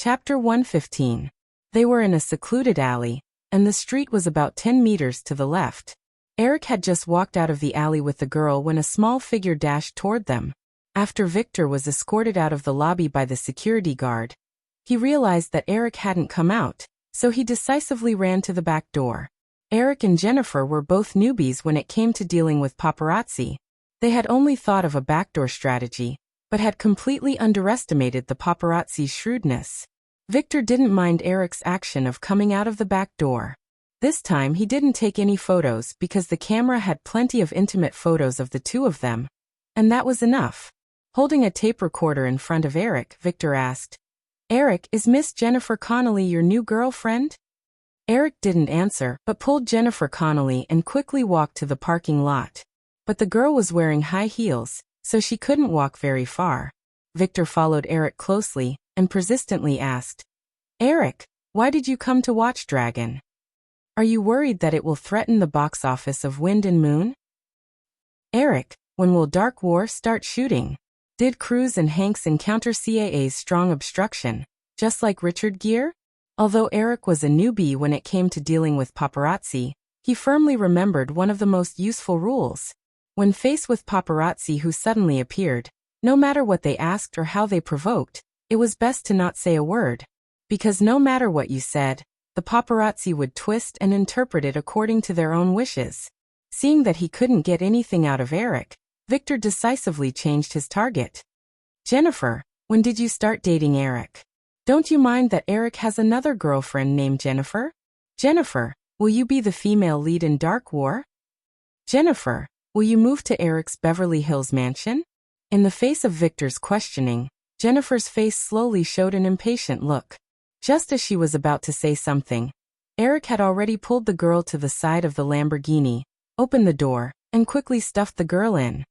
Chapter 115. They were in a secluded alley, and the street was about 10 meters to the left. Eric had just walked out of the alley with the girl when a small figure dashed toward them. After Victor was escorted out of the lobby by the security guard, he realized that Eric hadn't come out, so he decisively ran to the back door. Eric and Jennifer were both newbies when it came to dealing with paparazzi. They had only thought of a backdoor strategy, but had completely underestimated the paparazzi's shrewdness. Victor didn't mind Eric's action of coming out of the back door. This time he didn't take any photos because the camera had plenty of intimate photos of the two of them, and that was enough. Holding a tape recorder in front of Eric, Victor asked, "Eric, is Miss Jennifer Connolly your new girlfriend?" Eric didn't answer, but pulled Jennifer Connolly and quickly walked to the parking lot. But the girl was wearing high heels, so she couldn't walk very far. Victor followed Eric closely and persistently asked, "Eric, why did you come to watch Dragon? Are you worried that it will threaten the box office of Wind and Moon?" "Eric, when will Dark War start shooting? Did Cruise and Hanks encounter CAA's strong obstruction, just like Richard Gere?" Although Eric was a newbie when it came to dealing with paparazzi, he firmly remembered one of the most useful rules. When faced with paparazzi who suddenly appeared, no matter what they asked or how they provoked, it was best to not say a word. Because no matter what you said, the paparazzi would twist and interpret it according to their own wishes. Seeing that he couldn't get anything out of Eric, Victor decisively changed his target. "Jennifer, when did you start dating Eric? Don't you mind that Eric has another girlfriend named Jennifer? Jennifer, will you be the female lead in Dark War? Jennifer, will you move to Eric's Beverly Hills mansion?" In the face of Victor's questioning, Jennifer's face slowly showed an impatient look. Just as she was about to say something, Eric had already pulled the girl to the side of the Lamborghini, opened the door, and quickly stuffed the girl in.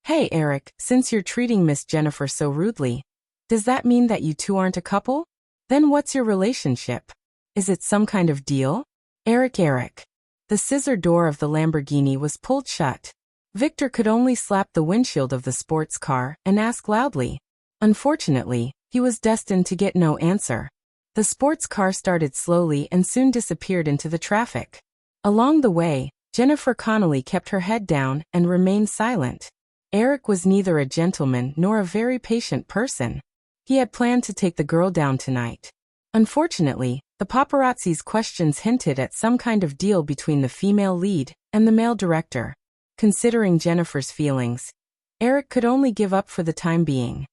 "Hey Eric, since you're treating Miss Jennifer so rudely, does that mean that you two aren't a couple? Then what's your relationship? Is it some kind of deal?" Eric. The scissor door of the Lamborghini was pulled shut. Victor could only slap the windshield of the sports car and ask loudly. Unfortunately, he was destined to get no answer. The sports car started slowly and soon disappeared into the traffic. Along the way, Jennifer Connolly kept her head down and remained silent. Eric was neither a gentleman nor a very patient person. He had planned to take the girl down tonight. Unfortunately, the paparazzi's questions hinted at some kind of deal between the female lead and the male director. Considering Jennifer's feelings, Eric could only give up for the time being.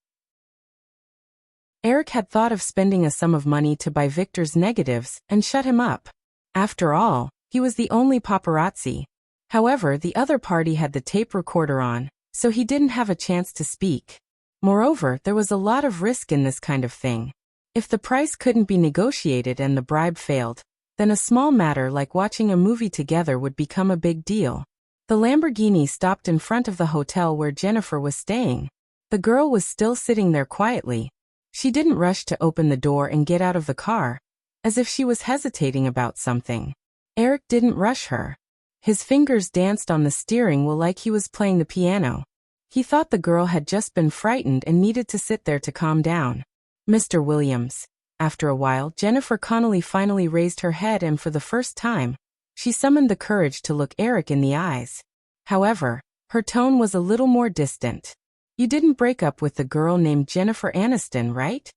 Eric had thought of spending a sum of money to buy Victor's negatives and shut him up. After all, he was the only paparazzi. However, the other party had the tape recorder on, so he didn't have a chance to speak. Moreover, there was a lot of risk in this kind of thing. If the price couldn't be negotiated and the bribe failed, then a small matter like watching a movie together would become a big deal. The Lamborghini stopped in front of the hotel where Jennifer was staying. The girl was still sitting there quietly. She didn't rush to open the door and get out of the car, as if she was hesitating about something. Eric didn't rush her. His fingers danced on the steering wheel like he was playing the piano. He thought the girl had just been frightened and needed to sit there to calm down. "Mr. Williams." After a while, Jennifer Connolly finally raised her head and for the first time, she summoned the courage to look Eric in the eyes. However, her tone was a little more distant. "You didn't break up with the girl named Jennifer Aniston, right?"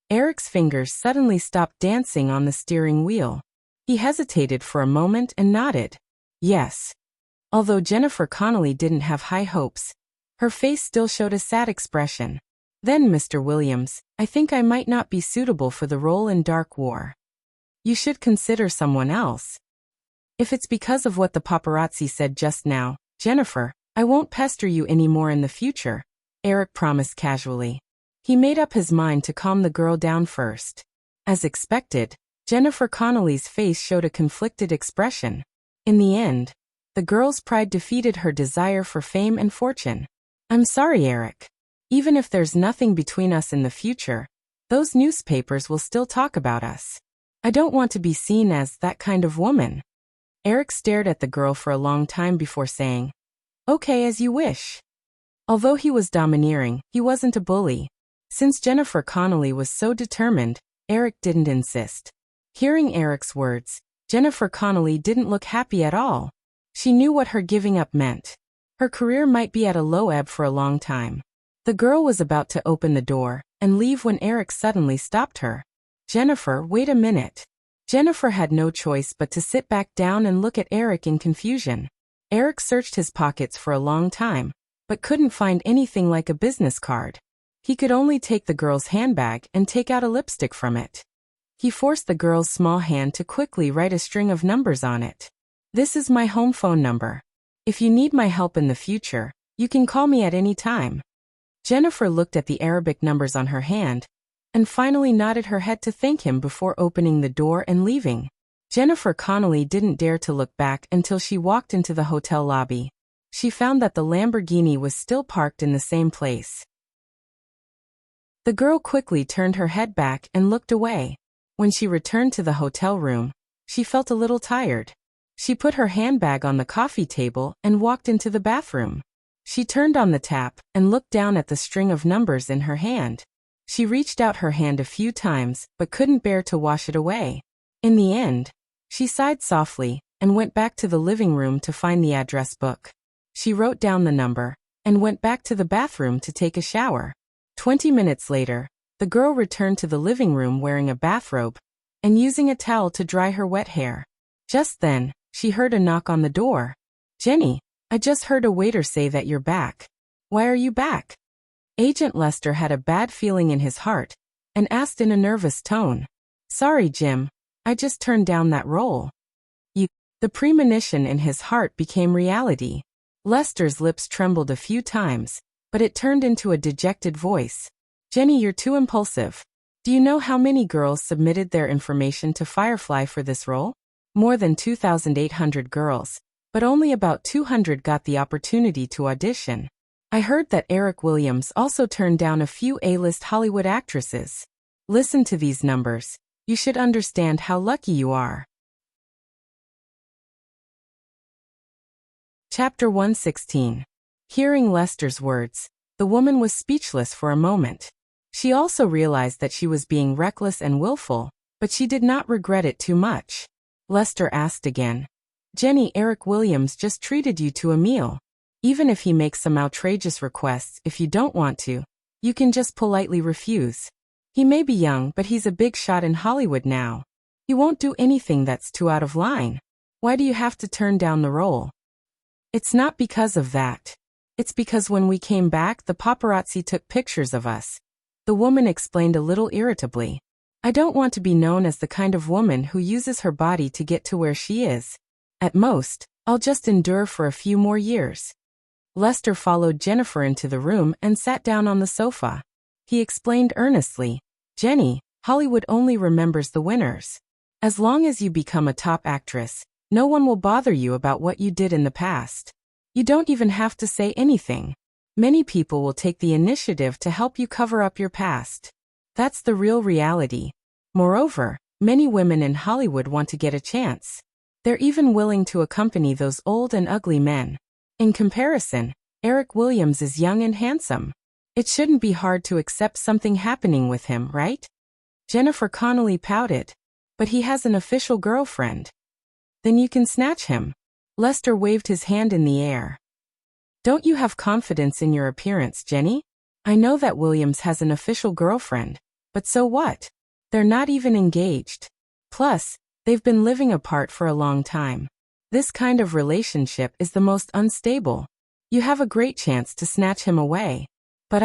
Eric's fingers suddenly stopped dancing on the steering wheel. He hesitated for a moment and nodded. "Yes." Although Jennifer Connolly didn't have high hopes, her face still showed a sad expression. "Then, Mr. Williams, I think I might not be suitable for the role in Dark War. You should consider someone else." "If it's because of what the paparazzi said just now, Jennifer, I won't pester you anymore in the future," Eric promised casually. He made up his mind to calm the girl down first. As expected, Jennifer Connolly's face showed a conflicted expression. In the end, the girl's pride defeated her desire for fame and fortune. "I'm sorry, Eric. Even if there's nothing between us in the future, those newspapers will still talk about us. I don't want to be seen as that kind of woman." Eric stared at the girl for a long time before saying, "Okay, as you wish." Although he was domineering, he wasn't a bully. Since Jennifer Connolly was so determined, Eric didn't insist. Hearing Eric's words, Jennifer Connelly didn't look happy at all. She knew what her giving up meant. Her career might be at a low ebb for a long time. The girl was about to open the door and leave when Eric suddenly stopped her. Jennifer, wait a minute. Jennifer had no choice but to sit back down and look at Eric in confusion. Eric searched his pockets for a long time, but couldn't find anything like a business card. He could only take the girl's handbag and take out a lipstick from it. He forced the girl's small hand to quickly write a string of numbers on it. This is my home phone number. If you need my help in the future, you can call me at any time. Jennifer looked at the Arabic numbers on her hand, and finally nodded her head to thank him before opening the door and leaving. Jennifer Connelly didn't dare to look back until she walked into the hotel lobby. She found that the Lamborghini was still parked in the same place. The girl quickly turned her head back and looked away. When she returned to the hotel room, she felt a little tired. She put her handbag on the coffee table and walked into the bathroom. She turned on the tap and looked down at the string of numbers in her hand. She reached out her hand a few times but couldn't bear to wash it away. In the end, she sighed softly and went back to the living room to find the address book. She wrote down the number and went back to the bathroom to take a shower. 20 minutes later, the girl returned to the living room wearing a bathrobe and using a towel to dry her wet hair. Just then, she heard a knock on the door. "Jenny, I just heard a waiter say that you're back. Why are you back?" Agent Lester had a bad feeling in his heart and asked in a nervous tone. "Sorry, Jim. I just turned down that role." The premonition in his heart became reality. Lester's lips trembled a few times, but it turned into a dejected voice. "Jenny, you're too impulsive. Do you know how many girls submitted their information to Firefly for this role? More than 2,800 girls, but only about 200 got the opportunity to audition. I heard that Eric Williams also turned down a few A-list Hollywood actresses. Listen to these numbers. You should understand how lucky you are." Chapter 116. Hearing Lester's words, the woman was speechless for a moment. She also realized that she was being reckless and willful, but she did not regret it too much. Lester asked again. "Jenny, Eric Williams just treated you to a meal. Even if he makes some outrageous requests, if you don't want to, you can just politely refuse. He may be young, but he's a big shot in Hollywood now. He won't do anything that's too out of line. Why do you have to turn down the role?" "It's not because of that. It's because when we came back, the paparazzi took pictures of us," the woman explained a little irritably. "I don't want to be known as the kind of woman who uses her body to get to where she is. At most, I'll just endure for a few more years." Lester followed Jennifer into the room and sat down on the sofa. He explained earnestly, "Jenny, Hollywood only remembers the winners. As long as you become a top actress, no one will bother you about what you did in the past. You don't even have to say anything. Many people will take the initiative to help you cover up your past. That's the real reality. Moreover, many women in Hollywood want to get a chance. They're even willing to accompany those old and ugly men. In comparison, Eric Williams is young and handsome. It shouldn't be hard to accept something happening with him, right?" Jennifer Connelly pouted. "But he has an official girlfriend." "Then you can snatch him." Lester waved his hand in the air. "Don't you have confidence in your appearance, Jenny? I know that Williams has an official girlfriend, but so what? They're not even engaged. Plus, they've been living apart for a long time. This kind of relationship is the most unstable. You have a great chance to snatch him away." "But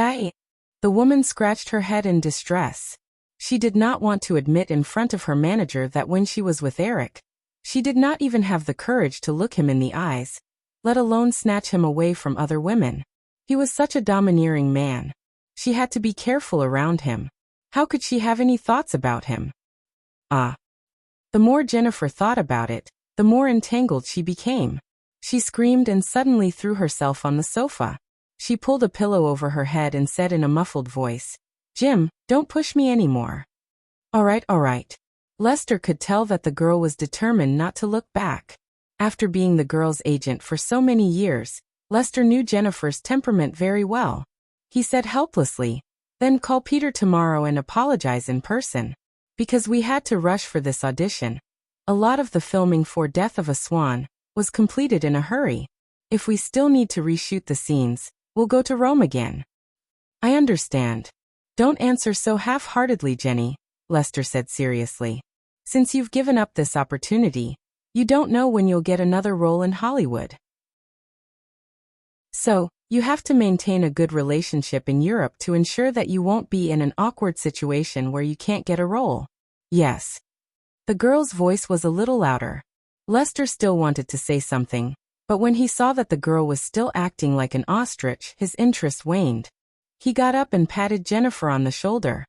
The woman scratched her head in distress. She did not want to admit in front of her manager that when she was with Eric, she did not even have the courage to look him in the eyes, let alone snatch him away from other women. He was such a domineering man. She had to be careful around him. How could she have any thoughts about him? The more Jennifer thought about it, the more entangled she became. She screamed and suddenly threw herself on the sofa. She pulled a pillow over her head and said in a muffled voice, "Jim, don't push me anymore." All right. Lester could tell that the girl was determined not to look back. After being the girl's agent for so many years, Lester knew Jennifer's temperament very well. He said helplessly, "Then call Peter tomorrow and apologize in person." Because we had to rush for this audition. A lot of the filming for Death of a Swan was completed in a hurry. If we still need to reshoot the scenes, we'll go to Rome again. I understand. Don't answer so half-heartedly, Jenny, Lester said seriously. Since you've given up this opportunity, you don't know when you'll get another role in Hollywood. So, you have to maintain a good relationship in Europe to ensure that you won't be in an awkward situation where you can't get a role. Yes. The girl's voice was a little louder. Lester still wanted to say something, but when he saw that the girl was still acting like an ostrich, his interest waned. He got up and patted Jennifer on the shoulder.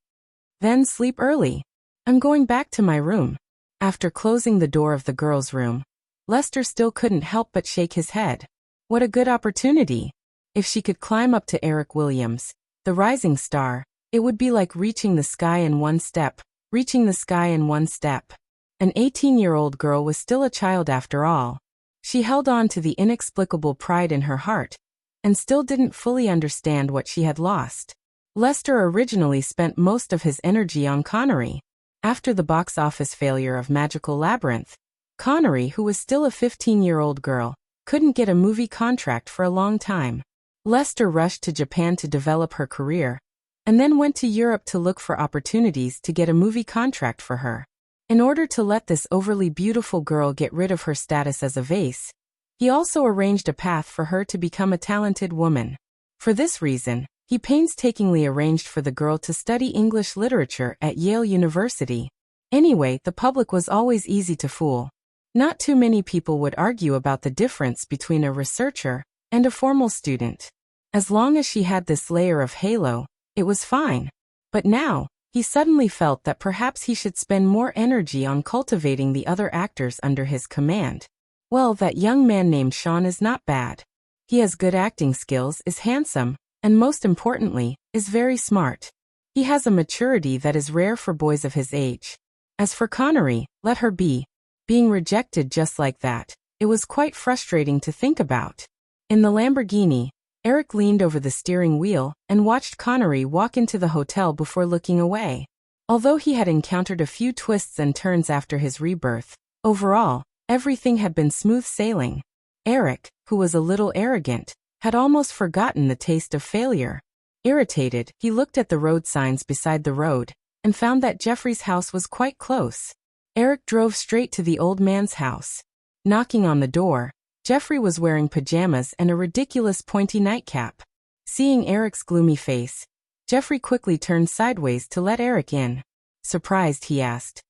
Then sleep early. I'm going back to my room. After closing the door of the girl's room, Lester still couldn't help but shake his head. What a good opportunity. If she could climb up to Eric Williams, the rising star, it would be like reaching the sky in one step, reaching the sky in one step. An 18-year-old girl was still a child after all. She held on to the inexplicable pride in her heart, and still didn't fully understand what she had lost. Lester originally spent most of his energy on Connery. After the box office failure of Magical Labyrinth, Connery, who was still a 15-year-old girl, couldn't get a movie contract for a long time. Lester rushed to Japan to develop her career, and then went to Europe to look for opportunities to get a movie contract for her. In order to let this overly beautiful girl get rid of her status as a vase, he also arranged a path for her to become a talented woman. For this reason, he painstakingly arranged for the girl to study English literature at Yale University. Anyway, the public was always easy to fool. Not too many people would argue about the difference between a researcher and a formal student. As long as she had this layer of halo, it was fine. But now, he suddenly felt that perhaps he should spend more energy on cultivating the other actors under his command. Well, that young man named Sean is not bad. He has good acting skills, is handsome, and most importantly, is very smart. He has a maturity that is rare for boys of his age. As for Connery, let her be. Being rejected just like that, it was quite frustrating to think about. In the Lamborghini, Eric leaned over the steering wheel and watched Connery walk into the hotel before looking away. Although he had encountered a few twists and turns after his rebirth, overall, everything had been smooth sailing. Eric, who was a little arrogant, had almost forgotten the taste of failure. Irritated, he looked at the road signs beside the road and found that Jeffrey's house was quite close. Eric drove straight to the old man's house. Knocking on the door, Jeffrey was wearing pajamas and a ridiculous pointy nightcap. Seeing Eric's gloomy face, Jeffrey quickly turned sideways to let Eric in. Surprised, he asked,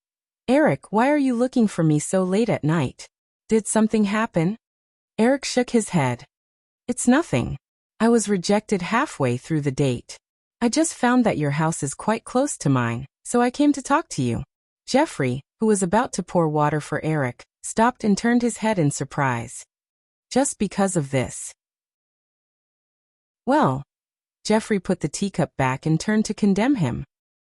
"Eric, why are you looking for me so late at night? Did something happen?" Eric shook his head. "It's nothing. I was rejected halfway through the date. I just found that your house is quite close to mine, so I came to talk to you." Jeffrey, who was about to pour water for Eric, stopped and turned his head in surprise. "Just because of this?" "Well." Jeffrey put the teacup back and turned to condemn him.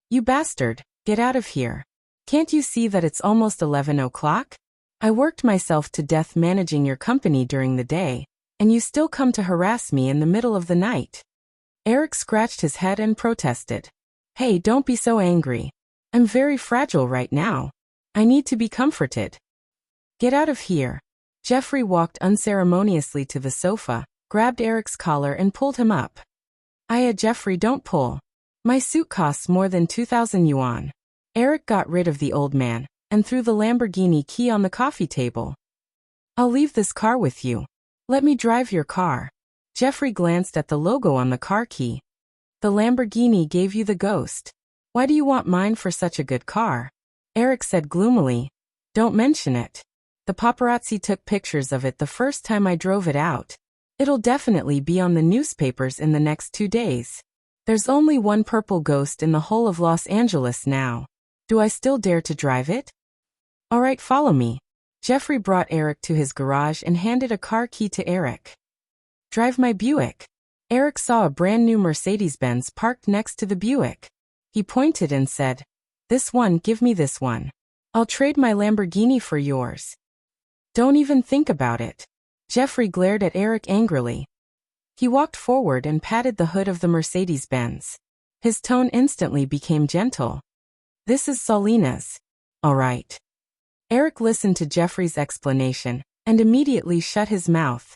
"You bastard, get out of here. Can't you see that it's almost 11 o'clock? I worked myself to death managing your company during the day, and you still come to harass me in the middle of the night." Eric scratched his head and protested. "Hey, don't be so angry. I'm very fragile right now. I need to be comforted. Get out of here." Jeffrey walked unceremoniously to the sofa, grabbed Eric's collar and pulled him up. Jeffrey, don't pull. My suit costs more than 2,000 yuan. Eric got rid of the old man and threw the Lamborghini key on the coffee table. "I'll leave this car with you. Let me drive your car." Jeffrey glanced at the logo on the car key. "The Lamborghini gave you the ghost. Why do you want mine for such a good car?" Eric said gloomily. "Don't mention it. The paparazzi took pictures of it the first time I drove it out. It'll definitely be on the newspapers in the next 2 days. There's only one purple ghost in the whole of Los Angeles now. Do I still dare to drive it?" "All right, follow me." Jeffrey brought Eric to his garage and handed a car key to Eric. "Drive my Buick." Eric saw a brand new Mercedes-Benz parked next to the Buick. He pointed and said, "This one, give me this one. I'll trade my Lamborghini for yours." "Don't even think about it." Jeffrey glared at Eric angrily. He walked forward and patted the hood of the Mercedes-Benz. His tone instantly became gentle. This is Salina's. All right. Eric listened to Jeffrey's explanation and immediately shut his mouth.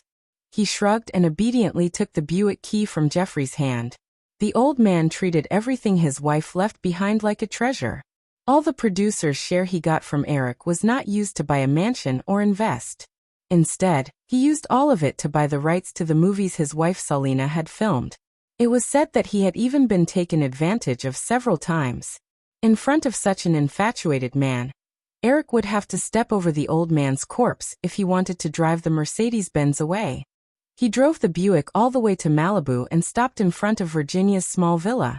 He shrugged and obediently took the Buick key from Jeffrey's hand. The old man treated everything his wife left behind like a treasure. All the producer's share he got from Eric was not used to buy a mansion or invest. Instead, he used all of it to buy the rights to the movies his wife Salina had filmed. It was said that he had even been taken advantage of several times. In front of such an infatuated man, Eric would have to step over the old man's corpse if he wanted to drive the Mercedes-Benz away. He drove the Buick all the way to Malibu and stopped in front of Virginia's small villa.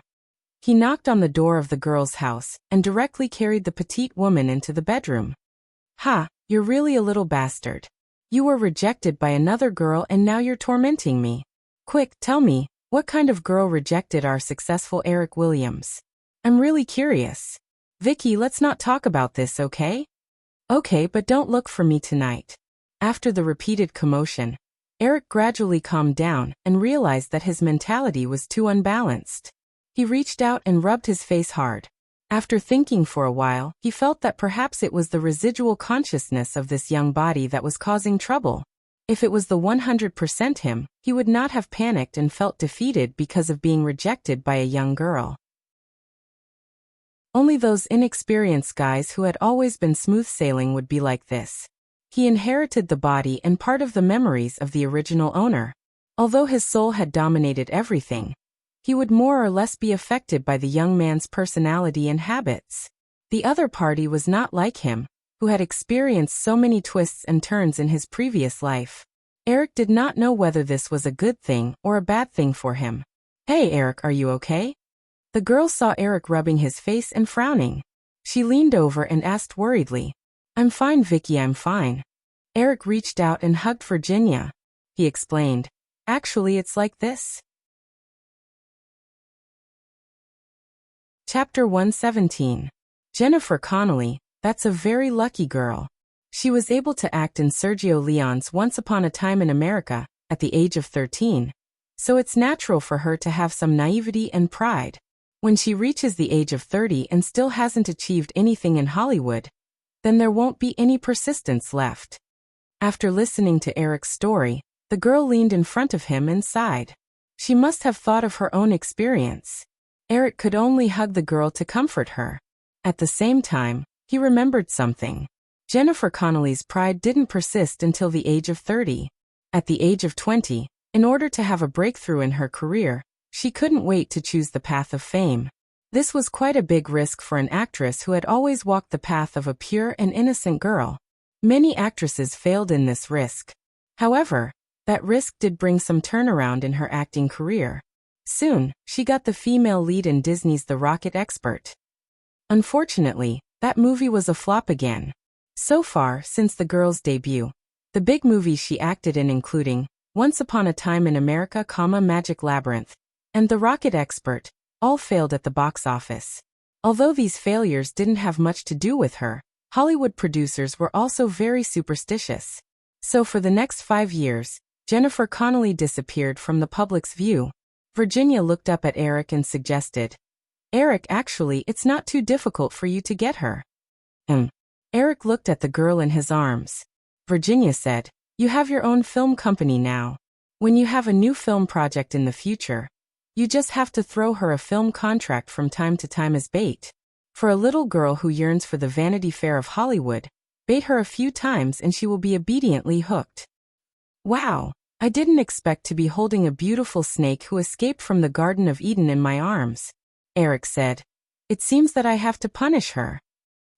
He knocked on the door of the girl's house and directly carried the petite woman into the bedroom. "Ha, you're really a little bastard. You were rejected by another girl and now you're tormenting me. Quick, tell me, what kind of girl rejected our successful Eric Williams? I'm really curious. Vicky, let's not talk about this, okay? Okay, but don't look for me tonight." After the repeated commotion, Eric gradually calmed down and realized that his mentality was too unbalanced. He reached out and rubbed his face hard. After thinking for a while, he felt that perhaps it was the residual consciousness of this young body that was causing trouble. If it was the 100% him, he would not have panicked and felt defeated because of being rejected by a young girl. Only those inexperienced guys who had always been smooth sailing would be like this. He inherited the body and part of the memories of the original owner. Although his soul had dominated everything, he would more or less be affected by the young man's personality and habits. The other party was not like him, who had experienced so many twists and turns in his previous life. Eric did not know whether this was a good thing or a bad thing for him. "Hey Eric, are you okay?" The girl saw Eric rubbing his face and frowning. She leaned over and asked worriedly, "I'm fine, Vicky, I'm fine." Eric reached out and hugged Virginia. He explained, "Actually, it's like this." Chapter 117. Jennifer Connelly, that's a very lucky girl. She was able to act in Sergio Leone's Once Upon a Time in America at the age of 13, so it's natural for her to have some naivety and pride. When she reaches the age of 30 and still hasn't achieved anything in Hollywood, then there won't be any persistence left. After listening to Eric's story, the girl leaned in front of him and sighed. She must have thought of her own experience. Eric could only hug the girl to comfort her. At the same time, he remembered something. Jennifer Connelly's pride didn't persist until the age of 30. At the age of 20, in order to have a breakthrough in her career, she couldn't wait to choose the path of fame. This was quite a big risk for an actress who had always walked the path of a pure and innocent girl. Many actresses failed in this risk. However, that risk did bring some turnaround in her acting career. Soon, she got the female lead in Disney's The Rocket Expert. Unfortunately, that movie was a flop again. So far, since the girl's debut, the big movies she acted in including Once Upon a Time in America, Magic Labyrinth, and The Rocket Expert, all failed at the box office. Although these failures didn't have much to do with her, Hollywood producers were also very superstitious. So for the next 5 years, Jennifer Connelly disappeared from the public's view. Virginia looked up at Eric and suggested, "Eric, actually, it's not too difficult for you to get her." Eric looked at the girl in his arms. Virginia said, "You have your own film company now. When you have a new film project in the future, you just have to throw her a film contract from time to time as bait. For a little girl who yearns for the Vanity Fair of Hollywood, bait her a few times and she will be obediently hooked." "Wow, I didn't expect to be holding a beautiful snake who escaped from the Garden of Eden in my arms," Eric said. "It seems that I have to punish her."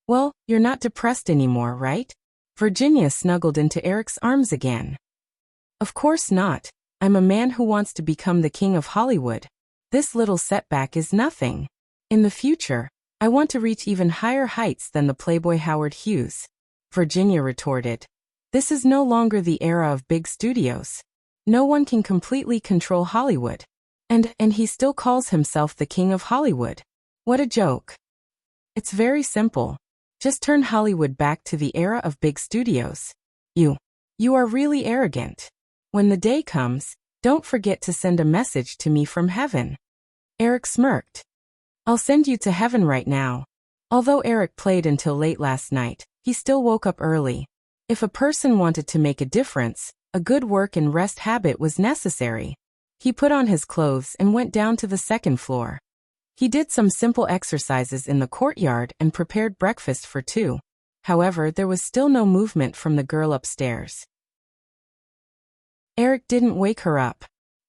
"Well, you're not depressed anymore, right?" Virginia snuggled into Eric's arms again. "Of course not. I'm a man who wants to become the king of Hollywood. This little setback is nothing. In the future, I want to reach even higher heights than the Playboy Howard Hughes," Virginia retorted. "This is no longer the era of big studios. No one can completely control Hollywood. And he still calls himself the king of Hollywood. What a joke." "It's very simple. Just turn Hollywood back to the era of big studios. You are really arrogant. When the day comes, don't forget to send a message to me from heaven." Eric smirked. "I'll send you to heaven right now. Although Eric played until late last night, he still woke up early. If a person wanted to make a difference, a good work and rest habit was necessary. He put on his clothes and went down to the second floor. He did some simple exercises in the courtyard and prepared breakfast for two. However, there was still no movement from the girl upstairs. Eric didn't wake her up.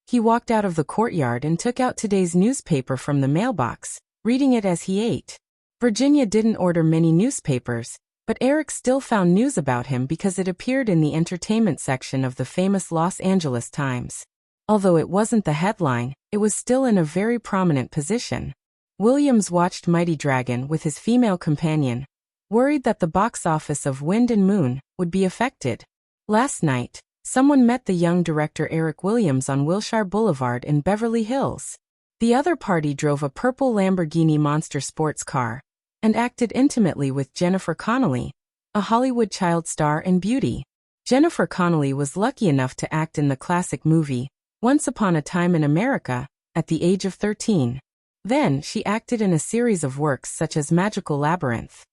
He walked out of the courtyard and took out today's newspaper from the mailbox, reading it as he ate. Virginia didn't order many newspapers, but Eric still found news about him because it appeared in the entertainment section of the famous Los Angeles Times. Although it wasn't the headline, it was still in a very prominent position. Williams watched Mighty Dragon with his female companion, worried that the box office of Wind and Moon would be affected. Last night, someone met the young director Eric Williams on Wilshire Boulevard in Beverly Hills. The other party drove a purple Lamborghini Monster sports car and acted intimately with Jennifer Connelly, a Hollywood child star and beauty. Jennifer Connelly was lucky enough to act in the classic movie Once Upon a Time in America at the age of 13. Then, she acted in a series of works such as Magical Labyrinth.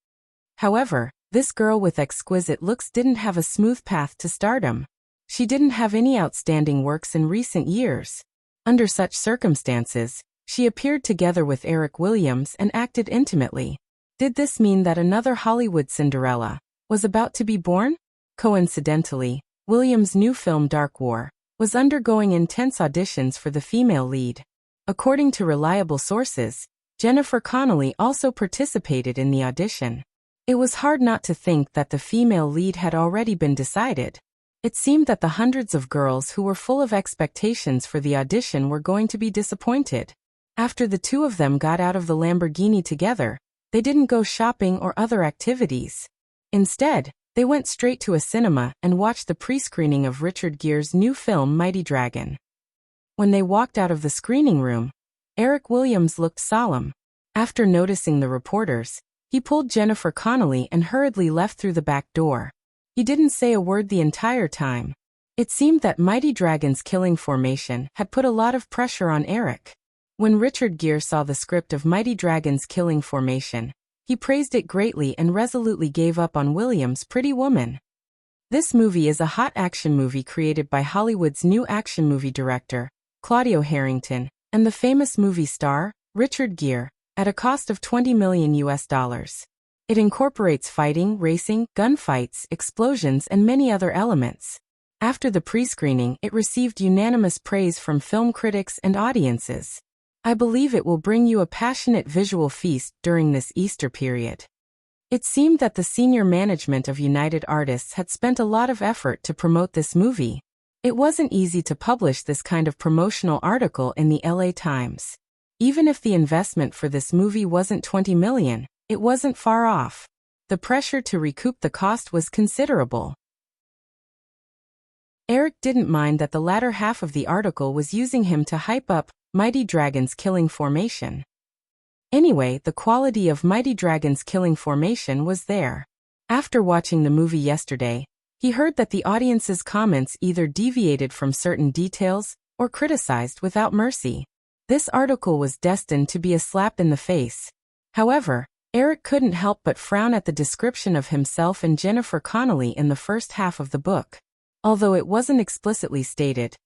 However, this girl with exquisite looks didn't have a smooth path to stardom. She didn't have any outstanding works in recent years. Under such circumstances, she appeared together with Eric Williams and acted intimately. Did this mean that another Hollywood Cinderella was about to be born? Coincidentally, Williams' new film Dark War was undergoing intense auditions for the female lead. According to reliable sources, Jennifer Connelly also participated in the audition. It was hard not to think that the female lead had already been decided. It seemed that the hundreds of girls who were full of expectations for the audition were going to be disappointed. After the two of them got out of the Lamborghini together, they didn't go shopping or other activities. Instead, they went straight to a cinema and watched the pre-screening of Richard Gere's new film Mighty Dragon. When they walked out of the screening room, Eric Williams looked solemn. After noticing the reporters, he pulled Jennifer Connelly and hurriedly left through the back door. He didn't say a word the entire time. It seemed that Mighty Dragon's killing formation had put a lot of pressure on Eric. When Richard Gere saw the script of Mighty Dragon's killing formation, he praised it greatly and resolutely gave up on Williams' Pretty Woman. This movie is a hot action movie created by Hollywood's new action movie director, Claudio Harrington, and the famous movie star, Richard Gere, at a cost of $20 million. It incorporates fighting, racing, gunfights, explosions, and many other elements. After the pre-screening, it received unanimous praise from film critics and audiences. I believe it will bring you a passionate visual feast during this Easter period. It seemed that the senior management of United Artists had spent a lot of effort to promote this movie. It wasn't easy to publish this kind of promotional article in the LA Times. Even if the investment for this movie wasn't $20 million, it wasn't far off. The pressure to recoup the cost was considerable. Eric didn't mind that the latter half of the article was using him to hype up Mighty Dragon's killing formation. Anyway, the quality of Mighty Dragon's killing formation was there. After watching the movie yesterday, he heard that the audience's comments either deviated from certain details or criticized without mercy. This article was destined to be a slap in the face. However, Eric couldn't help but frown at the description of himself and Jennifer Connelly in the first half of the book. Although it wasn't explicitly stated,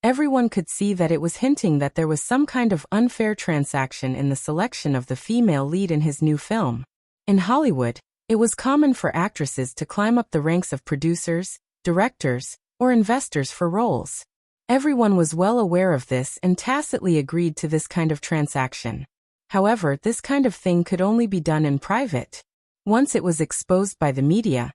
everyone could see that it was hinting that there was some kind of unfair transaction in the selection of the female lead in his new film. In Hollywood, it was common for actresses to climb up the ranks of producers, directors, or investors for roles. Everyone was well aware of this and tacitly agreed to this kind of transaction. However, this kind of thing could only be done in private. Once it was exposed by the media,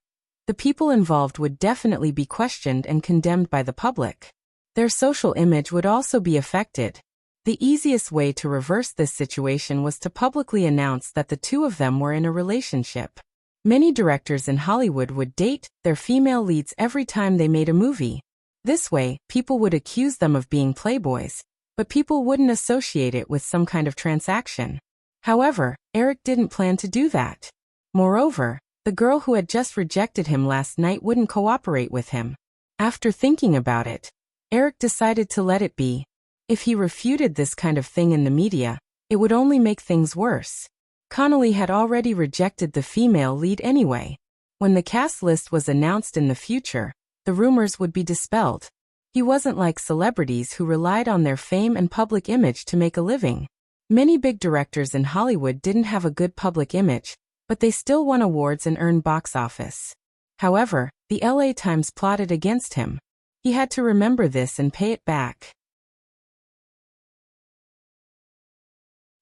the people involved would definitely be questioned and condemned by the public. Their social image would also be affected. The easiest way to reverse this situation was to publicly announce that the two of them were in a relationship. Many directors in Hollywood would date their female leads every time they made a movie. This way, people would accuse them of being playboys, but people wouldn't associate it with some kind of transaction. However, Eric didn't plan to do that. Moreover, the girl who had just rejected him last night wouldn't cooperate with him. After thinking about it, Eric decided to let it be. If he refuted this kind of thing in the media, it would only make things worse. Connolly had already rejected the female lead anyway. When the cast list was announced in the future, the rumors would be dispelled. He wasn't like celebrities who relied on their fame and public image to make a living. Many big directors in Hollywood didn't have a good public image, but they still won awards and earned box office. However, the LA Times plotted against him. He had to remember this and pay it back.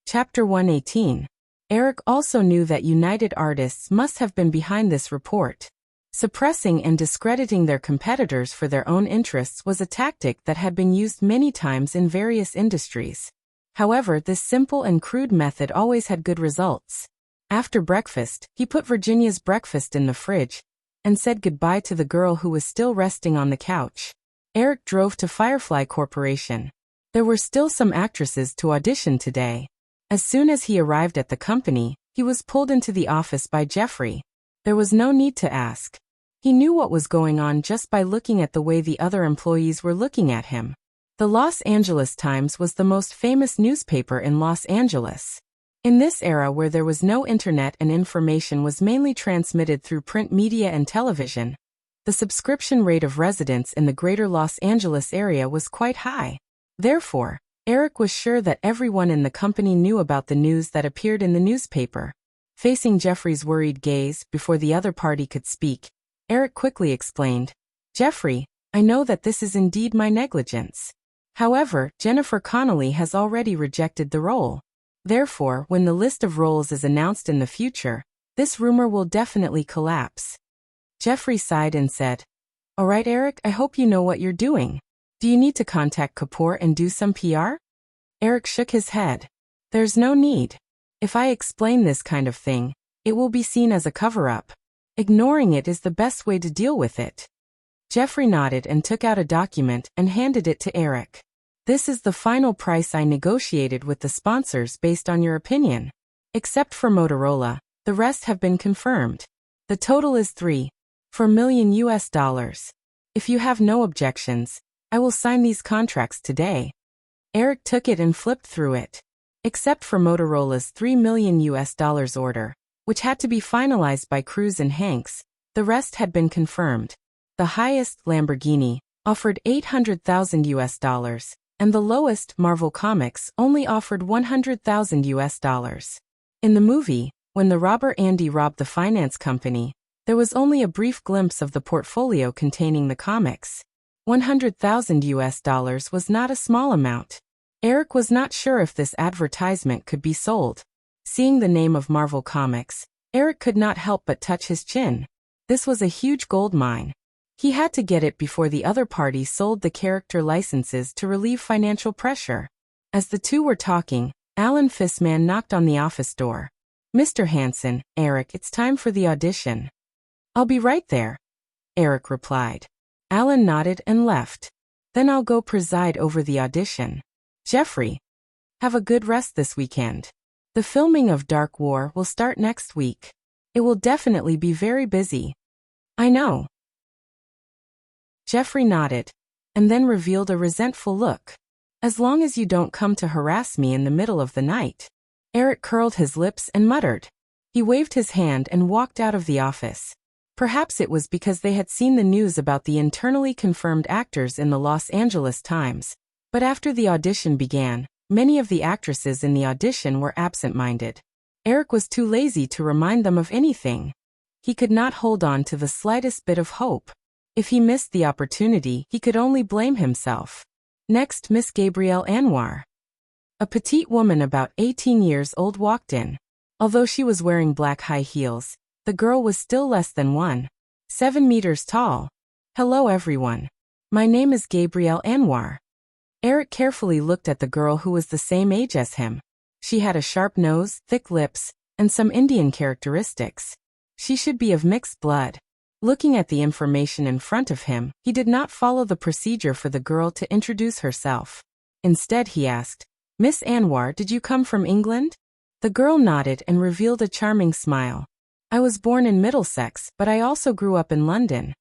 Chapter 118. Eric also knew that United Artists must have been behind this report. Suppressing and discrediting their competitors for their own interests was a tactic that had been used many times in various industries. However, this simple and crude method always had good results. After breakfast, he put Virginia's breakfast in the fridge and said goodbye to the girl who was still resting on the couch. Eric drove to Firefly Corporation. There were still some actresses to audition today. As soon as he arrived at the company, he was pulled into the office by Jeffrey. There was no need to ask. He knew what was going on just by looking at the way the other employees were looking at him. The Los Angeles Times was the most famous newspaper in Los Angeles. In this era where there was no internet and information was mainly transmitted through print media and television, the subscription rate of residents in the greater Los Angeles area was quite high. Therefore, Eric was sure that everyone in the company knew about the news that appeared in the newspaper. Facing Jeffrey's worried gaze before the other party could speak, Eric quickly explained, "Jeffrey, I know that this is indeed my negligence. However, Jennifer Connelly has already rejected the role. Therefore, when the list of roles is announced in the future, this rumor will definitely collapse." Jeffrey sighed and said, "All right, Eric, I hope you know what you're doing. Do you need to contact Kapoor and do some PR?" Eric shook his head. "There's no need. If I explain this kind of thing, it will be seen as a cover-up. Ignoring it is the best way to deal with it." Jeffrey nodded and took out a document and handed it to Eric. "This is the final price I negotiated with the sponsors based on your opinion. Except for Motorola, the rest have been confirmed. The total is $3.4 million US. If you have no objections, I will sign these contracts today." Eric took it and flipped through it. Except for Motorola's $3 million US order, which had to be finalized by Cruz and Hanks, the rest had been confirmed. The highest, Lamborghini, offered $800,000 US, and the lowest, Marvel Comics, only offered $100,000 US. In the movie, when the robber Andy robbed the finance company, there was only a brief glimpse of the portfolio containing the comics. $100,000 US was not a small amount. Eric was not sure if this advertisement could be sold. Seeing the name of Marvel Comics, Eric could not help but touch his chin. This was a huge gold mine. He had to get it before the other party sold the character licenses to relieve financial pressure. As the two were talking, Alan Fissman knocked on the office door. "Mr. Hansen, Eric, it's time for the audition." "I'll be right there," Eric replied. Alan nodded and left. "Then I'll go preside over the audition. Jeffrey, have a good rest this weekend. The filming of Dark War will start next week. It will definitely be very busy." "I know." Jeffrey nodded, and then revealed a resentful look. "As long as you don't come to harass me in the middle of the night." Eric curled his lips and muttered. He waved his hand and walked out of the office. Perhaps it was because they had seen the news about the internally confirmed actors in the Los Angeles Times. But after the audition began, many of the actresses in the audition were absent-minded. Eric was too lazy to remind them of anything. He could not hold on to the slightest bit of hope. If he missed the opportunity, he could only blame himself. Next, Miss Gabrielle Anwar. A petite woman about 18 years old walked in. Although she was wearing black high heels, the girl was still less than 1.7 meters tall. "Hello everyone. My name is Gabrielle Anwar." Eric carefully looked at the girl who was the same age as him. She had a sharp nose, thick lips, and some Indian characteristics. She should be of mixed blood. Looking at the information in front of him, he did not follow the procedure for the girl to introduce herself. Instead, he asked, "Miss Anwar, did you come from England?" The girl nodded and revealed a charming smile. "I was born in Middlesex, but I also grew up in London."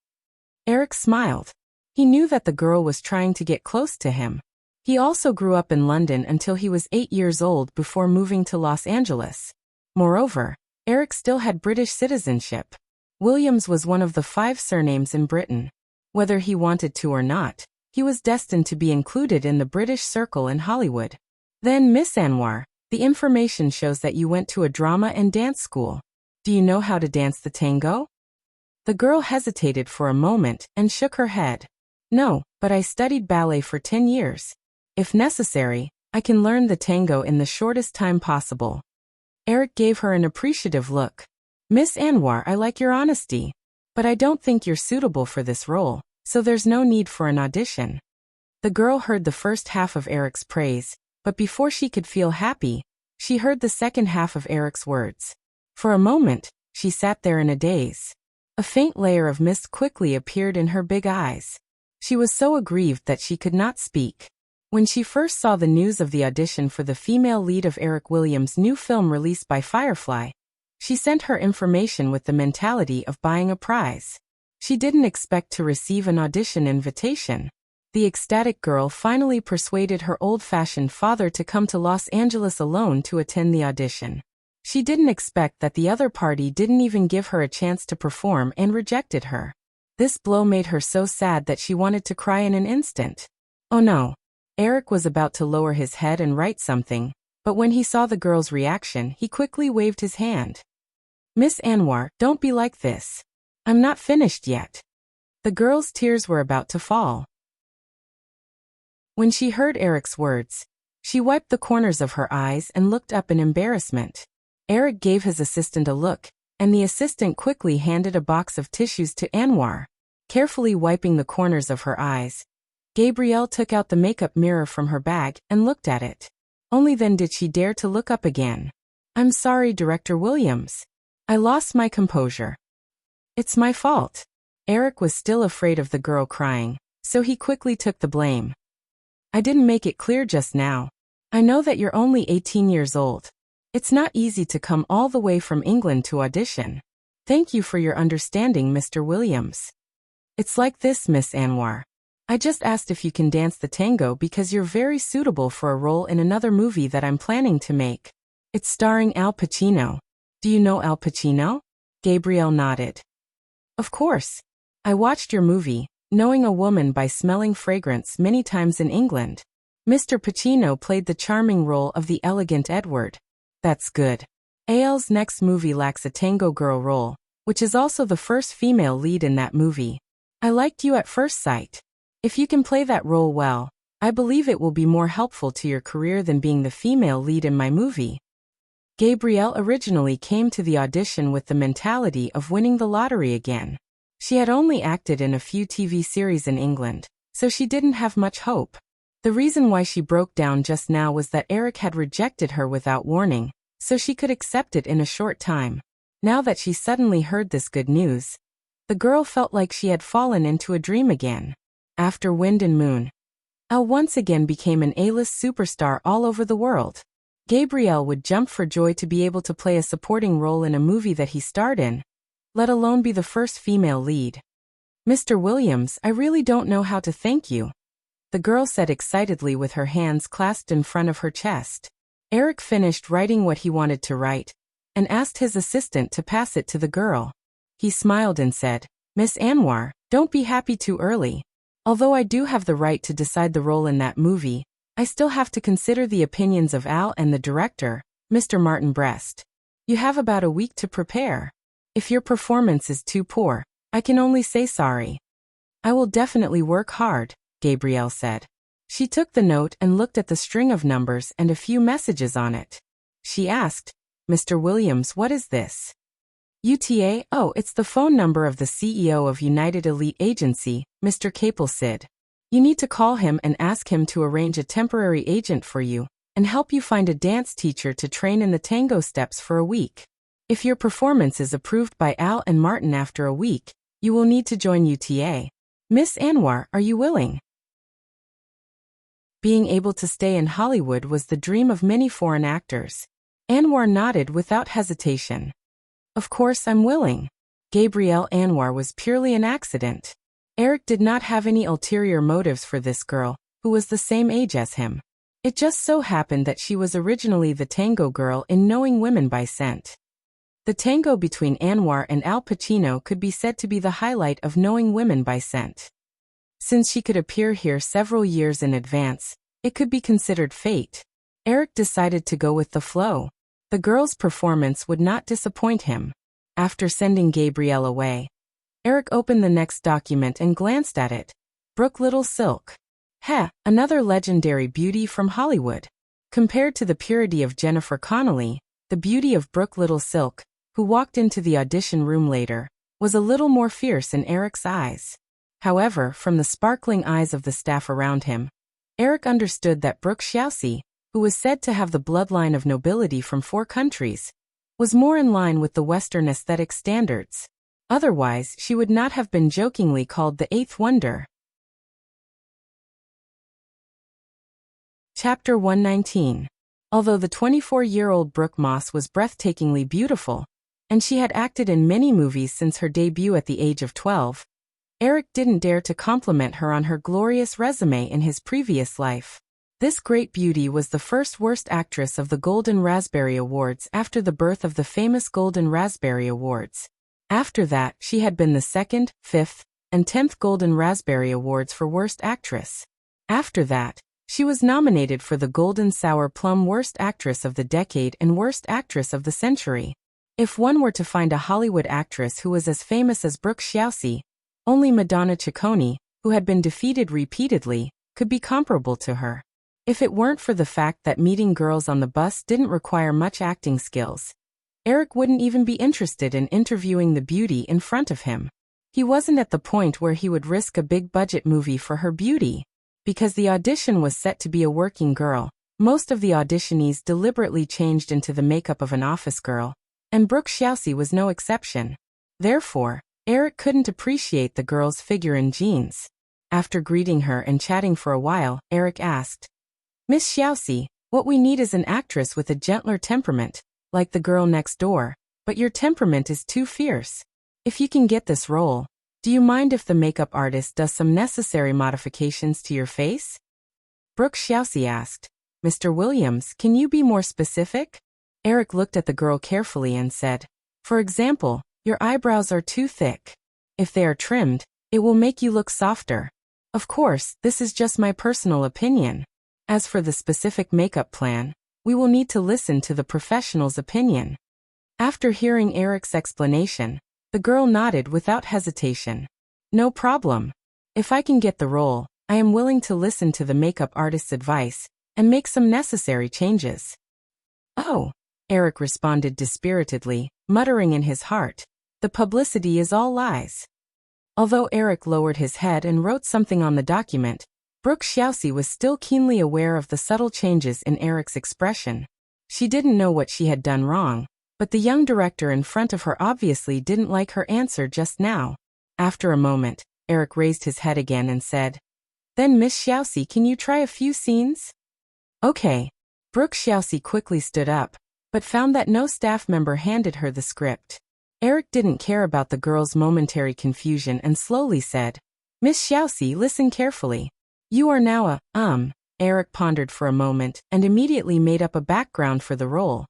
Eric smiled. He knew that the girl was trying to get close to him. He also grew up in London until he was 8 years old before moving to Los Angeles. Moreover, Eric still had British citizenship. Williams was one of the 5 surnames in Britain. Whether he wanted to or not, he was destined to be included in the British Circle in Hollywood. Then, Miss Anwar, the information shows that you went to a drama and dance school. Do you know how to dance the tango? The girl hesitated for a moment and shook her head. No, but I studied ballet for 10 years. If necessary, I can learn the tango in the shortest time possible. Eric gave her an appreciative look. Miss Anwar, I like your honesty. But I don't think you're suitable for this role, so there's no need for an audition. The girl heard the first half of Eric's praise, but before she could feel happy, she heard the second half of Eric's words. For a moment, she sat there in a daze. A faint layer of mist quickly appeared in her big eyes. She was so aggrieved that she could not speak. When she first saw the news of the audition for the female lead of Eric Williams' new film released by Firefly, she sent her information with the mentality of buying a prize. She didn't expect to receive an audition invitation. The ecstatic girl finally persuaded her old-fashioned father to come to Los Angeles alone to attend the audition. She didn't expect that the other party didn't even give her a chance to perform and rejected her. This blow made her so sad that she wanted to cry in an instant. Oh no. Eric was about to lower his head and write something, but when he saw the girl's reaction, he quickly waved his hand. Miss Anwar, don't be like this. I'm not finished yet. The girl's tears were about to fall. When she heard Eric's words, she wiped the corners of her eyes and looked up in embarrassment. Eric gave his assistant a look, and the assistant quickly handed a box of tissues to Anwar. Carefully wiping the corners of her eyes, Gabrielle took out the makeup mirror from her bag and looked at it. Only then did she dare to look up again. I'm sorry, Director Williams. I lost my composure. It's my fault. Eric was still afraid of the girl crying, so he quickly took the blame. I didn't make it clear just now. I know that you're only 18 years old. It's not easy to come all the way from England to audition. Thank you for your understanding, Mr. Williams. It's like this, Miss Anwar. I just asked if you can dance the tango because you're very suitable for a role in another movie that I'm planning to make. It's starring Al Pacino. Do you know Al Pacino? Gabrielle nodded. Of course. I watched your movie, Knowing a Woman by Smelling Fragrance, many times in England. Mr. Pacino played the charming role of the elegant Edward. That's good. Al's next movie lacks a tango girl role, which is also the first female lead in that movie. I liked you at first sight. If you can play that role well, I believe it will be more helpful to your career than being the female lead in my movie. Gabrielle originally came to the audition with the mentality of winning the lottery again. She had only acted in a few TV series in England, so she didn't have much hope. The reason why she broke down just now was that Eric had rejected her without warning, so she could accept it in a short time. Now that she suddenly heard this good news, the girl felt like she had fallen into a dream again. After Wind and Moon, Al once again became an A-list superstar all over the world. Gabrielle would jump for joy to be able to play a supporting role in a movie that he starred in, let alone be the first female lead. Mr. Williams, I really don't know how to thank you, the girl said excitedly with her hands clasped in front of her chest. Eric finished writing what he wanted to write, and asked his assistant to pass it to the girl. He smiled and said, Miss Anwar, don't be happy too early. Although I do have the right to decide the role in that movie, I still have to consider the opinions of Al and the director, Mr. Martin Brest. You have about a week to prepare. If your performance is too poor, I can only say sorry. I will definitely work hard, Gabrielle said. She took the note and looked at the string of numbers and a few messages on it. She asked, Mr. Williams, what is this? UTA? Oh, it's the phone number of the CEO of United Elite Agency, Mr. Capel Sid. You need to call him and ask him to arrange a temporary agent for you, and help you find a dance teacher to train in the tango steps for a week. If your performance is approved by Al and Martin after a week, you will need to join UTA. Miss Anwar, are you willing? Being able to stay in Hollywood was the dream of many foreign actors. Anwar nodded without hesitation. Of course I'm willing. Gabrielle Anwar was purely an accident. Eric did not have any ulterior motives for this girl, who was the same age as him. It just so happened that she was originally the tango girl in Knowing Women by Scent. The tango between Anwar and Al Pacino could be said to be the highlight of Knowing Women by Scent. Since she could appear here several years in advance, it could be considered fate. Eric decided to go with the flow. The girl's performance would not disappoint him. After sending Gabrielle away, Eric opened the next document and glanced at it. Brooke Little Silk. Heh, another legendary beauty from Hollywood. Compared to the purity of Jennifer Connelly, the beauty of Brooke Little Silk, who walked into the audition room later, was a little more fierce in Eric's eyes. However, from the sparkling eyes of the staff around him, Eric understood that Brooke Xiaoxi, who was said to have the bloodline of nobility from 4 countries, was more in line with the Western aesthetic standards. Otherwise, she would not have been jokingly called the 8th wonder. Chapter 119. Although the 24-year-old Brooke Moss was breathtakingly beautiful, and she had acted in many movies since her debut at the age of 12, Eric didn't dare to compliment her on her glorious resume in his previous life. This great beauty was the first worst actress of the Golden Raspberry Awards after the birth of the famous Golden Raspberry Awards. After that, she had been the 2nd, 5th, and 10th Golden Raspberry Awards for Worst Actress. After that, she was nominated for the Golden Sour Plum Worst Actress of the Decade and Worst Actress of the Century. If one were to find a Hollywood actress who was as famous as Brooke Xiaoxi, only Madonna Ciccone, who had been defeated repeatedly, could be comparable to her. If it weren't for the fact that meeting girls on the bus didn't require much acting skills, Eric wouldn't even be interested in interviewing the beauty in front of him. He wasn't at the point where he would risk a big-budget movie for her beauty. Because the audition was set to be a working girl, most of the auditionees deliberately changed into the makeup of an office girl, and Brooke Xiaoxi was no exception. Therefore, Eric couldn't appreciate the girl's figure in jeans. After greeting her and chatting for a while, Eric asked, "Miss Xiaoxi, what we need is an actress with a gentler temperament, like the girl next door, but your temperament is too fierce. If you can get this role, do you mind if the makeup artist does some necessary modifications to your face?" Brooke Xiaoxi asked, "Mr. Williams, can you be more specific?" Eric looked at the girl carefully and said, "For example, your eyebrows are too thick. If they are trimmed, it will make you look softer. Of course, this is just my personal opinion. As for the specific makeup plan, we will need to listen to the professional's opinion." After hearing Eric's explanation, the girl nodded without hesitation. "No problem. If I can get the role, I am willing to listen to the makeup artist's advice and make some necessary changes." "Oh," Eric responded dispiritedly, muttering in his heart, "the publicity is all lies." Although Eric lowered his head and wrote something on the document, Brooke Xiaoxi was still keenly aware of the subtle changes in Eric's expression. She didn't know what she had done wrong, but the young director in front of her obviously didn't like her answer just now. After a moment, Eric raised his head again and said, "Then Miss Xiaoxi, can you try a few scenes?" "Okay." Brooke Xiaoxi quickly stood up, but found that no staff member handed her the script. Eric didn't care about the girl's momentary confusion and slowly said, "Miss Xiaoxi, listen carefully. You are now a, Eric pondered for a moment and immediately made up a background for the role.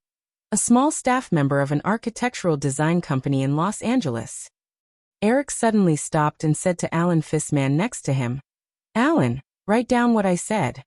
A small staff member of an architectural design company in Los Angeles. Eric suddenly stopped and said to Alan Fissman next to him, "Alan, write down what I said."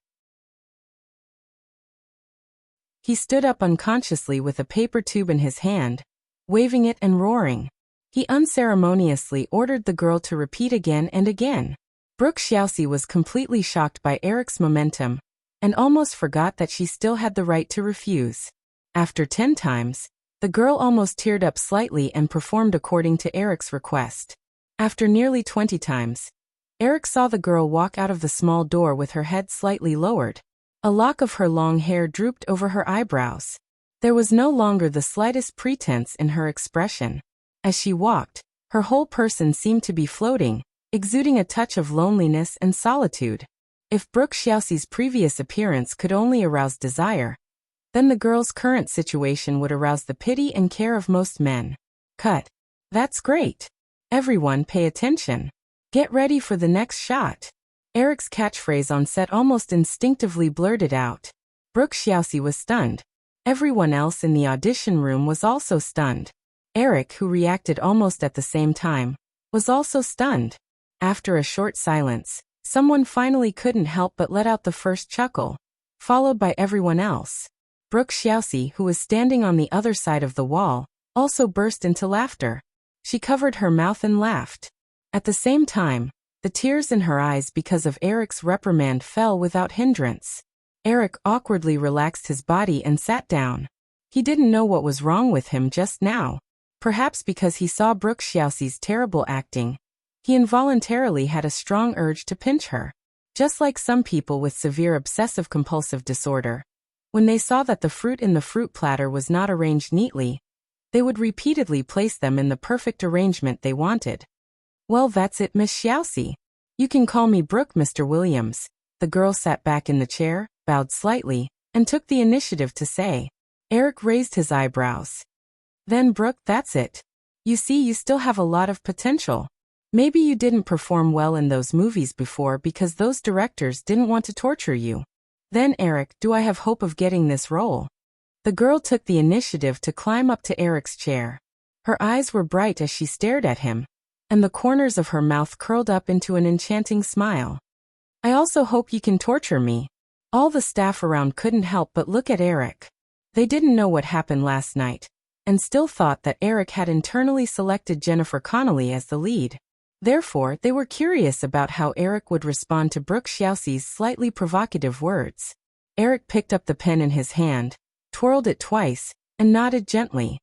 He stood up unconsciously with a paper tube in his hand, waving it and roaring. He unceremoniously ordered the girl to repeat again and again. Brooke Xiaoxi was completely shocked by Eric's momentum and almost forgot that she still had the right to refuse. After 10 times, the girl almost teared up slightly and performed according to Eric's request. After nearly 20 times, Eric saw the girl walk out of the small door with her head slightly lowered. A lock of her long hair drooped over her eyebrows. There was no longer the slightest pretense in her expression. As she walked, her whole person seemed to be floating, exuding a touch of loneliness and solitude. If Brooke Xiaoxi's previous appearance could only arouse desire, then the girl's current situation would arouse the pity and care of most men. Cut. That's great. Everyone pay attention. Get ready for the next shot. Eric's catchphrase on set almost instinctively blurted out. Brooke Xiaoxi was stunned. Everyone else in the audition room was also stunned. Eric, who reacted almost at the same time, was also stunned. After a short silence, someone finally couldn't help but let out the first chuckle, followed by everyone else. Brooke Xiaoxi, who was standing on the other side of the wall, also burst into laughter. She covered her mouth and laughed. At the same time, the tears in her eyes because of Eric's reprimand fell without hindrance. Eric awkwardly relaxed his body and sat down. He didn't know what was wrong with him just now. Perhaps because he saw Brooke Xiaoxi's terrible acting, he involuntarily had a strong urge to pinch her. Just like some people with severe obsessive-compulsive disorder, when they saw that the fruit in the fruit platter was not arranged neatly, they would repeatedly place them in the perfect arrangement they wanted. Well, that's it, Miss Xiaoxi. You can call me Brooke, Mr. Williams. The girl sat back in the chair, bowed slightly, and took the initiative to say. Eric raised his eyebrows. Then Brooke, that's it. You see, you still have a lot of potential. Maybe you didn't perform well in those movies before because those directors didn't want to torture you. Then Eric, do I have hope of getting this role? The girl took the initiative to climb up to Eric's chair. Her eyes were bright as she stared at him, and the corners of her mouth curled up into an enchanting smile. I also hope you can torture me. All the staff around couldn't help but look at Eric. They didn't know what happened last night, and still thought that Eric had internally selected Jennifer Connelly as the lead. Therefore, they were curious about how Eric would respond to Brooke Xiaoxi's slightly provocative words. Eric picked up the pen in his hand, twirled it twice, and nodded gently.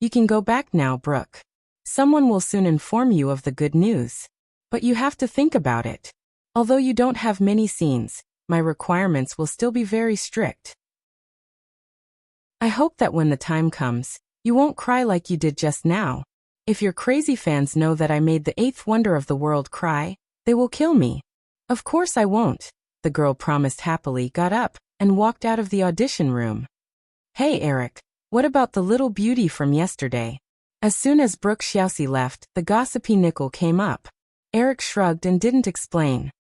You can go back now, Brooke. Someone will soon inform you of the good news. But you have to think about it. Although you don't have many scenes, my requirements will still be very strict. I hope that when the time comes, you won't cry like you did just now. If your crazy fans know that I made the 8th wonder of the world cry, they will kill me. Of course I won't, the girl promised happily, got up, and walked out of the audition room. Hey Eric, what about the little beauty from yesterday? As soon as Brooke Xiaoxi left, the gossipy nickel came up. Eric shrugged and didn't explain.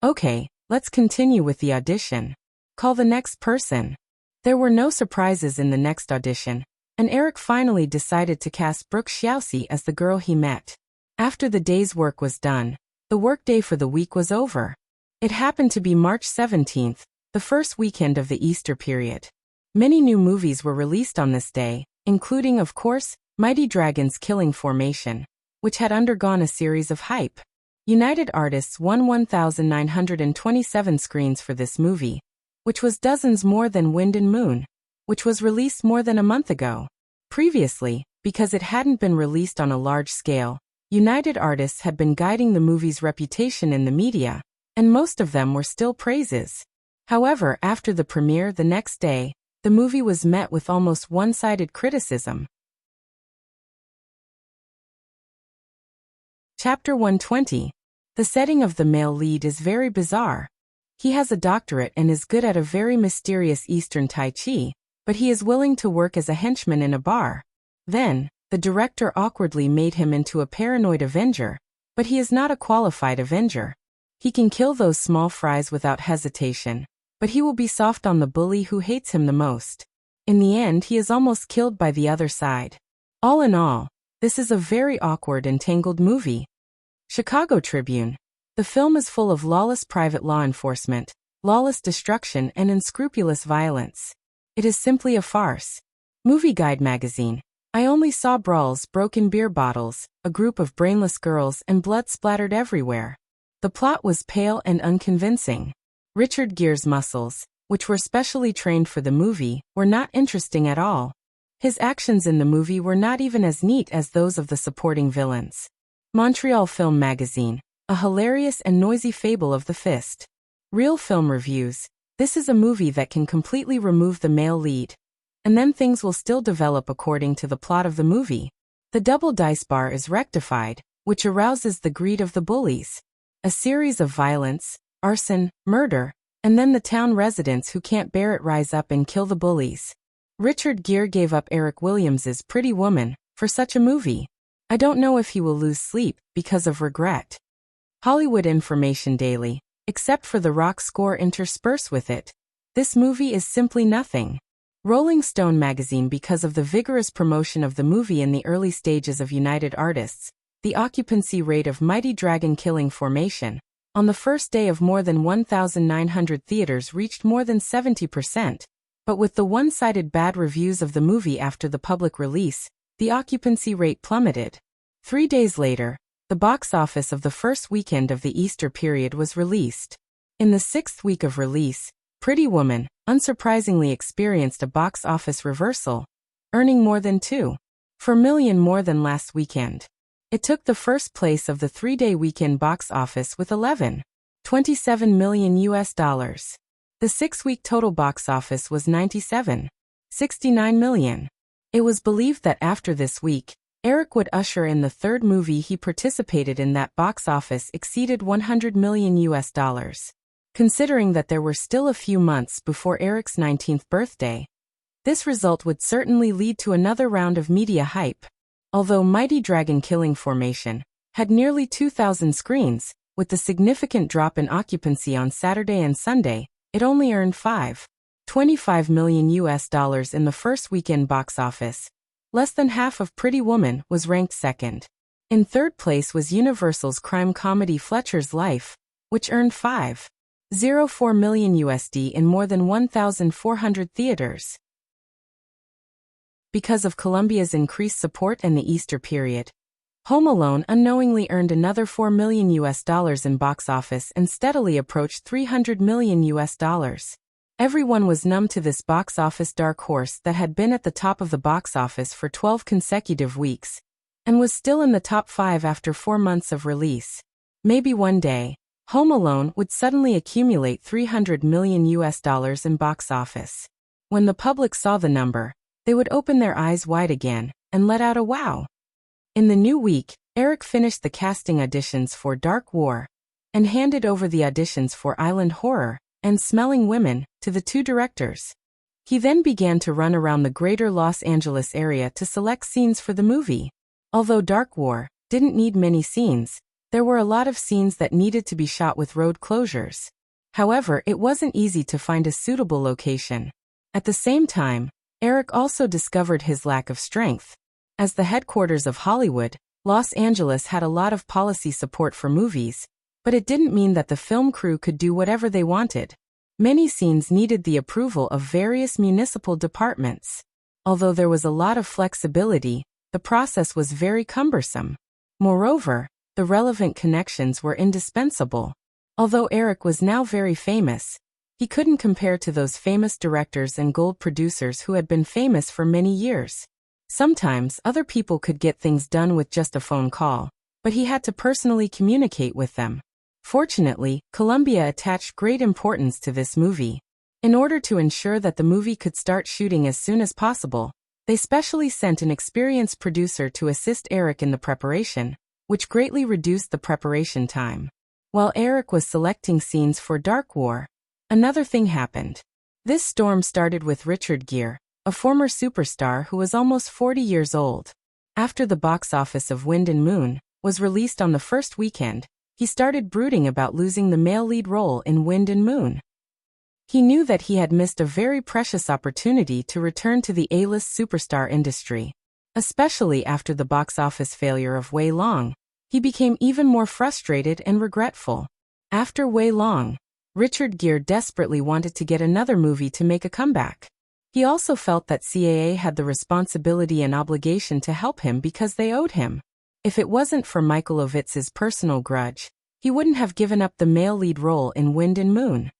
Okay, let's continue with the audition. Call the next person. There were no surprises in the next audition, and Eric finally decided to cast Brooke Xiaoxi as the girl he met. After the day's work was done, the workday for the week was over. It happened to be March 17th, the first weekend of the Easter period. Many new movies were released on this day, including, of course, Mighty Dragon's Killing Formation, which had undergone a series of hype. United Artists won 1,927 screens for this movie, which was dozens more than Wind and Moon, which was released more than a month ago. Previously, because it hadn't been released on a large scale, United Artists had been guiding the movie's reputation in the media, and most of them were still praises. However, after the premiere the next day, the movie was met with almost one-sided criticism. Chapter 120. The setting of the male lead is very bizarre. He has a doctorate and is good at a very mysterious Eastern Tai Chi, but he is willing to work as a henchman in a bar. Then, the director awkwardly made him into a paranoid Avenger, but he is not a qualified Avenger. He can kill those small fries without hesitation, but he will be soft on the bully who hates him the most. In the end, he is almost killed by the other side. All in all, this is a very awkward and tangled movie. Chicago Tribune. The film is full of lawless private law enforcement, lawless destruction, and unscrupulous violence. It is simply a farce. Movie Guide magazine. I only saw brawls, broken beer bottles, a group of brainless girls, and blood splattered everywhere. The plot was pale and unconvincing. Richard Gere's muscles, which were specially trained for the movie, were not interesting at all. His actions in the movie were not even as neat as those of the supporting villains. Montreal Film Magazine. A hilarious and noisy fable of the fist. Real Film Reviews. This is a movie that can completely remove the male lead, and then things will still develop according to the plot of the movie. The double dice bar is rectified, which arouses the greed of the bullies. A series of violence, arson, murder, and then the town residents who can't bear it rise up and kill the bullies. Richard Gere gave up Eric Williams's Pretty Woman for such a movie. I don't know if he will lose sleep because of regret. Hollywood Information Daily, except for the rock score interspersed with it. This movie is simply nothing. Rolling Stone magazine. Because of the vigorous promotion of the movie in the early stages of United Artists, the occupancy rate of Mighty Dragon Killing Formation, on the first day of more than 1,900 theaters reached more than 70%, but with the one-sided bad reviews of the movie after the public release, the occupancy rate plummeted. 3 days later, the box office of the first weekend of the Easter period was released. In the 6th week of release, Pretty Woman, unsurprisingly, experienced a box office reversal, earning more than $2.4 million more than last weekend. It took the first place of the 3-day weekend box office with $11.27 million. The 6-week total box office was $97.69 million. It was believed that after this week, Eric would usher in the third movie he participated in that box office exceeded $100 million. Considering that there were still a few months before Eric's 19th birthday, this result would certainly lead to another round of media hype. Although Mighty Dragon Killing Formation had nearly 2,000 screens, with the significant drop in occupancy on Saturday and Sunday, it only earned $5.25 million in the first weekend box office. Less than half of Pretty Woman was ranked second. In third place was Universal's crime comedy Fletcher's Life, which earned $5.04 million in more than 1,400 theaters. Because of Columbia's increased support in the Easter period, Home Alone unknowingly earned another $4 million in box office and steadily approached $300 million. Everyone was numb to this box office dark horse that had been at the top of the box office for 12 consecutive weeks, and was still in the top 5 after 4 months of release. Maybe one day, Home Alone would suddenly accumulate $300 million in box office. When the public saw the number, they would open their eyes wide again and let out a wow. In the new week, Eric finished the casting auditions for Dark War and handed over the auditions for Island Horror and Smelling Women to the 2 directors. He then began to run around the greater Los Angeles area to select scenes for the movie. Although Dark War didn't need many scenes, there were a lot of scenes that needed to be shot with road closures. However, it wasn't easy to find a suitable location. At the same time, Eric also discovered his lack of strength. As the headquarters of Hollywood, Los Angeles had a lot of policy support for movies, but it didn't mean that the film crew could do whatever they wanted. Many scenes needed the approval of various municipal departments. Although there was a lot of flexibility, the process was very cumbersome. Moreover, the relevant connections were indispensable. Although Eric was now very famous, he couldn't compare to those famous directors and gold producers who had been famous for many years. Sometimes other people could get things done with just a phone call, but he had to personally communicate with them. Fortunately, Columbia attached great importance to this movie. In order to ensure that the movie could start shooting as soon as possible, they specially sent an experienced producer to assist Eric in the preparation, which greatly reduced the preparation time. While Eric was selecting scenes for Dark War, another thing happened. This storm started with Richard Gere, a former superstar who was almost 40 years old. After the box office of Wind and Moon was released on the first weekend, he started brooding about losing the male lead role in Wind and Moon. He knew that he had missed a very precious opportunity to return to the A-list superstar industry. Especially after the box office failure of Wei Long, he became even more frustrated and regretful. After Wei Long, Richard Gere desperately wanted to get another movie to make a comeback. He also felt that CAA had the responsibility and obligation to help him because they owed him. If it wasn't for Michael Ovitz's personal grudge, he wouldn't have given up the male lead role in Wind and Moon.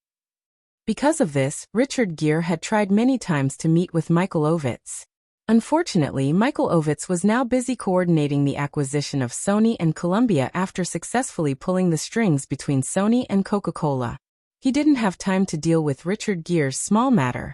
Because of this, Richard Gere had tried many times to meet with Michael Ovitz. Unfortunately, Michael Ovitz was now busy coordinating the acquisition of Sony and Columbia after successfully pulling the strings between Sony and Coca-Cola. He didn't have time to deal with Richard Gere's small matter.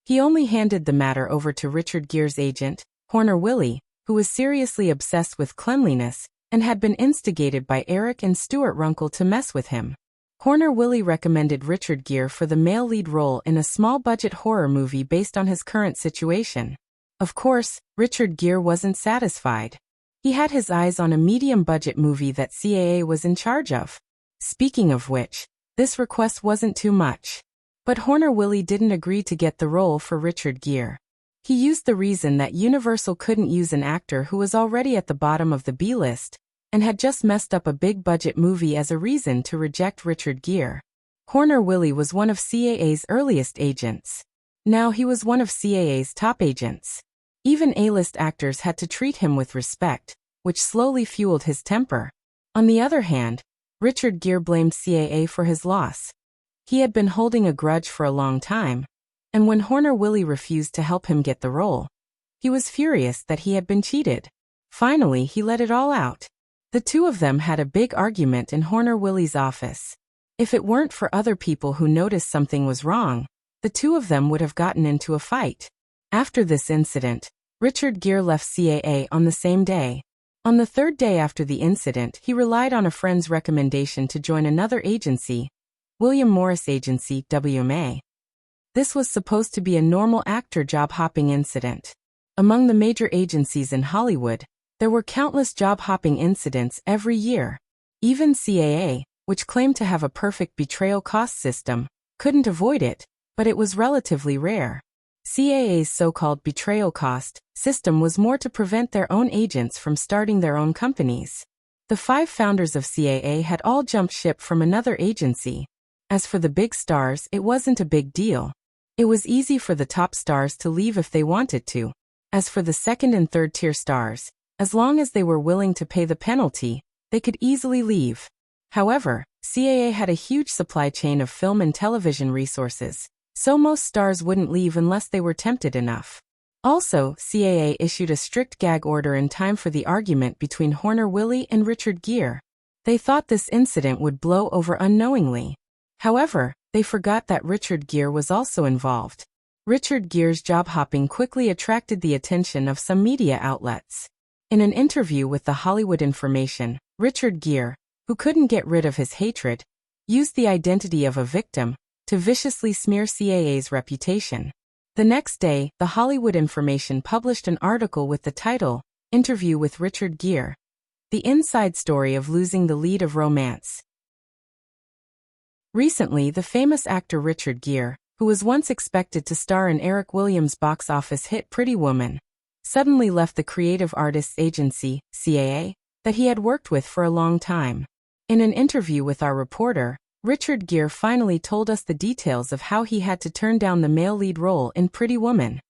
He only handed the matter over to Richard Gere's agent, Horner Willie, who was seriously obsessed with cleanliness and had been instigated by Eric and Stuart Runkle to mess with him. Horner Willie recommended Richard Gere for the male lead role in a small-budget horror movie based on his current situation. Of course, Richard Gere wasn't satisfied. He had his eyes on a medium-budget movie that CAA was in charge of. Speaking of which, This request wasn't too much. But Horner Willie didn't agree to get the role for Richard Gere. He used the reason that Universal couldn't use an actor who was already at the bottom of the B-list and had just messed up a big-budget movie as a reason to reject Richard Gere. Horner Willie was one of CAA's earliest agents. Now he was one of CAA's top agents. Even A-list actors had to treat him with respect, which slowly fueled his temper. On the other hand, Richard Gere blamed CAA for his loss. He had been holding a grudge for a long time, and when Horner Willie refused to help him get the role, he was furious that he had been cheated. Finally, he let it all out. The two of them had a big argument in Horner Willie's office. If it weren't for other people who noticed something was wrong, the two of them would have gotten into a fight. After this incident, Richard Gere left CAA on the same day. On the third day after the incident, he relied on a friend's recommendation to join another agency, William Morris Agency, WMA. This was supposed to be a normal actor job-hopping incident. Among the major agencies in Hollywood, there were countless job-hopping incidents every year. Even CAA, which claimed to have a perfect betrayal cost system, couldn't avoid it, but it was relatively rare. CAA's so-called betrayal cost system was more to prevent their own agents from starting their own companies. The 5 founders of CAA had all jumped ship from another agency. As for the big stars, it wasn't a big deal. It was easy for the top stars to leave if they wanted to. As for the second and third tier stars, as long as they were willing to pay the penalty, they could easily leave. However, CAA had a huge supply chain of film and television resources, so most stars wouldn't leave unless they were tempted enough. Also, CAA issued a strict gag order in time for the argument between Horner Willie and Richard Gere. They thought this incident would blow over unknowingly. However, they forgot that Richard Gere was also involved. Richard Gere's job hopping quickly attracted the attention of some media outlets. In an interview with The Hollywood Information, Richard Gere, who couldn't get rid of his hatred, used the identity of a victim to viciously smear CAA's reputation. The next day, The Hollywood Information published an article with the title, Interview with Richard Gere, the inside story of losing the lead of Romance. Recently, the famous actor Richard Gere, who was once expected to star in Eric Williams' box office hit Pretty Woman, suddenly left the creative artists agency, CAA, that he had worked with for a long time. In an interview with our reporter, Richard Gere finally told us the details of how he had to turn down the male lead role in Pretty Woman.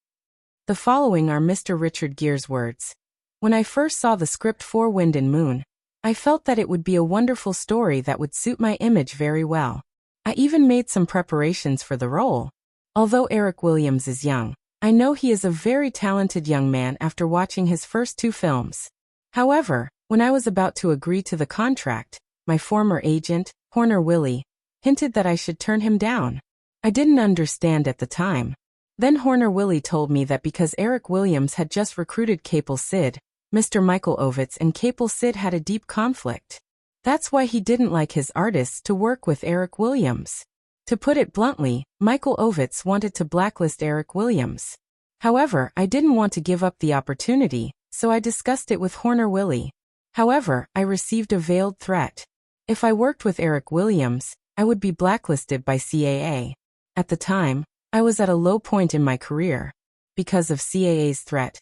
The following are Mr. Richard Gere's words. When I first saw the script for Wind and Moon, I felt that it would be a wonderful story that would suit my image very well. I even made some preparations for the role. Although Eric Williams is young, I know he is a very talented young man after watching his first 2 films. However, when I was about to agree to the contract, my former agent, Horner Willie, hinted that I should turn him down. I didn't understand at the time. Then Horner Willie told me that because Eric Williams had just recruited Capel Sid, Mr. Michael Ovitz and Capel Sid had a deep conflict. That's why he didn't like his artists to work with Eric Williams. To put it bluntly, Michael Ovitz wanted to blacklist Eric Williams. However, I didn't want to give up the opportunity, so I discussed it with Horner Willie. However, I received a veiled threat. If I worked with Eric Williams, I would be blacklisted by CAA. At the time, I was at a low point in my career. Because of CAA's threat,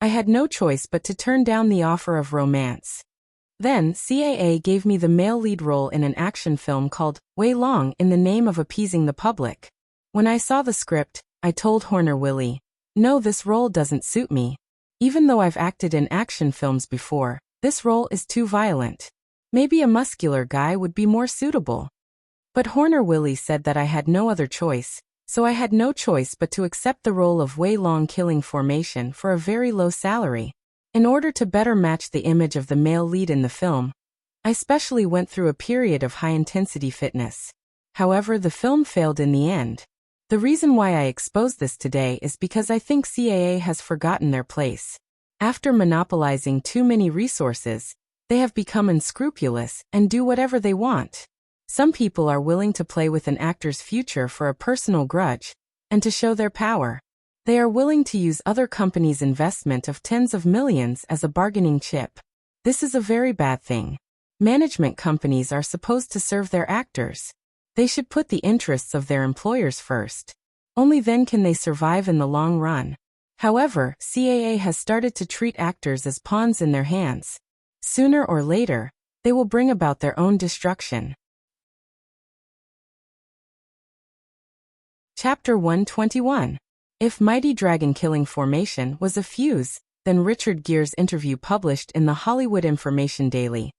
I had no choice but to turn down the offer of Romance. Then, CAA gave me the male lead role in an action film called Wei Long in the name of appeasing the public. When I saw the script, I told Horner Willie, "No, this role doesn't suit me. Even though I've acted in action films before, this role is too violent. Maybe a muscular guy would be more suitable." But Horner Willie said that I had no other choice, so I had no choice but to accept the role of Wei Long killing formation for a very low salary. In order to better match the image of the male lead in the film, I specially went through a period of high-intensity fitness. However, the film failed in the end. The reason why I expose this today is because I think CAA has forgotten their place. After monopolizing too many resources, they have become unscrupulous and do whatever they want. Some people are willing to play with an actor's future for a personal grudge and to show their power. They are willing to use other companies' investment of tens of millions as a bargaining chip. This is a very bad thing. Management companies are supposed to serve their actors. They should put the interests of their employers first. Only then can they survive in the long run. However, CAA has started to treat actors as pawns in their hands. Sooner or later, they will bring about their own destruction. Chapter 121. If Mighty Dragon Killing Formation was a fuse, then Richard Gere's interview published in the Hollywood Information Daily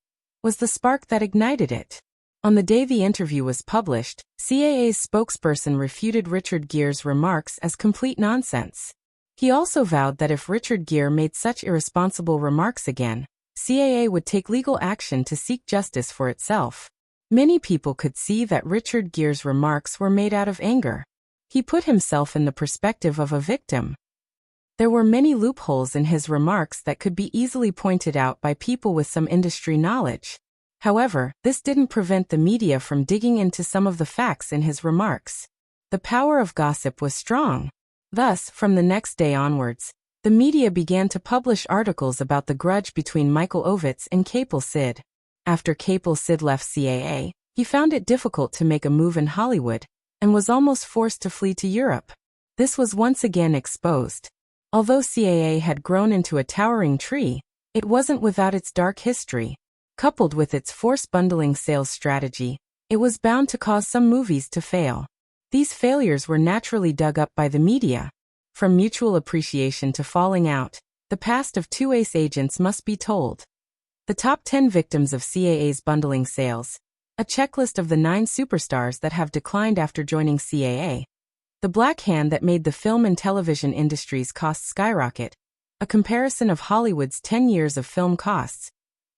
was the spark that ignited it. On the day the interview was published, CAA's spokesperson refuted Richard Gere's remarks as complete nonsense. He also vowed that if Richard Gere made such irresponsible remarks again, CAA would take legal action to seek justice for itself. Many people could see that Richard Gere's remarks were made out of anger. He put himself in the perspective of a victim. There were many loopholes in his remarks that could be easily pointed out by people with some industry knowledge. However, this didn't prevent the media from digging into some of the facts in his remarks. The power of gossip was strong. Thus, from the next day onwards, the media began to publish articles about the grudge between Michael Ovitz and Capel Sid. After Capel Sid left CAA, he found it difficult to make a move in Hollywood, and was almost forced to flee to Europe. This was once again exposed. Although CAA had grown into a towering tree, it wasn't without its dark history. Coupled with its forced bundling sales strategy, it was bound to cause some movies to fail. These failures were naturally dug up by the media. From mutual appreciation to falling out, the past of two ace agents must be told. The top 10 victims of CAA's bundling sales. A checklist of the 9 superstars that have declined after joining CAA. The black hand that made the film and television industry's costs skyrocket. A comparison of Hollywood's 10 years of film costs.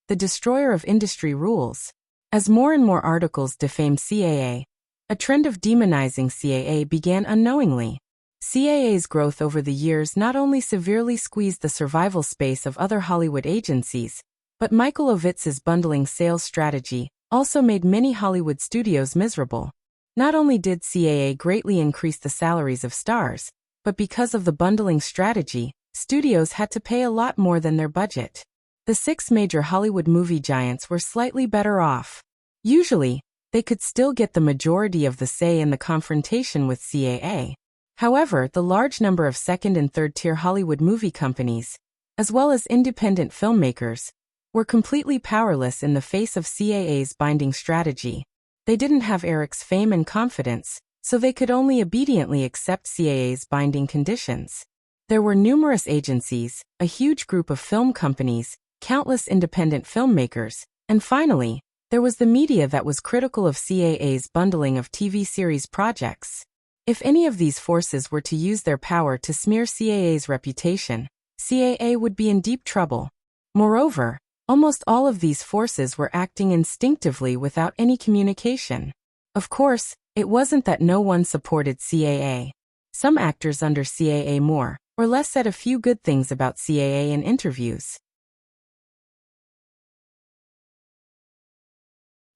The destroyer of industry rules. As more and more articles defamed CAA, a trend of demonizing CAA began unknowingly. CAA's growth over the years not only severely squeezed the survival space of other Hollywood agencies, but Michael Ovitz's bundling sales strategy also made many Hollywood studios miserable. Not only did CAA greatly increase the salaries of stars, but because of the bundling strategy, studios had to pay a lot more than their budget. The 6 major Hollywood movie giants were slightly better off. Usually, they could still get the majority of the say in the confrontation with CAA. However, the large number of second- and third-tier Hollywood movie companies, as well as independent filmmakers, were completely powerless in the face of CAA's binding strategy. They didn't have Eric's fame and confidence, so they could only obediently accept CAA's binding conditions. There were numerous agencies, a huge group of film companies, countless independent filmmakers, and finally, there was the media that was critical of CAA's bundling of TV series projects. If any of these forces were to use their power to smear CAA's reputation, CAA would be in deep trouble. Moreover, almost all of these forces were acting instinctively without any communication. Of course, it wasn't that no one supported CAA. Some actors under CAA more or less said a few good things about CAA in interviews.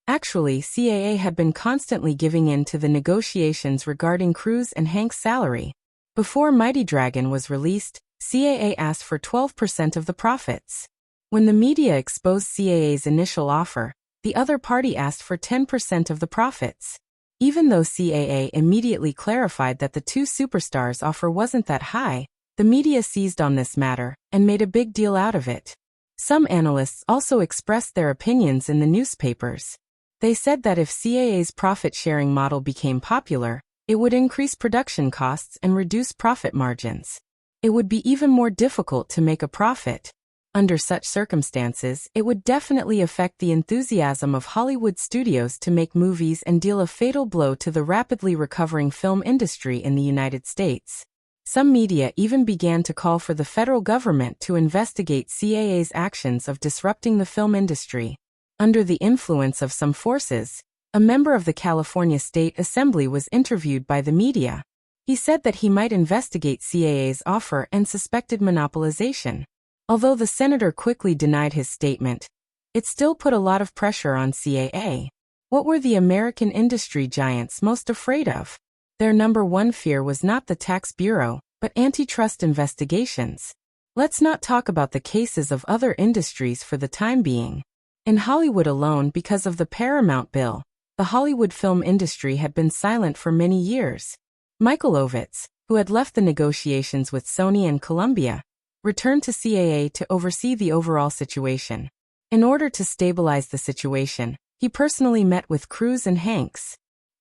Actually, CAA had been constantly giving in to the negotiations regarding Cruise and Hank's salary. Before Mighty Dragon was released, CAA asked for 12% of the profits. When the media exposed CAA's initial offer, the other party asked for 10% of the profits. Even though CAA immediately clarified that the 2 superstars' offer wasn't that high, the media seized on this matter and made a big deal out of it. Some analysts also expressed their opinions in the newspapers. They said that if CAA's profit-sharing model became popular, it would increase production costs and reduce profit margins. It would be even more difficult to make a profit. Under such circumstances, it would definitely affect the enthusiasm of Hollywood studios to make movies and deal a fatal blow to the rapidly recovering film industry in the United States. Some media even began to call for the federal government to investigate CAA's actions of disrupting the film industry. Under the influence of some forces, a member of the California State Assembly was interviewed by the media. He said that he might investigate CAA's offer and suspected monopolization. Although the senator quickly denied his statement, it still put a lot of pressure on CAA. What were the American industry giants most afraid of? Their number one fear was not the tax bureau, but antitrust investigations. Let's not talk about the cases of other industries for the time being. In Hollywood alone, because of the Paramount bill, The Hollywood film industry had been silent for many years. Michael Ovitz, who had left the negotiations with Sony and Columbia, returned to CAA to oversee the overall situation. In order to stabilize the situation, he personally met with Cruise and Hanks.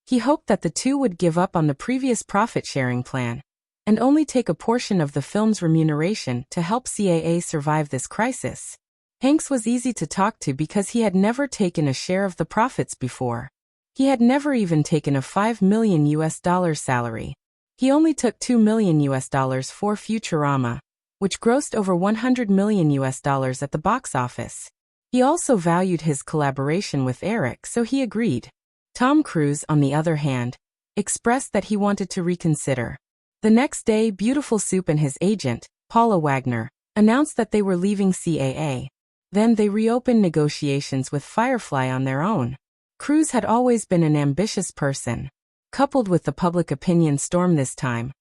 He hoped that the two would give up on the previous profit-sharing plan and only take a portion of the film's remuneration to help CAA survive this crisis. Hanks was easy to talk to because he had never taken a share of the profits before. He had never even taken a $5 million salary. He only took $2 million for Futurama, which grossed over $100 million at the box office. He also valued his collaboration with Eric, so he agreed. Tom Cruise, on the other hand, expressed that he wanted to reconsider. The next day, Beautiful Soup and his agent, Paula Wagner, announced that they were leaving CAA. Then they reopened negotiations with Firefly on their own. Cruise had always been an ambitious person. Coupled with the public opinion storm this time,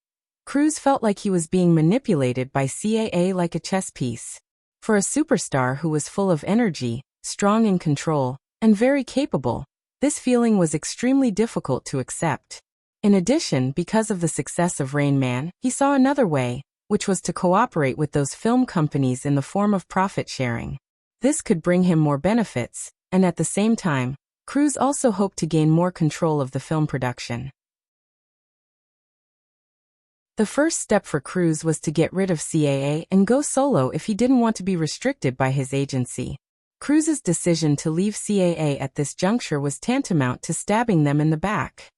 Cruise felt like he was being manipulated by CAA like a chess piece. For a superstar who was full of energy, strong in control, and very capable, this feeling was extremely difficult to accept. In addition, because of the success of Rain Man, he saw another way, which was to cooperate with those film companies in the form of profit sharing. This could bring him more benefits, and at the same time, Cruise also hoped to gain more control of the film production. The first step for Cruise was to get rid of CAA and go solo if he didn't want to be restricted by his agency. Cruise's decision to leave CAA at this juncture was tantamount to stabbing them in the back.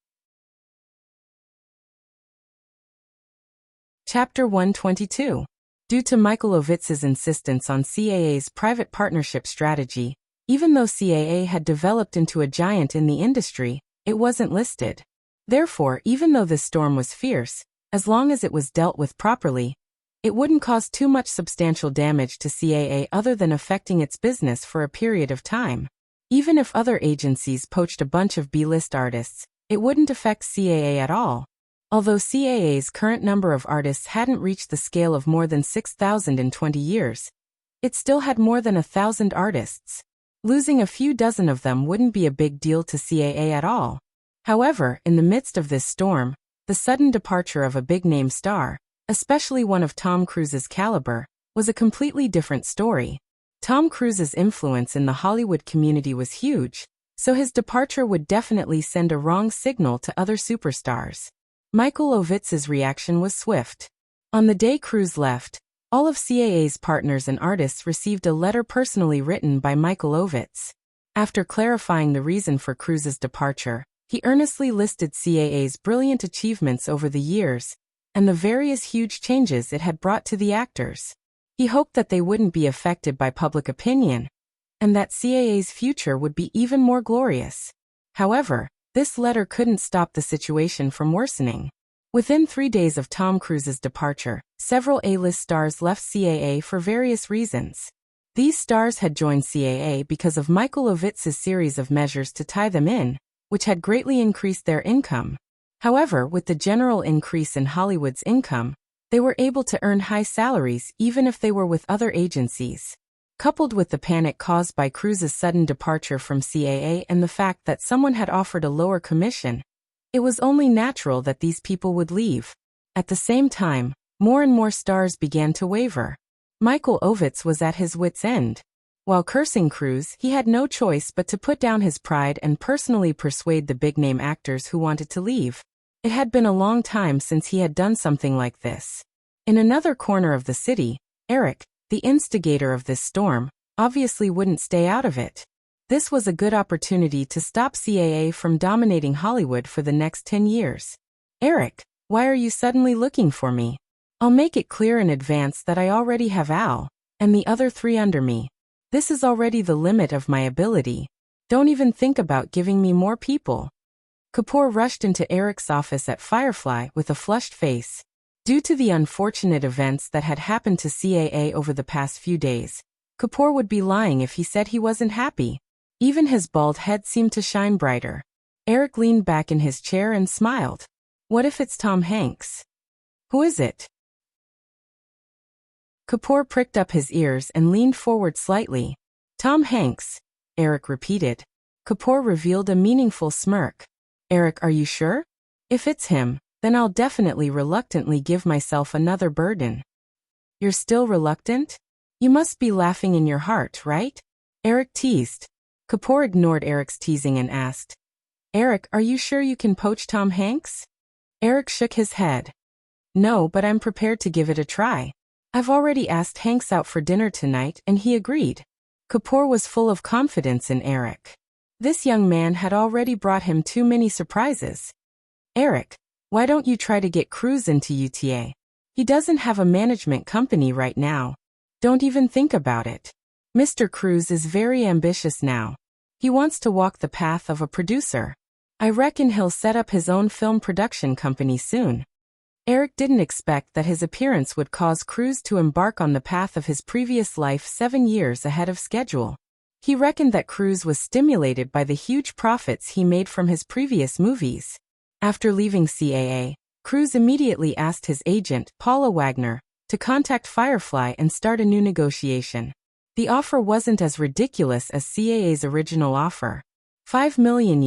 Chapter 122. Due to Michael Ovitz's insistence on CAA's private partnership strategy, even though CAA had developed into a giant in the industry, it wasn't listed. Therefore, even though this storm was fierce, as long as it was dealt with properly, it wouldn't cause too much substantial damage to CAA other than affecting its business for a period of time. Even if other agencies poached a bunch of B-list artists, it wouldn't affect CAA at all. Although CAA's current number of artists hadn't reached the scale of more than 6,000 in 20 years, it still had more than 1,000 artists. Losing a few dozen of them wouldn't be a big deal to CAA at all. However, in the midst of this storm, the sudden departure of a big-name star, especially one of Tom Cruise's caliber, was a completely different story. Tom Cruise's influence in the Hollywood community was huge, so his departure would definitely send a wrong signal to other superstars. Michael Ovitz's reaction was swift. On the day Cruise left, all of CAA's partners and artists received a letter personally written by Michael Ovitz. After clarifying the reason for Cruise's departure, he earnestly listed CAA's brilliant achievements over the years and the various huge changes it had brought to the actors. He hoped that they wouldn't be affected by public opinion, and that CAA's future would be even more glorious. However, this letter couldn't stop the situation from worsening. Within 3 days of Tom Cruise's departure, several A-list stars left CAA for various reasons. These stars had joined CAA because of Michael Ovitz's series of measures to tie them in, which had greatly increased their income. However, with the general increase in Hollywood's income, they were able to earn high salaries even if they were with other agencies. Coupled with the panic caused by Cruise's sudden departure from CAA and the fact that someone had offered a lower commission, it was only natural that these people would leave. At the same time, more and more stars began to waver. Michael Ovitz was at his wits' end. While cursing Cruise, he had no choice but to put down his pride and personally persuade the big-name actors who wanted to leave. It had been a long time since he had done something like this. In another corner of the city, Eric, the instigator of this storm, obviously wouldn't stay out of it. This was a good opportunity to stop CAA from dominating Hollywood for the next 10 years. Eric, why are you suddenly looking for me? I'll make it clear in advance that I already have Al, and the other 3 under me. This is already the limit of my ability. Don't even think about giving me more people. Kapoor rushed into Eric's office at Firefly with a flushed face. Due to the unfortunate events that had happened to CAA over the past few days, Kapoor would be lying if he said he wasn't happy. Even his bald head seemed to shine brighter. Eric leaned back in his chair and smiled. What if it's Tom Hanks? Who is it? Kapoor pricked up his ears and leaned forward slightly. Tom Hanks, Eric repeated. Kapoor revealed a meaningful smirk. Eric, are you sure? If it's him, then I'll definitely reluctantly give myself another burden. You're still reluctant? You must be laughing in your heart, right? Eric teased. Kapoor ignored Eric's teasing and asked, Eric, are you sure you can poach Tom Hanks? Eric shook his head. No, but I'm prepared to give it a try. I've already asked Hanks out for dinner tonight and he agreed. Kapoor was full of confidence in Eric. This young man had already brought him too many surprises. Eric, why don't you try to get Cruz into UTA? He doesn't have a management company right now. Don't even think about it. Mr. Cruz is very ambitious now. He wants to walk the path of a producer. I reckon he'll set up his own film production company soon. Eric didn't expect that his appearance would cause Cruz to embark on the path of his previous life 7 years ahead of schedule. He reckoned that Cruz was stimulated by the huge profits he made from his previous movies. After leaving CAA, Cruz immediately asked his agent, Paula Wagner, to contact Firefly and start a new negotiation. The offer wasn't as ridiculous as CAA's original offer. $5 million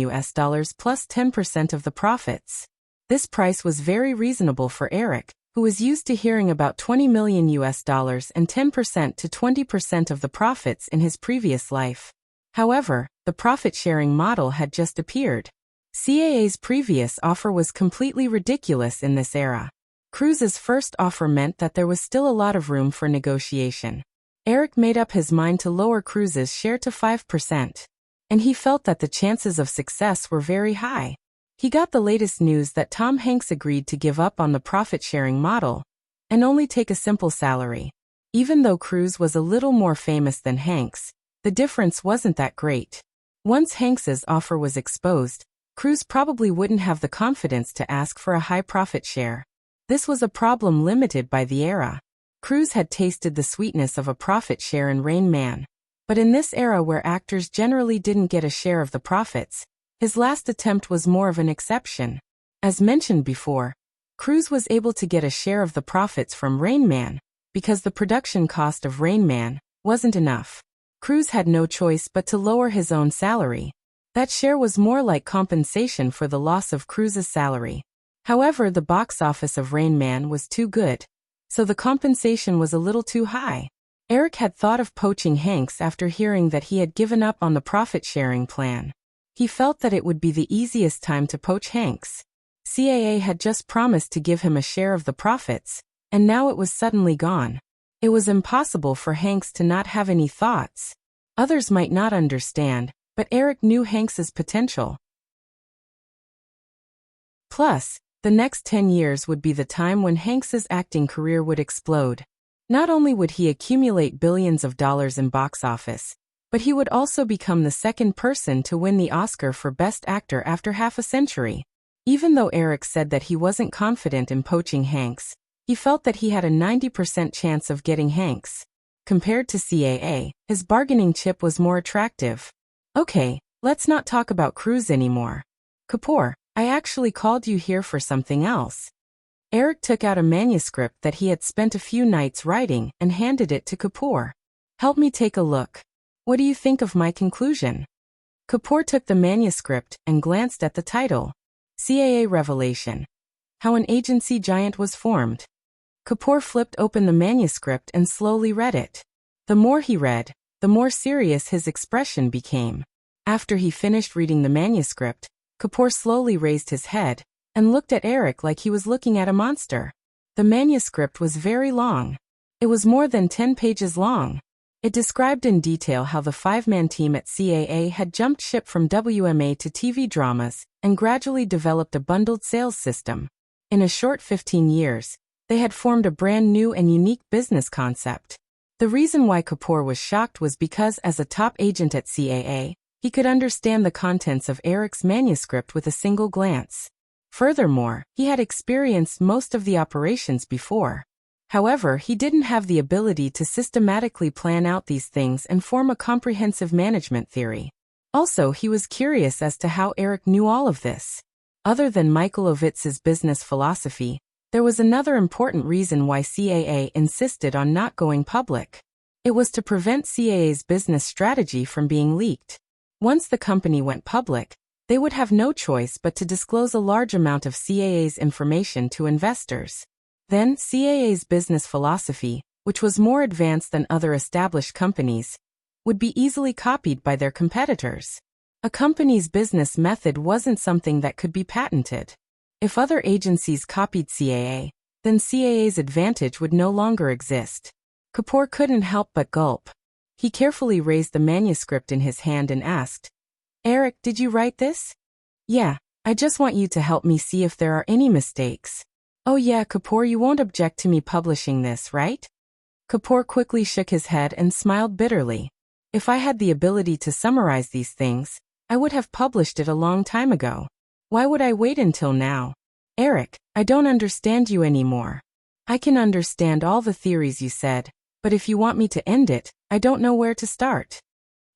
plus 10% of the profits. This price was very reasonable for Eric, who was used to hearing about $20 million and 10% to 20% of the profits in his previous life. However, the profit-sharing model had just appeared. CAA's previous offer was completely ridiculous in this era. Cruz's first offer meant that there was still a lot of room for negotiation. Eric made up his mind to lower Cruz's share to 5%. And he felt that the chances of success were very high. He got the latest news that Tom Hanks agreed to give up on the profit-sharing model and only take a simple salary. Even though Cruz was a little more famous than Hanks, the difference wasn't that great. Once Hanks's offer was exposed, Cruz probably wouldn't have the confidence to ask for a high profit share. This was a problem limited by the era. Cruz had tasted the sweetness of a profit share in Rain Man. But in this era where actors generally didn't get a share of the profits, his last attempt was more of an exception. As mentioned before, Cruz was able to get a share of the profits from Rain Man, because the production cost of Rain Man wasn't enough. Cruz had no choice but to lower his own salary. That share was more like compensation for the loss of Cruz's salary. However, the box office of Rain Man was too good, so the compensation was a little too high. Eric had thought of poaching Hanks after hearing that he had given up on the profit-sharing plan. He felt that it would be the easiest time to poach Hanks. CAA had just promised to give him a share of the profits, and now it was suddenly gone. It was impossible for Hanks to not have any thoughts. Others might not understand, but Eric knew Hanks's potential. Plus, the next 10 years would be the time when Hanks's acting career would explode. Not only would he accumulate billions of dollars in box office, but he would also become the second person to win the Oscar for Best Actor after half a century. Even though Eric said that he wasn't confident in poaching Hanks, he felt that he had a 90% chance of getting Hanks. Compared to CAA, his bargaining chip was more attractive. Okay, let's not talk about Cruz anymore. Kapoor, I actually called you here for something else. Eric took out a manuscript that he had spent a few nights writing and handed it to Kapoor. Help me take a look. What do you think of my conclusion? Kapoor took the manuscript and glanced at the title. CAA Revelation. How an Agency Giant Was Formed. Kapoor flipped open the manuscript and slowly read it. The more he read, the more serious his expression became. After he finished reading the manuscript, Kapoor slowly raised his head and looked at Eric like he was looking at a monster. The manuscript was very long. It was more than 10 pages long. It described in detail how the 5-man team at CAA had jumped ship from WMA to TV dramas and gradually developed a bundled sales system. In a short 15 years, they had formed a brand new and unique business concept. The reason why Kapoor was shocked was because as a top agent at CAA, he could understand the contents of Eric's manuscript with a single glance. Furthermore, he had experienced most of the operations before. However, he didn't have the ability to systematically plan out these things and form a comprehensive management theory. Also, he was curious as to how Eric knew all of this. Other than Michael Ovitz's business philosophy, there was another important reason why CAA insisted on not going public. It was to prevent CAA's business strategy from being leaked. Once the company went public, they would have no choice but to disclose a large amount of CAA's information to investors. Then, CAA's business philosophy, which was more advanced than other established companies, would be easily copied by their competitors. A company's business method wasn't something that could be patented. If other agencies copied CAA, then CAA's advantage would no longer exist. Kapoor couldn't help but gulp. He carefully raised the manuscript in his hand and asked, "Eric, did you write this?" "Yeah, I just want you to help me see if there are any mistakes." "Oh yeah, Kapoor, you won't object to me publishing this, right?" Kapoor quickly shook his head and smiled bitterly. "If I had the ability to summarize these things, I would have published it a long time ago. Why would I wait until now? Eric, I don't understand you anymore. I can understand all the theories you said, but if you want me to end it, I don't know where to start."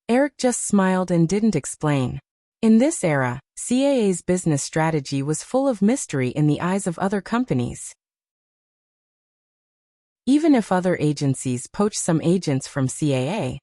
Eric just smiled and didn't explain. In this era, CAA's business strategy was full of mystery in the eyes of other companies. Even if other agencies poached some agents from CAA,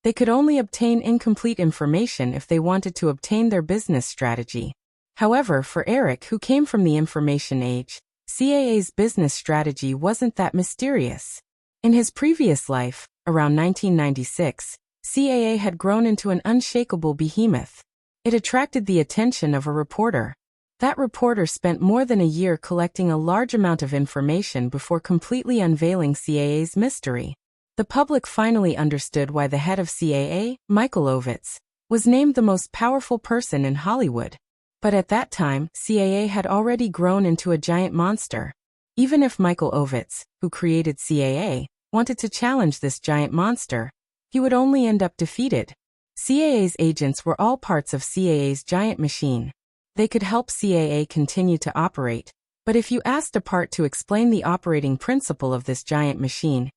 they could only obtain incomplete information if they wanted to obtain their business strategy. However, for Eric, who came from the information age, CAA's business strategy wasn't that mysterious. In his previous life, around 1996, CAA had grown into an unshakable behemoth. It attracted the attention of a reporter. That reporter spent more than a year collecting a large amount of information before completely unveiling CAA's mystery. The public finally understood why the head of CAA, Michael Ovitz, was named the most powerful person in Hollywood. But at that time, CAA had already grown into a giant monster. Even if Michael Ovitz, who created CAA, wanted to challenge this giant monster, he would only end up defeated. CAA's agents were all parts of CAA's giant machine. They could help CAA continue to operate, but if you asked a part to explain the operating principle of this giant machine,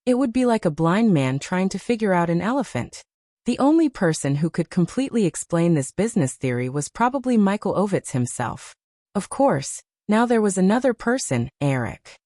it would be like a blind man trying to figure out an elephant. The only person who could completely explain this business theory was probably Michael Ovitz himself. Of course, now there was another person, Eric.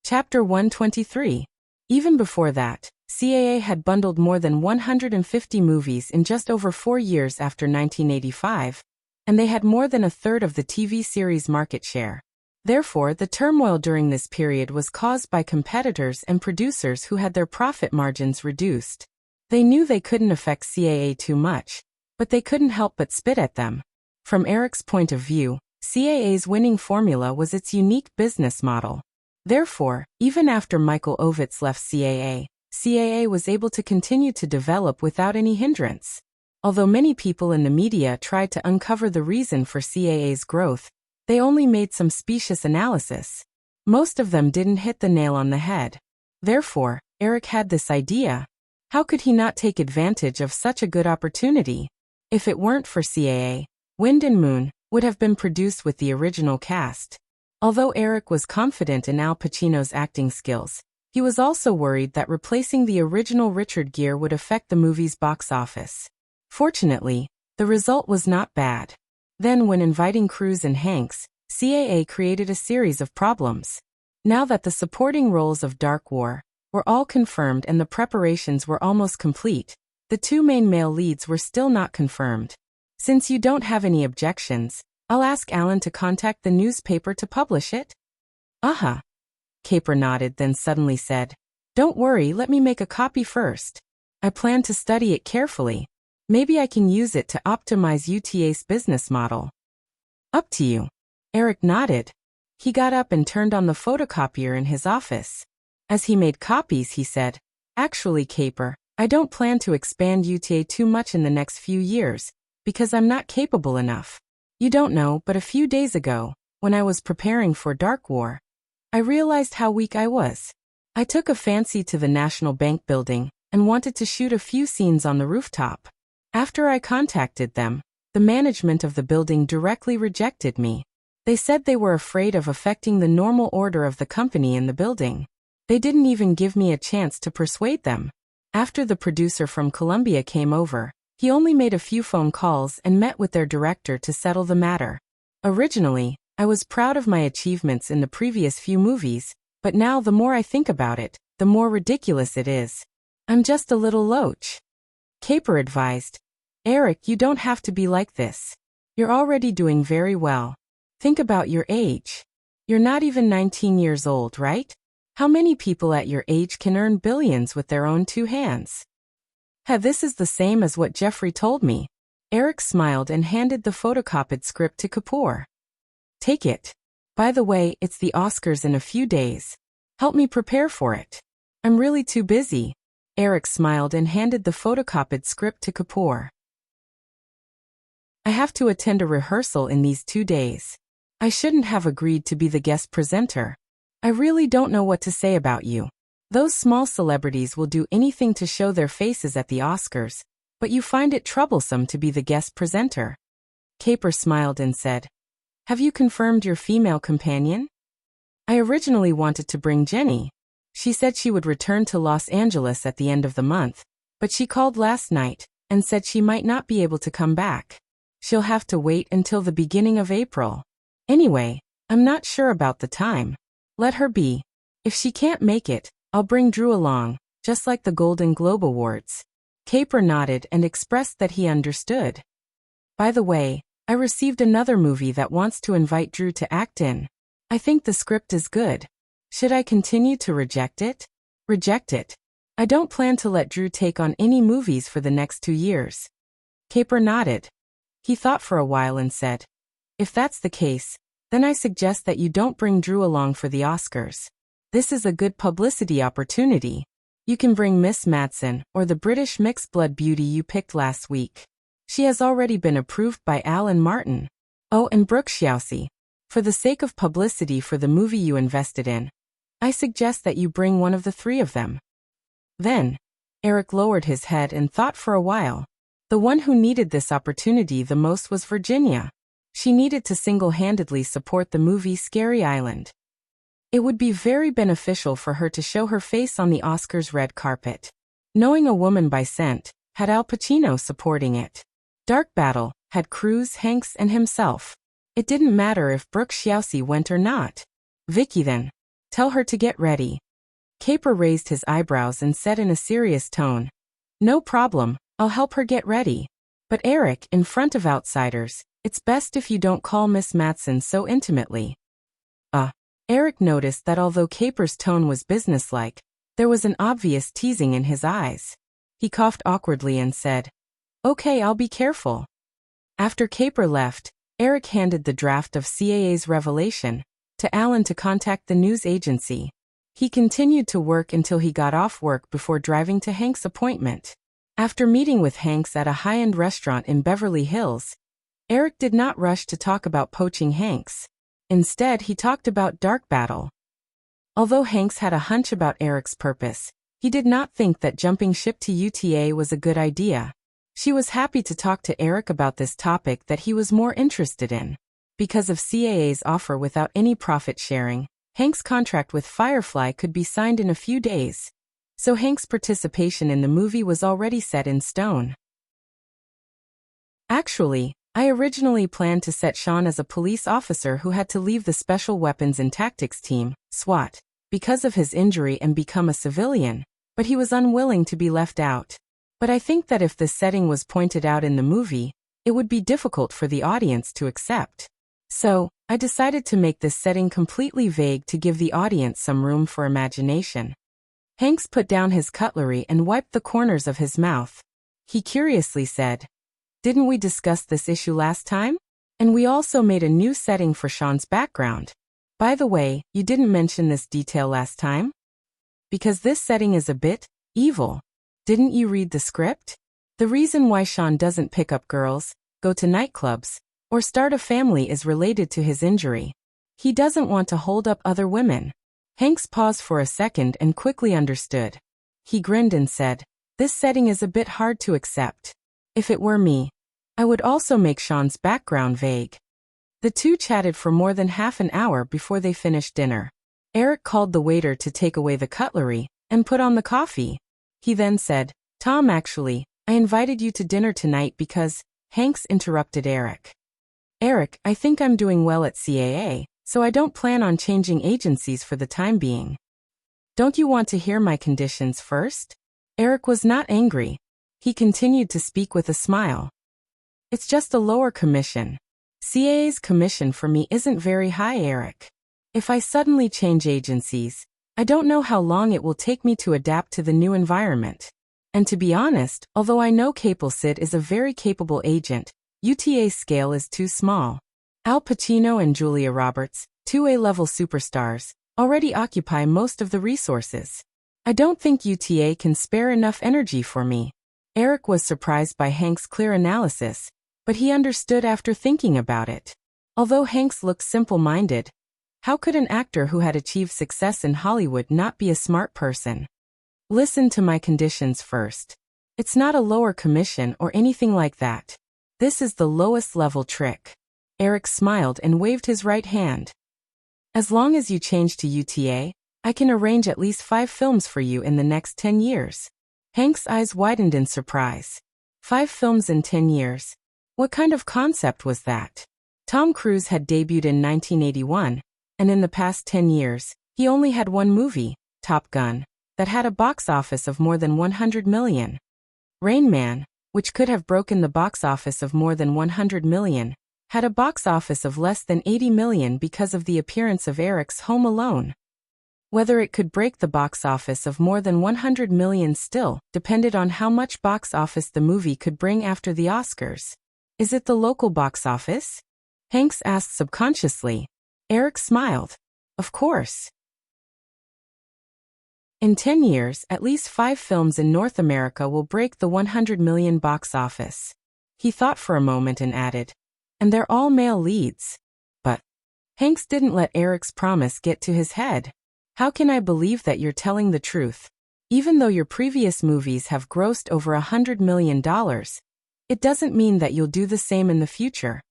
Chapter 123. Even before that, CAA had bundled more than 150 movies in just over 4 years after 1985, and they had more than a third of the TV series market share. Therefore, the turmoil during this period was caused by competitors and producers who had their profit margins reduced. They knew they couldn't affect CAA too much, but they couldn't help but spit at them. From Eric's point of view, CAA's winning formula was its unique business model. Therefore, even after Michael Ovitz left CAA, CAA was able to continue to develop without any hindrance. Although many people in the media tried to uncover the reason for CAA's growth, they only made some specious analysis. Most of them didn't hit the nail on the head. Therefore, Eric had this idea. How could he not take advantage of such a good opportunity? If it weren't for CAA, Wind and Moon would have been produced with the original cast. Although Eric was confident in Al Pacino's acting skills, he was also worried that replacing the original Richard Gere would affect the movie's box office. Fortunately, the result was not bad. Then, when inviting Cruise and Hanks, CAA created a series of problems. Now that the supporting roles of Dark War were all confirmed and the preparations were almost complete, the 2 main male leads were still not confirmed. "Since you don't have any objections, I'll ask Alan to contact the newspaper to publish it." "Uh-huh." Caper nodded, then suddenly said, "Don't worry, let me make a copy first. I plan to study it carefully. Maybe I can use it to optimize UTA's business model." "Up to you." Eric nodded. He got up and turned on the photocopier in his office. As he made copies, he said, "Actually, Caper, I don't plan to expand UTA too much in the next few years, because I'm not capable enough. You don't know, but a few days ago, when I was preparing for Dark War, I realized how weak I was. I took a fancy to the National Bank building and wanted to shoot a few scenes on the rooftop. After I contacted them, the management of the building directly rejected me. They said they were afraid of affecting the normal order of the company in the building. They didn't even give me a chance to persuade them. After the producer from Columbia came over, he only made a few phone calls and met with their director to settle the matter. Originally, I was proud of my achievements in the previous few movies, but now the more I think about it, the more ridiculous it is. I'm just a little loach. Caper advised. Eric, you don't have to be like this. You're already doing very well. Think about your age. You're not even 19 years old, right? How many people at your age can earn billions with their own two hands? This is the same as what Jeffrey told me. Eric smiled and handed the photocopied script to Kapoor. Take it. By the way, it's the Oscars in a few days. Help me prepare for it. I'm really too busy. Eric smiled and handed the photocopied script to Kapoor. I have to attend a rehearsal in these 2 days. I shouldn't have agreed to be the guest presenter. I really don't know what to say about you. Those small celebrities will do anything to show their faces at the Oscars, but you find it troublesome to be the guest presenter. Caper smiled and said, Have you confirmed your female companion? I originally wanted to bring Jenny. She said she would return to Los Angeles at the end of the month, but she called last night and said she might not be able to come back. She'll have to wait until the beginning of April. Anyway, I'm not sure about the time. Let her be. If she can't make it, I'll bring Drew along, just like the Golden Globe Awards. Caper nodded and expressed that he understood. By the way, I received another movie that wants to invite Drew to act in. I think the script is good. Should I continue to reject it? Reject it. I don't plan to let Drew take on any movies for the next 2 years. Caper nodded. He thought for a while and said, If that's the case, then I suggest that you don't bring Drew along for the Oscars. This is a good publicity opportunity. You can bring Miss Madsen or the British mixed-blood beauty you picked last week. She has already been approved by Alan Martin. Oh, and Brooke Shiaosi. For the sake of publicity for the movie you invested in, I suggest that you bring one of the 3 of them. Then, Eric lowered his head and thought for a while. The one who needed this opportunity the most was Virginia. She needed to single-handedly support the movie Scary Island. It would be very beneficial for her to show her face on the Oscars red carpet. Knowing a Woman by Scent had Al Pacino supporting it. Dark Battle had Cruise, Hanks, and himself. It didn't matter if Brooke Shiaosi went or not. Vicky then. Tell her to get ready. Caper raised his eyebrows and said in a serious tone, No problem, I'll help her get ready. But Eric, in front of outsiders, it's best if you don't call Miss Madsen so intimately. Eric noticed that although Caper's tone was businesslike, there was an obvious teasing in his eyes. He coughed awkwardly and said, Okay, I'll be careful. After Caper left, Eric handed the draft of CAA's revelation to Alan to contact the news agency. He continued to work until he got off work before driving to Hank's appointment. After meeting with Hanks at a high-end restaurant in Beverly Hills, Eric did not rush to talk about poaching Hanks. Instead, he talked about Dark Battle. Although Hanks had a hunch about Eric's purpose, he did not think that jumping ship to UTA was a good idea. She was happy to talk to Eric about this topic that he was more interested in. Because of CAA's offer without any profit sharing, Hank's contract with Firefly could be signed in a few days. So Hank's participation in the movie was already set in stone. Actually, I originally planned to set Sean as a police officer who had to leave the Special Weapons and Tactics Team, SWAT, because of his injury and become a civilian, but he was unwilling to be left out. But I think that if this setting was pointed out in the movie, it would be difficult for the audience to accept. So, I decided to make this setting completely vague to give the audience some room for imagination. Hanks put down his cutlery and wiped the corners of his mouth. He curiously said, Didn't we discuss this issue last time? And we also made a new setting for Sean's background. By the way, you didn't mention this detail last time? Because this setting is a bit evil. Didn't you read the script? The reason why Sean doesn't pick up girls, go to nightclubs, or start a family is related to his injury. He doesn't want to hold up other women. Hanks paused for a second and quickly understood. He grinned and said, This setting is a bit hard to accept. If it were me, I would also make Sean's background vague. The two chatted for more than half an hour before they finished dinner. Eric called the waiter to take away the cutlery and put on the coffee. He then said, Tom, actually, I invited you to dinner tonight because, Hanks interrupted Eric. Eric, I think I'm doing well at CAA, so I don't plan on changing agencies for the time being. Don't you want to hear my conditions first? Eric was not angry. He continued to speak with a smile. It's just a lower commission. CAA's commission for me isn't very high, Eric. If I suddenly change agencies, I don't know how long it will take me to adapt to the new environment. And to be honest, although I know Capelsid is a very capable agent, UTA's scale is too small. Al Pacino and Julia Roberts, two A-level superstars, already occupy most of the resources. I don't think UTA can spare enough energy for me. Eric was surprised by Hank's clear analysis, but he understood after thinking about it. Although Hanks looked simple-minded, how could an actor who had achieved success in Hollywood not be a smart person? Listen to my conditions first. It's not a lower commission or anything like that. This is the lowest level trick. Eric smiled and waved his right hand. As long as you change to UTA, I can arrange at least 5 films for you in the next 10 years. Hank's eyes widened in surprise. 5 films in 10 years? What kind of concept was that? Tom Cruise had debuted in 1981, and in the past 10 years, he only had one movie, Top Gun, that had a box office of more than 100 million. Rain Man, which could have broken the box office of more than 100 million, had a box office of less than 80 million because of the appearance of Eric's Home Alone. Whether it could break the box office of more than 100 million still depended on how much box office the movie could bring after the Oscars. Is it the local box office? Hanks asked subconsciously. Eric smiled. Of course. In 10 years, at least 5 films in North America will break the 100 million box office. He thought for a moment and added, and they're all male leads. But Hanks didn't let Eric's promise get to his head. How can I believe that you're telling the truth? Even though your previous movies have grossed over $100 million, it doesn't mean that you'll do the same in the future.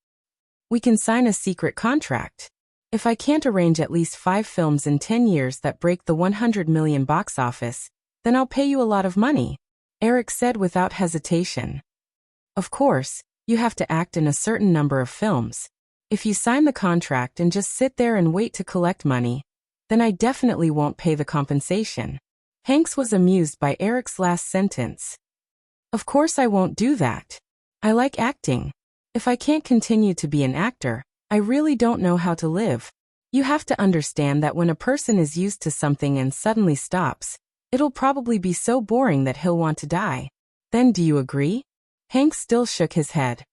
We can sign a secret contract. If I can't arrange at least 5 films in 10 years that break the 100 million box office, then I'll pay you a lot of money, Eric said without hesitation. Of course, you have to act in a certain number of films. If you sign the contract and just sit there and wait to collect money, then I definitely won't pay the compensation. Hanks was amused by Eric's last sentence. Of course I won't do that. I like acting. If I can't continue to be an actor, I really don't know how to live. You have to understand that when a person is used to something and suddenly stops, it'll probably be so boring that he'll want to die. Then do you agree? Hank still shook his head.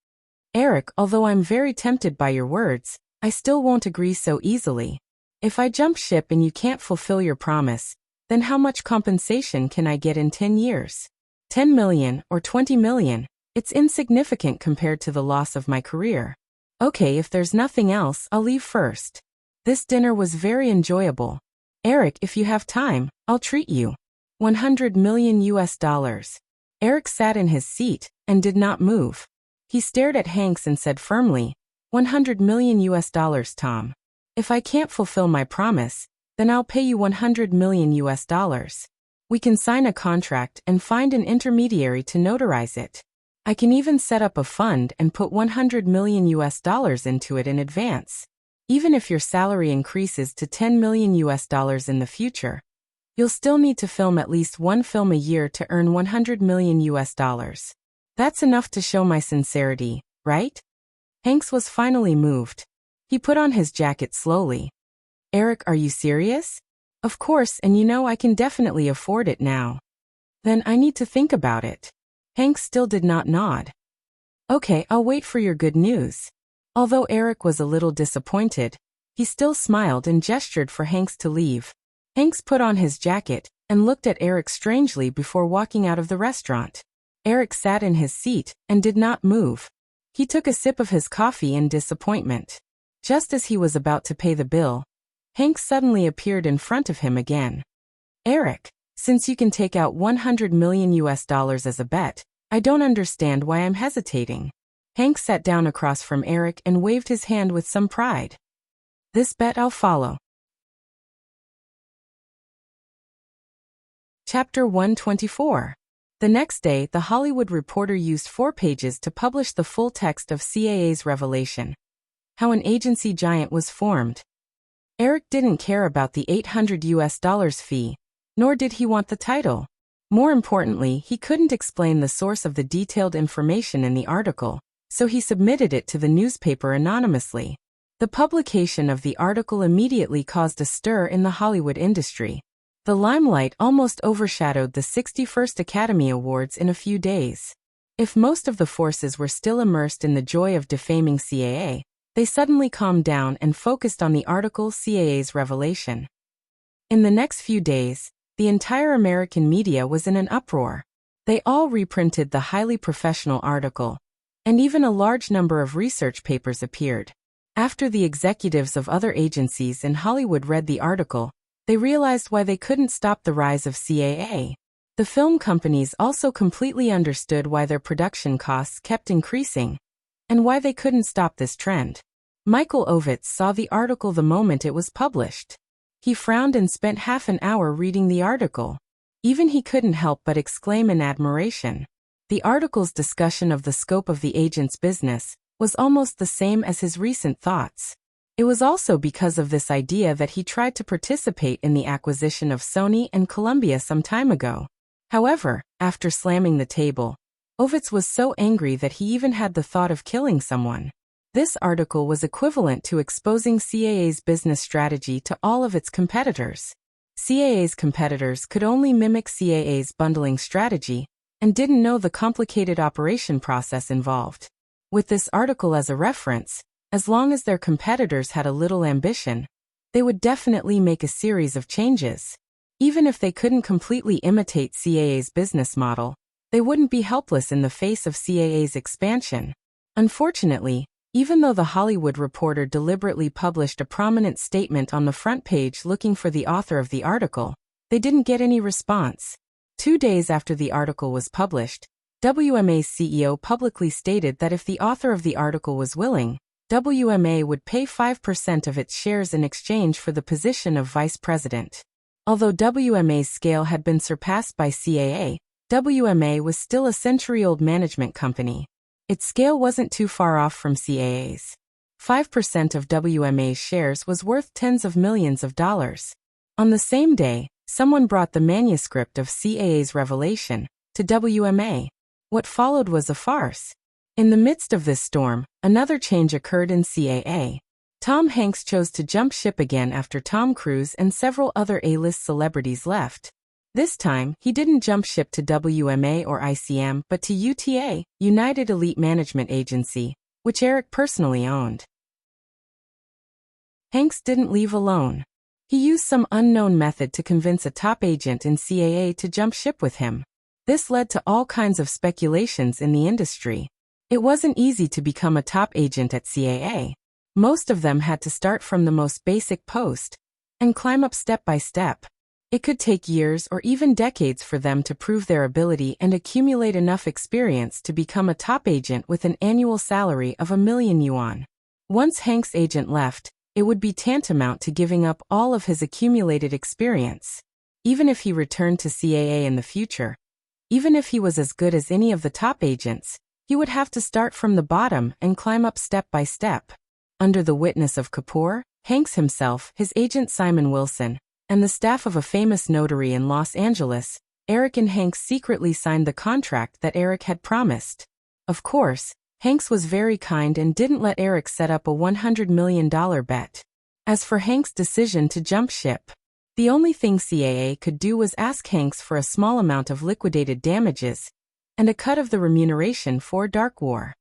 Eric, although I'm very tempted by your words, I still won't agree so easily. If I jump ship and you can't fulfill your promise, then how much compensation can I get in 10 years? 10 million or 20 million, it's insignificant compared to the loss of my career. Okay, if there's nothing else, I'll leave first. This dinner was very enjoyable. Eric, if you have time, I'll treat you. 100 million US dollars. Eric sat in his seat and did not move. He stared at Hanks and said firmly, 100 million US dollars, Tom. If I can't fulfill my promise, then I'll pay you 100 million US dollars. We can sign a contract and find an intermediary to notarize it. I can even set up a fund and put 100 million US dollars into it in advance. Even if your salary increases to 10 million US dollars in the future, you'll still need to film at least 1 film a year to earn 100 million US dollars. That's enough to show my sincerity, right? Hanks was finally moved. He put on his jacket slowly. Eric, are you serious? Of course, and you know I can definitely afford it now. Then I need to think about it. Hank still did not nod. Okay, I'll wait for your good news. Although Eric was a little disappointed, he still smiled and gestured for Hanks to leave. Hanks put on his jacket and looked at Eric strangely before walking out of the restaurant. Eric sat in his seat and did not move. He took a sip of his coffee in disappointment. Just as he was about to pay the bill, Hank suddenly appeared in front of him again. Eric, since you can take out 100 million US dollars as a bet, I don't understand why I'm hesitating. Hank sat down across from Eric and waved his hand with some pride. This bet I'll follow. Chapter 124. The next day, The Hollywood Reporter used 4 pages to publish the full text of CAA's revelation. How an agency giant was formed. Eric didn't care about the $800 US fee, nor did he want the title. More importantly, he couldn't explain the source of the detailed information in the article, so he submitted it to the newspaper anonymously. The publication of the article immediately caused a stir in the Hollywood industry. The limelight almost overshadowed the 61st Academy Awards in a few days. If most of the forces were still immersed in the joy of defaming CAA, they suddenly calmed down and focused on the article CAA's revelation. In the next few days, the entire American media was in an uproar. They all reprinted the highly professional article, and even a large number of research papers appeared. After the executives of other agencies in Hollywood read the article, they realized why they couldn't stop the rise of CAA. The film companies also completely understood why their production costs kept increasing, and why they couldn't stop this trend. Michael Ovitz saw the article the moment it was published. He frowned and spent half an hour reading the article. Even he couldn't help but exclaim in admiration. The article's discussion of the scope of the agent's business was almost the same as his recent thoughts. It was also because of this idea that he tried to participate in the acquisition of Sony and Columbia some time ago. However, after slamming the table, Ovitz was so angry that he even had the thought of killing someone. This article was equivalent to exposing CAA's business strategy to all of its competitors. CAA's competitors could only mimic CAA's bundling strategy and didn't know the complicated operation process involved. With this article as a reference, as long as their competitors had a little ambition, they would definitely make a series of changes. Even if they couldn't completely imitate CAA's business model, they wouldn't be helpless in the face of CAA's expansion. Unfortunately, even though the Hollywood Reporter deliberately published a prominent statement on the front page looking for the author of the article, they didn't get any response. 2 days after the article was published, WMA's CEO publicly stated that if the author of the article was willing, WMA would pay 5% of its shares in exchange for the position of vice president. Although WMA's scale had been surpassed by CAA, WMA was still a century-old management company. Its scale wasn't too far off from CAA's. 5% of WMA's shares was worth tens of millions of dollars. On the same day, someone brought the manuscript of CAA's revelation to WMA. What followed was a farce. In the midst of this storm, another change occurred in CAA. Tom Hanks chose to jump ship again after Tom Cruise and several other A-list celebrities left. This time, he didn't jump ship to WMA or ICM but to UTA, United Elite Management Agency, which Eric personally owned. Hanks didn't leave alone. He used some unknown method to convince a top agent in CAA to jump ship with him. This led to all kinds of speculations in the industry. It wasn't easy to become a top agent at CAA. Most of them had to start from the most basic post and climb up step by step. It could take years or even decades for them to prove their ability and accumulate enough experience to become a top agent with an annual salary of $1 million. Once Hank's agent left, it would be tantamount to giving up all of his accumulated experience. Even if he returned to CAA in the future, even if he was as good as any of the top agents, he would have to start from the bottom and climb up step by step. Under the witness of Kapoor, Hanks himself, his agent Simon Wilson, and the staff of a famous notary in Los Angeles, Eric and Hanks secretly signed the contract that Eric had promised. Of course, Hanks was very kind and didn't let Eric set up a $100 million bet. As for Hanks' decision to jump ship, the only thing CAA could do was ask Hanks for a small amount of liquidated damages and a cut of the remuneration for Dark War.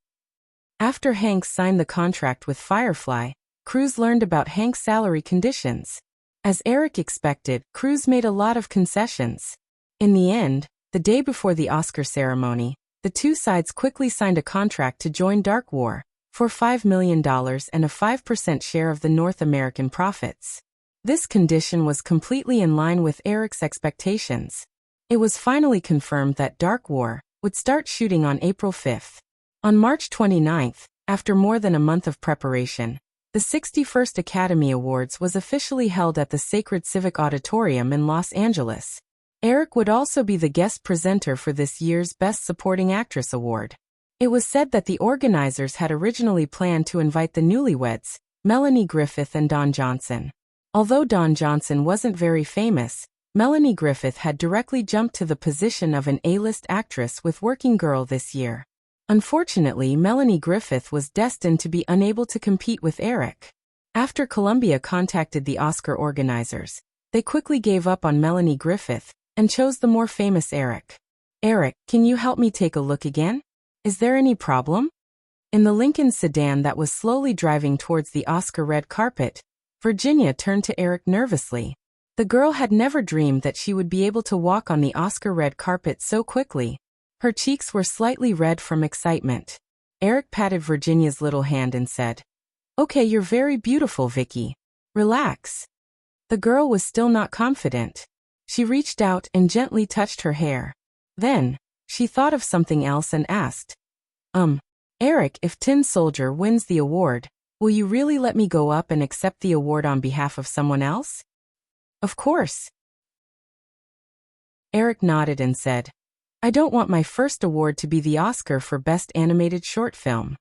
After Hanks signed the contract with Firefly, Cruise learned about Hanks' salary conditions. As Eric expected, Cruise made a lot of concessions. In the end, the day before the Oscar ceremony, the two sides quickly signed a contract to join Dark War for $5 million and a 5% share of the North American profits. This condition was completely in line with Eric's expectations. It was finally confirmed that Dark War would start shooting on April 5th. On March 29th, after more than a month of preparation, the 61st Academy Awards was officially held at the Sacred Civic Auditorium in Los Angeles. Eric would also be the guest presenter for this year's Best Supporting Actress award. It was said that the organizers had originally planned to invite the newlyweds, Melanie Griffith and Don Johnson. Although Don Johnson wasn't very famous, Melanie Griffith had directly jumped to the position of an A-list actress with Working Girl this year. Unfortunately, Melanie Griffith was destined to be unable to compete with Eric. After Columbia contacted the Oscar organizers, they quickly gave up on Melanie Griffith and chose the more famous Eric. "Eric, can you help me take a look again? Is there any problem?" In the Lincoln sedan that was slowly driving towards the Oscar red carpet, Virginia turned to Eric nervously. The girl had never dreamed that she would be able to walk on the Oscar red carpet so quickly. Her cheeks were slightly red from excitement. Eric patted Virginia's little hand and said, "Okay, you're very beautiful, Vicky. Relax." The girl was still not confident. She reached out and gently touched her hair. Then, she thought of something else and asked, Eric, if Tin Soldier wins the award, will you really let me go up and accept the award on behalf of someone else?" "Of course." Eric nodded and said, "I don't want my first award to be the Oscar for Best Animated Short Film."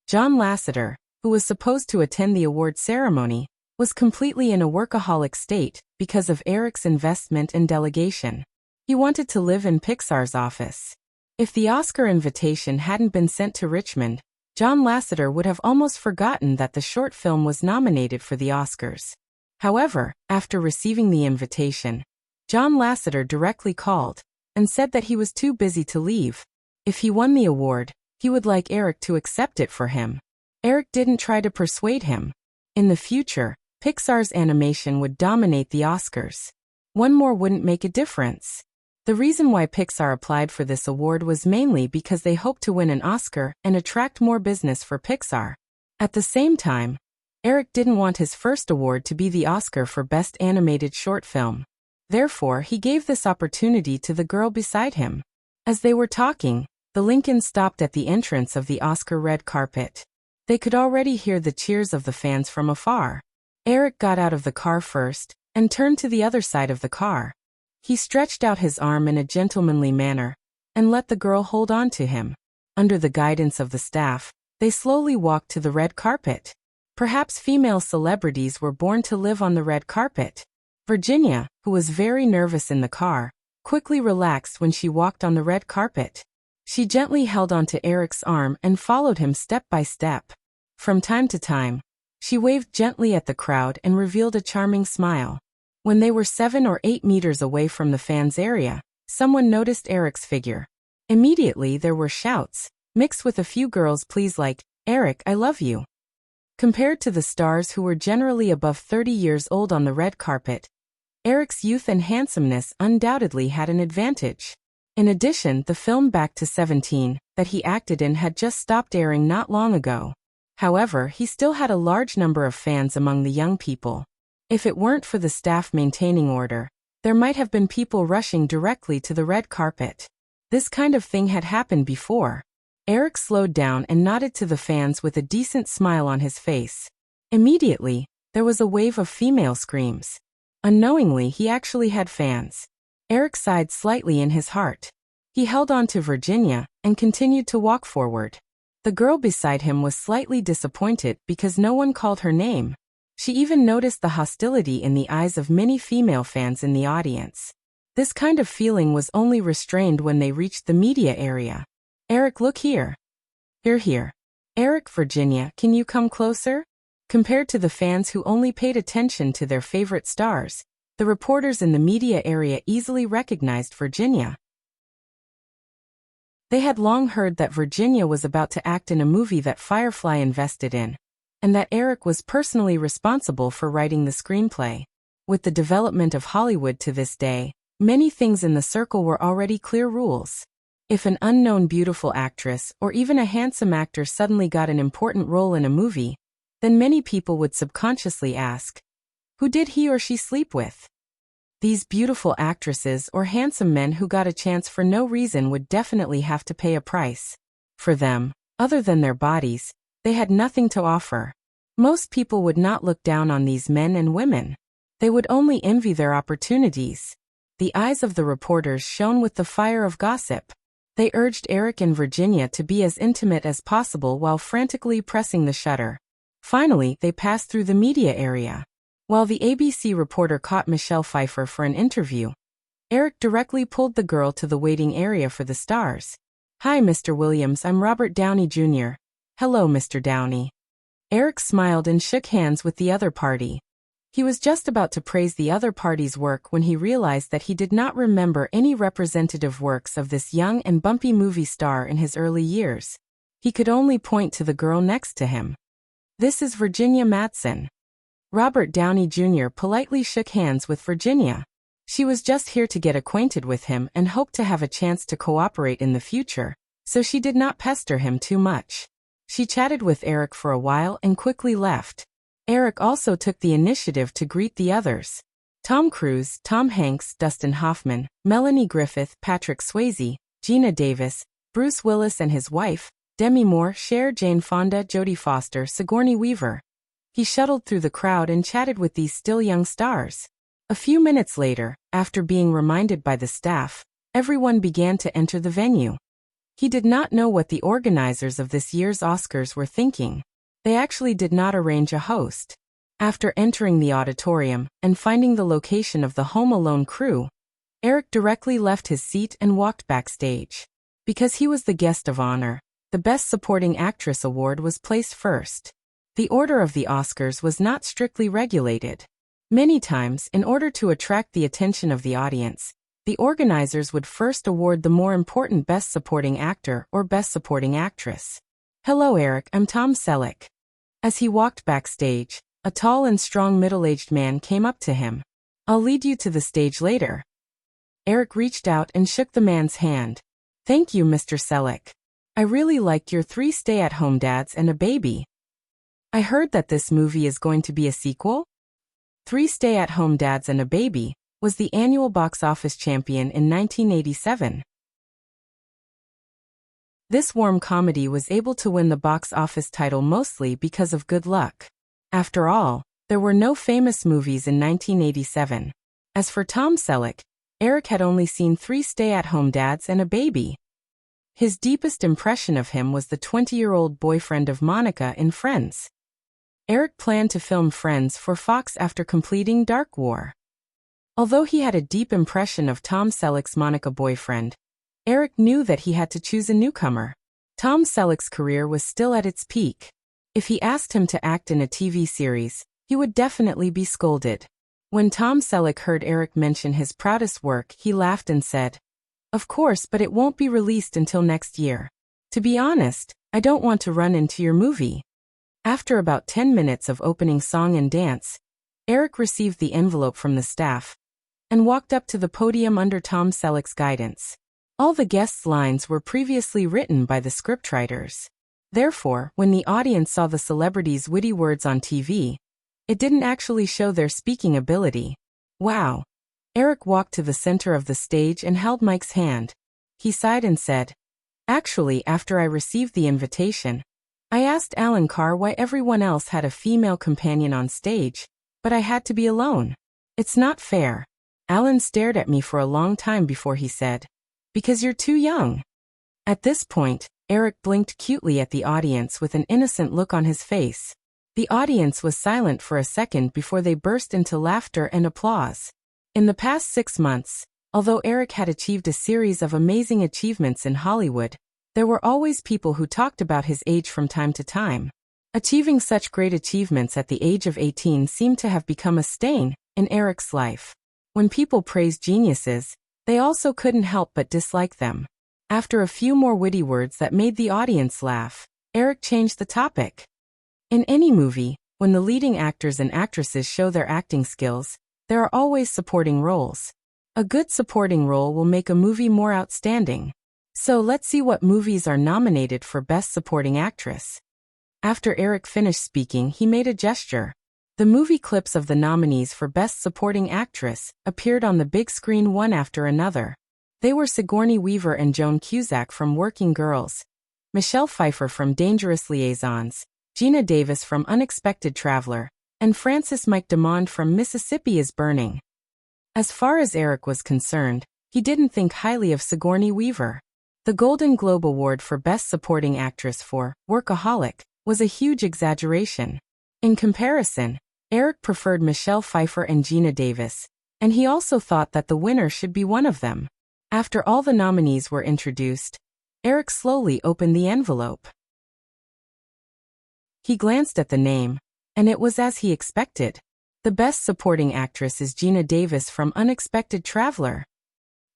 John Lasseter, who was supposed to attend the award ceremony, was completely in a workaholic state because of Eric's investment and delegation. He wanted to live in Pixar's office. If the Oscar invitation hadn't been sent to Richmond, John Lasseter would have almost forgotten that the short film was nominated for the Oscars. However, after receiving the invitation, John Lasseter directly called and said that he was too busy to leave. If he won the award, he would like Eric to accept it for him. Eric didn't try to persuade him. In the future, Pixar's animation would dominate the Oscars. One more wouldn't make a difference. The reason why Pixar applied for this award was mainly because they hoped to win an Oscar and attract more business for Pixar. At the same time, Eric didn't want his first award to be the Oscar for Best Animated Short Film. Therefore, he gave this opportunity to the girl beside him. As they were talking, the Lincoln stopped at the entrance of the Oscar red carpet. They could already hear the cheers of the fans from afar. Eric got out of the car first and turned to the other side of the car. He stretched out his arm in a gentlemanly manner and let the girl hold on to him. Under the guidance of the staff, they slowly walked to the red carpet. Perhaps female celebrities were born to live on the red carpet. Virginia, who was very nervous in the car, quickly relaxed when she walked on the red carpet. She gently held onto Eric's arm and followed him step by step. From time to time, she waved gently at the crowd and revealed a charming smile. When they were 7 or 8 meters away from the fans' area, someone noticed Eric's figure. Immediately there were shouts, mixed with a few girls' pleas like, "Eric, I love you." Compared to the stars who were generally above 30 years old on the red carpet, Eric's youth and handsomeness undoubtedly had an advantage. In addition, the film Back to 17, that he acted in had just stopped airing not long ago. However, he still had a large number of fans among the young people. If it weren't for the staff maintaining order, there might have been people rushing directly to the red carpet. This kind of thing had happened before. Eric slowed down and nodded to the fans with a decent smile on his face. Immediately, there was a wave of female screams. Unknowingly, he actually had fans. Eric sighed slightly in his heart. He held on to Virginia and continued to walk forward. The girl beside him was slightly disappointed because no one called her name. She even noticed the hostility in the eyes of many female fans in the audience. This kind of feeling was only restrained when they reached the media area. "Eric, look here." Here. "Eric, Virginia, can you come closer?" Compared to the fans who only paid attention to their favorite stars, the reporters in the media area easily recognized Virginia. They had long heard that Virginia was about to act in a movie that Firefly invested in, and that Eric was personally responsible for writing the screenplay. With the development of Hollywood to this day, many things in the circle were already clear rules. If an unknown beautiful actress or even a handsome actor suddenly got an important role in a movie, then many people would subconsciously ask, who did he or she sleep with? These beautiful actresses or handsome men who got a chance for no reason would definitely have to pay a price. For them, other than their bodies, they had nothing to offer. Most people would not look down on these men and women. They would only envy their opportunities. The eyes of the reporters shone with the fire of gossip. They urged Eric and Virginia to be as intimate as possible while frantically pressing the shutter. Finally, they passed through the media area. While the ABC reporter caught Michelle Pfeiffer for an interview, Eric directly pulled the girl to the waiting area for the stars. "Hi, Mr. Williams, I'm Robert Downey Jr. "Hello, Mr. Downey." Eric smiled and shook hands with the other party. He was just about to praise the other party's work when he realized that he did not remember any representative works of this young and bumpy movie star in his early years. He could only point to the girl next to him. "This is Virginia Madsen." Robert Downey Jr. politely shook hands with Virginia. She was just here to get acquainted with him and hoped to have a chance to cooperate in the future, so she did not pester him too much. She chatted with Eric for a while and quickly left. Eric also took the initiative to greet the others. Tom Cruise, Tom Hanks, Dustin Hoffman, Melanie Griffith, Patrick Swayze, Gina Davis, Bruce Willis and his wife, Demi Moore, Cher, Jane Fonda, Jodie Foster, Sigourney Weaver. He shuttled through the crowd and chatted with these still young stars. A few minutes later, after being reminded by the staff, everyone began to enter the venue. He did not know what the organizers of this year's Oscars were thinking. They actually did not arrange a host. After entering the auditorium and finding the location of the Home Alone crew, Eric directly left his seat and walked backstage. Because he was the guest of honor, the Best Supporting Actress award was placed first. The order of the Oscars was not strictly regulated. Many times, in order to attract the attention of the audience, the organizers would first award the more important Best Supporting Actor or Best Supporting Actress. "Hello, Eric, I'm Tom Selleck." As he walked backstage, a tall and strong middle-aged man came up to him. "I'll lead you to the stage later." Eric reached out and shook the man's hand. "Thank you, Mr. Selleck. I really liked your 3 Stay-at-Home Dads and a Baby. I heard that this movie is going to be a sequel?" 3 Stay-at-Home Dads and a Baby was the annual box office champion in 1987. This warm comedy was able to win the box office title mostly because of good luck. After all, there were no famous movies in 1987. As for Tom Selleck, Eric had only seen 3 Stay-at-Home Dads and a Baby. His deepest impression of him was the 20-year-old boyfriend of Monica in Friends. Eric planned to film Friends for Fox after completing Dark War. Although he had a deep impression of Tom Selleck's Monica boyfriend, Eric knew that he had to choose a newcomer. Tom Selleck's career was still at its peak. If he asked him to act in a TV series, he would definitely be scolded. When Tom Selleck heard Eric mention his proudest work, he laughed and said, "Of course, but it won't be released until next year. To be honest, I don't want to run into your movie." After about 10 minutes of opening song and dance, Eric received the envelope from the staff and walked up to the podium under Tom Selleck's guidance. All the guests' lines were previously written by the scriptwriters. Therefore, when the audience saw the celebrities' witty words on TV, it didn't actually show their speaking ability. "Wow." Eric walked to the center of the stage and held Mike's hand. He sighed and said, "Actually, after I received the invitation, I asked Alan Carr why everyone else had a female companion on stage, but I had to be alone. It's not fair." Alan stared at me for a long time before he said, "Because you're too young." At this point, Eric blinked cutely at the audience with an innocent look on his face. The audience was silent for a second before they burst into laughter and applause. In the past 6 months, although Eric had achieved a series of amazing achievements in Hollywood, there were always people who talked about his age from time to time. Achieving such great achievements at the age of 18 seemed to have become a stain in Eric's life. When people praised geniuses, they also couldn't help but dislike them. After a few more witty words that made the audience laugh, Eric changed the topic. In any movie, when the leading actors and actresses show their acting skills, there are always supporting roles. A good supporting role will make a movie more outstanding. So let's see what movies are nominated for Best Supporting Actress. After Eric finished speaking, he made a gesture. The movie clips of the nominees for Best Supporting Actress appeared on the big screen one after another. They were Sigourney Weaver and Joan Cusack from Working Girls, Michelle Pfeiffer from Dangerous Liaisons, Gina Davis from Unexpected Traveler, and Francis McDormand from Mississippi is Burning. As far as Eric was concerned, he didn't think highly of Sigourney Weaver. The Golden Globe Award for Best Supporting Actress for Workaholic was a huge exaggeration. In comparison, Eric preferred Michelle Pfeiffer and Gina Davis, and he also thought that the winner should be one of them. After all the nominees were introduced, Eric slowly opened the envelope. He glanced at the name, and it was as he expected. The Best Supporting Actress is Gina Davis from Unexpected Traveler.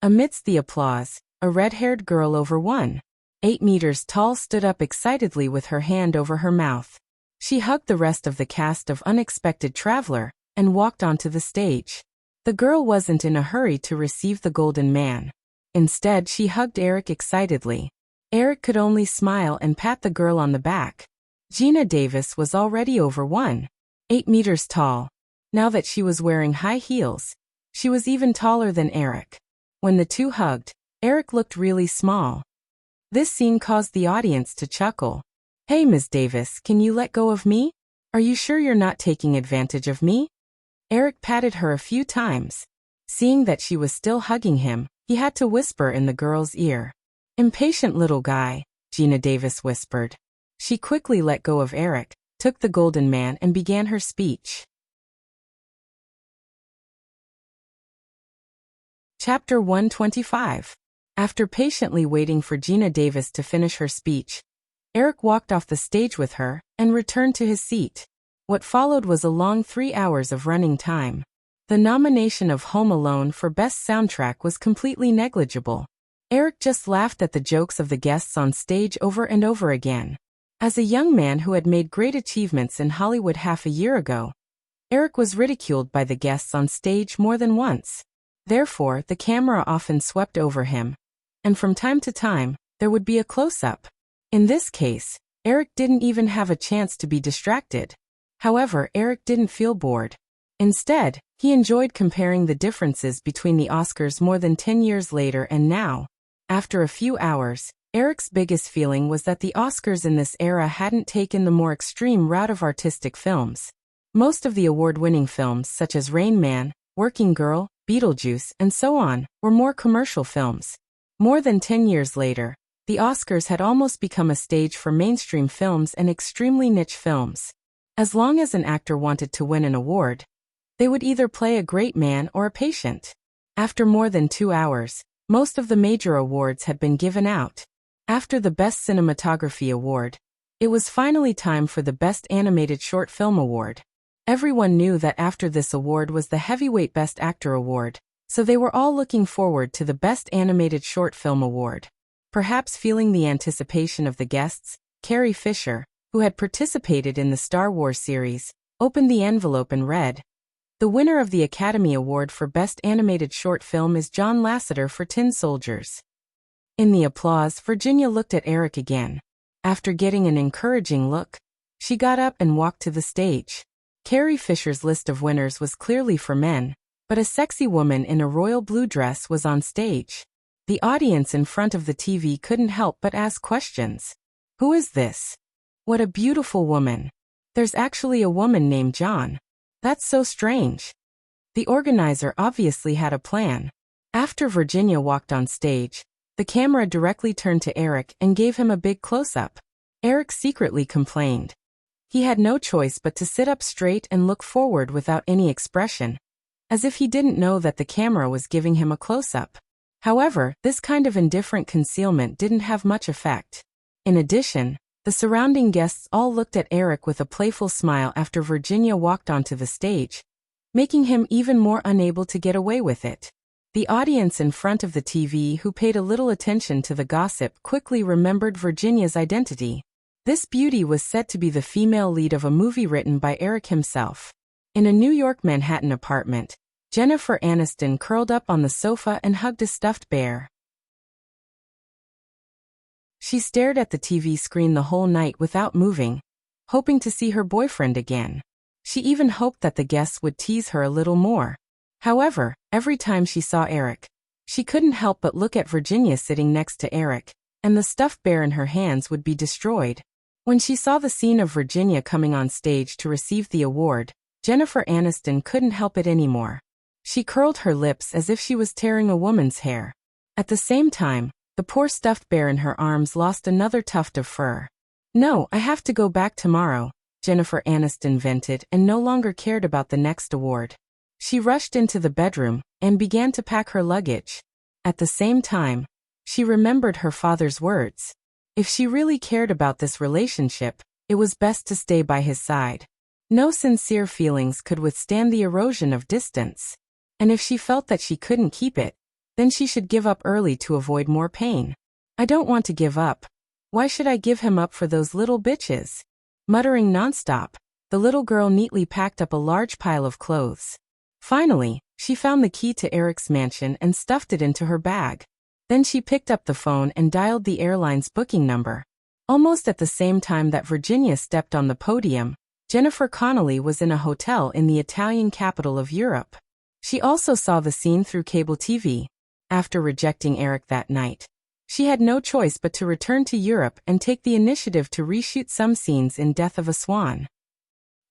Amidst the applause, a red-haired girl over 1.8 meters tall stood up excitedly with her hand over her mouth. She hugged the rest of the cast of Unexpected Traveler and walked onto the stage. The girl wasn't in a hurry to receive the Golden Man. Instead, she hugged Eric excitedly. Eric could only smile and pat the girl on the back. Gina Davis was already over 1.8 meters tall. Now that she was wearing high heels, she was even taller than Eric. When the two hugged, Eric looked really small. This scene caused the audience to chuckle. "Hey, Ms. Davis, can you let go of me? Are you sure you're not taking advantage of me?" Eric patted her a few times. Seeing that she was still hugging him, he had to whisper in the girl's ear. "Impatient little guy," Gina Davis whispered. She quickly let go of Eric, took the Golden Man and began her speech. Chapter 125. After patiently waiting for Gina Davis to finish her speech, Eric walked off the stage with her and returned to his seat. What followed was a long 3 hours of running time. The nomination of Home Alone for Best Soundtrack was completely negligible. Eric just laughed at the jokes of the guests on stage over and over again. As a young man who had made great achievements in Hollywood half a year ago, Eric was ridiculed by the guests on stage more than once. Therefore, the camera often swept over him, and from time to time, there would be a close-up. In this case, Eric didn't even have a chance to be distracted. However, Eric didn't feel bored. Instead, he enjoyed comparing the differences between the Oscars more than 10 years later and now. After a few hours, Eric's biggest feeling was that the Oscars in this era hadn't taken the more extreme route of artistic films. Most of the award-winning films such as Rain Man, Working Girl, Beetlejuice, and so on, were more commercial films. More than 10 years later, the Oscars had almost become a stage for mainstream films and extremely niche films. As long as an actor wanted to win an award, they would either play a great man or a patient. After more than 2 hours, most of the major awards had been given out. After the Best Cinematography Award, it was finally time for the Best Animated Short Film Award. Everyone knew that after this award was the heavyweight Best Actor Award, so they were all looking forward to the Best Animated Short Film Award. Perhaps feeling the anticipation of the guests, Carrie Fisher, who had participated in the Star Wars series, opened the envelope and read, "The winner of the Academy Award for Best Animated Short Film is John Lasseter for Tin Soldiers." In the applause, Virginia looked at Eric again. After getting an encouraging look, she got up and walked to the stage. Carrie Fisher's list of winners was clearly for men, but a sexy woman in a royal blue dress was on stage. The audience in front of the TV couldn't help but ask questions. "Who is this? What a beautiful woman. There's actually a woman named John. That's so strange." The organizer obviously had a plan. After Virginia walked on stage, the camera directly turned to Eric and gave him a big close-up. Eric secretly complained. He had no choice but to sit up straight and look forward without any expression, as if he didn't know that the camera was giving him a close-up. However, this kind of indifferent concealment didn't have much effect. In addition, the surrounding guests all looked at Eric with a playful smile after Virginia walked onto the stage, making him even more unable to get away with it. The audience in front of the TV, who paid a little attention to the gossip, quickly remembered Virginia's identity. This beauty was said to be the female lead of a movie written by Eric himself. In a New York Manhattan apartment, Jennifer Aniston curled up on the sofa and hugged a stuffed bear. She stared at the TV screen the whole night without moving, hoping to see her boyfriend again. She even hoped that the guests would tease her a little more. However, every time she saw Eric, she couldn't help but look at Virginia sitting next to Eric, and the stuffed bear in her hands would be destroyed. When she saw the scene of Virginia coming on stage to receive the award, Jennifer Aniston couldn't help it anymore. She curled her lips as if she was tearing a woman's hair. At the same time, the poor stuffed bear in her arms lost another tuft of fur. "No, I have to go back tomorrow. Jennifer Aniston vented and no longer cared about the next award. She rushed into the bedroom and began to pack her luggage. At the same time, she remembered her father's words. If she really cared about this relationship, it was best to stay by his side. No sincere feelings could withstand the erosion of distance. And if she felt that she couldn't keep it, then she should give up early to avoid more pain. I don't want to give up. Why should I give him up for those little bitches? Muttering nonstop, the little girl neatly packed up a large pile of clothes. Finally, she found the key to Eric's mansion and stuffed it into her bag. Then she picked up the phone and dialed the airline's booking number. Almost at the same time that Virginia stepped on the podium, Jennifer Connelly was in a hotel in the Italian capital of Europe. She also saw the scene through cable TV. After rejecting Eric that night, she had no choice but to return to Europe and take the initiative to reshoot some scenes in Death of a Swan.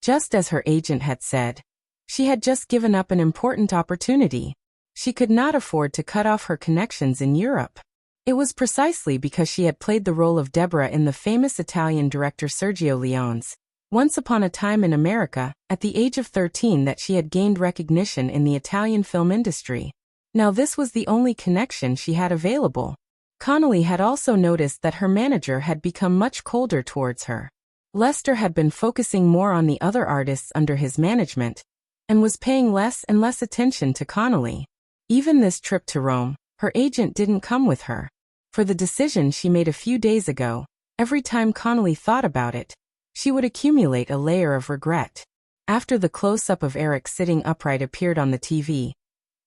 Just as her agent had said, she had just given up an important opportunity. She could not afford to cut off her connections in Europe. It was precisely because she had played the role of Deborah in the famous Italian director Sergio Leone's Once Upon a Time in America, at the age of 13 that she had gained recognition in the Italian film industry. Now this was the only connection she had available. Connelly had also noticed that her manager had become much colder towards her. Lester had been focusing more on the other artists under his management, and was paying less and less attention to Connelly. Even this trip to Rome, her agent didn't come with her. For the decision she made a few days ago, every time Connelly thought about it, she would accumulate a layer of regret. After the close-up of Eric sitting upright appeared on the TV,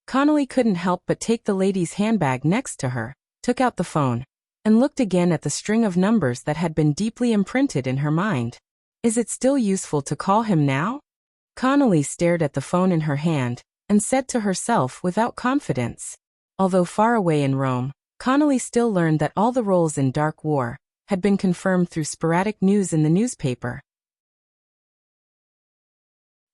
Connelly couldn't help but take the lady's handbag next to her, took out the phone, and looked again at the string of numbers that had been deeply imprinted in her mind. Is it still useful to call him now? Connelly stared at the phone in her hand, and said to herself without confidence. Although far away in Rome, Connelly still learned that all the roles in Dark War had been confirmed through sporadic news in the newspaper.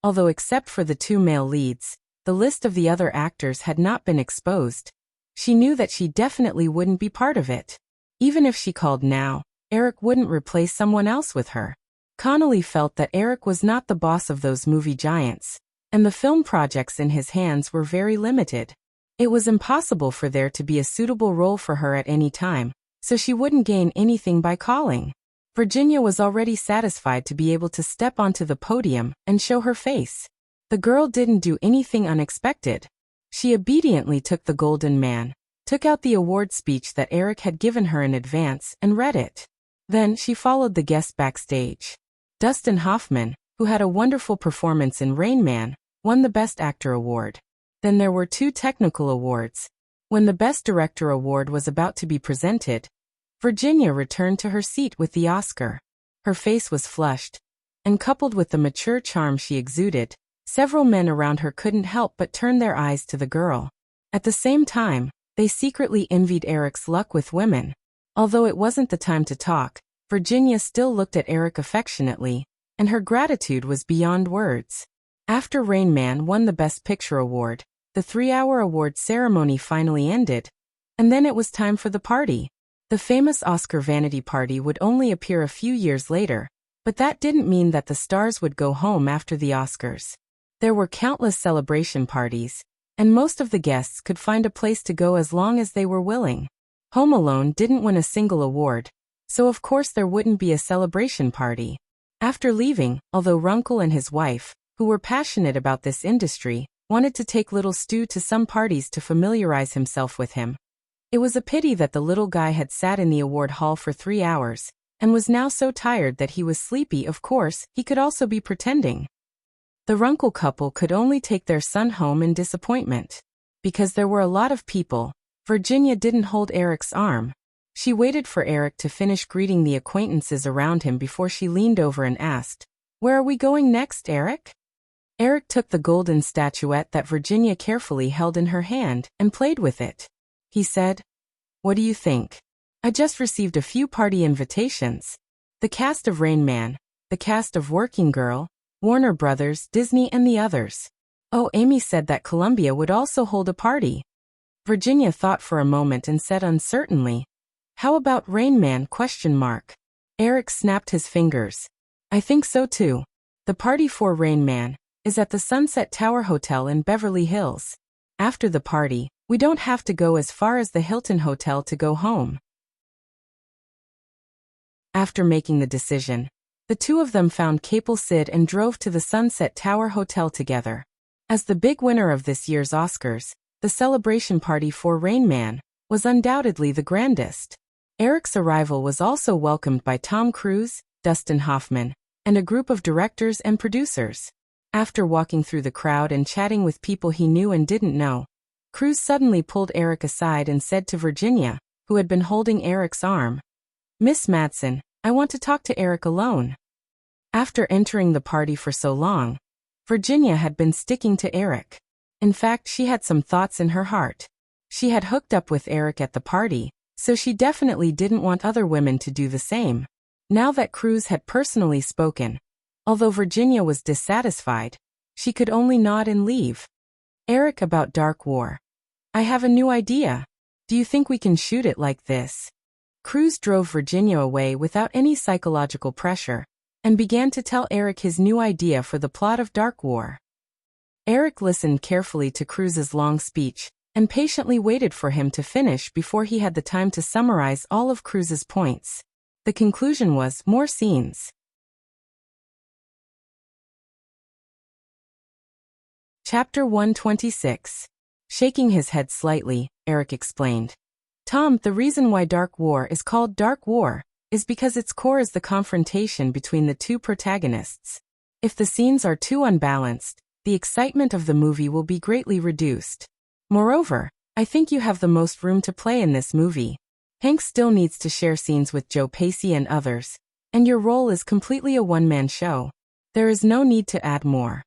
Although except for the two male leads, the list of the other actors had not been exposed, she knew that she definitely wouldn't be part of it. Even if she called now, Eric wouldn't replace someone else with her. Connelly felt that Eric was not the boss of those movie giants, and the film projects in his hands were very limited. It was impossible for there to be a suitable role for her at any time, so she wouldn't gain anything by calling. Virginia was already satisfied to be able to step onto the podium and show her face. The girl didn't do anything unexpected. She obediently took the Golden Man, took out the award speech that Eric had given her in advance, and read it. Then she followed the guests backstage. Dustin Hoffman, who had a wonderful performance in Rain Man, won the Best Actor award. Then there were two technical awards. When the Best Director award was about to be presented, Virginia returned to her seat with the Oscar. Her face was flushed, and coupled with the mature charm she exuded, several men around her couldn't help but turn their eyes to the girl. At the same time, they secretly envied Eric's luck with women. Although it wasn't the time to talk, Virginia still looked at Eric affectionately, and her gratitude was beyond words. After Rain Man won the Best Picture award, the 3-hour award ceremony finally ended, and then it was time for the party. The famous Oscar vanity party would only appear a few years later, but that didn't mean that the stars would go home after the Oscars. There were countless celebration parties, and most of the guests could find a place to go as long as they were willing. Home Alone didn't win a single award, so of course there wouldn't be a celebration party. After leaving, although Runkle and his wife, who were passionate about this industry, wanted to take little Stu to some parties to familiarize himself with him. It was a pity that the little guy had sat in the award hall for 3 hours, and was now so tired that he was sleepy. Of course, he could also be pretending. The Runkle couple could only take their son home in disappointment. Because there were a lot of people, Virginia didn't hold Eric's arm. She waited for Eric to finish greeting the acquaintances around him before she leaned over and asked, "Where are we going next, Eric?" Eric took the golden statuette that Virginia carefully held in her hand and played with it. He said, "What do you think? I just received a few party invitations. The cast of Rain Man, the cast of Working Girl, Warner Brothers, Disney, and the others. Oh, Amy said that Columbia would also hold a party." Virginia thought for a moment and said uncertainly, "How about Rain Man?" Eric snapped his fingers. I think so too. The party for Rain Man is at the Sunset Tower Hotel in Beverly Hills. After the party, we don't have to go as far as the Hilton Hotel to go home. After making the decision, the two of them found Capel Sid and drove to the Sunset Tower Hotel together. As the big winner of this year's Oscars, the celebration party for Rain Man was undoubtedly the grandest. Eric's arrival was also welcomed by Tom Cruise, Dustin Hoffman, and a group of directors and producers. After walking through the crowd and chatting with people he knew and didn't know, Cruise suddenly pulled Eric aside and said to Virginia, who had been holding Eric's arm, "Miss Madsen, I want to talk to Eric alone." After entering the party for so long, Virginia had been sticking to Eric. In fact, she had some thoughts in her heart. She had hooked up with Eric at the party, so she definitely didn't want other women to do the same. Now that Cruise had personally spoken, although Virginia was dissatisfied, she could only nod and leave. Eric, about Dark War. I have a new idea. Do you think we can shoot it like this? Cruise drove Virginia away without any psychological pressure, and began to tell Eric his new idea for the plot of Dark War. Eric listened carefully to Cruise's long speech, and patiently waited for him to finish before he had the time to summarize all of Cruise's points. The conclusion was more scenes. Chapter 126. Shaking his head slightly, Eric explained. Tom, the reason why Dark War is called Dark War is because its core is the confrontation between the two protagonists. If the scenes are too unbalanced, the excitement of the movie will be greatly reduced. Moreover, I think you have the most room to play in this movie. Hank still needs to share scenes with Joe Pesci and others, and your role is completely a one-man show. There is no need to add more.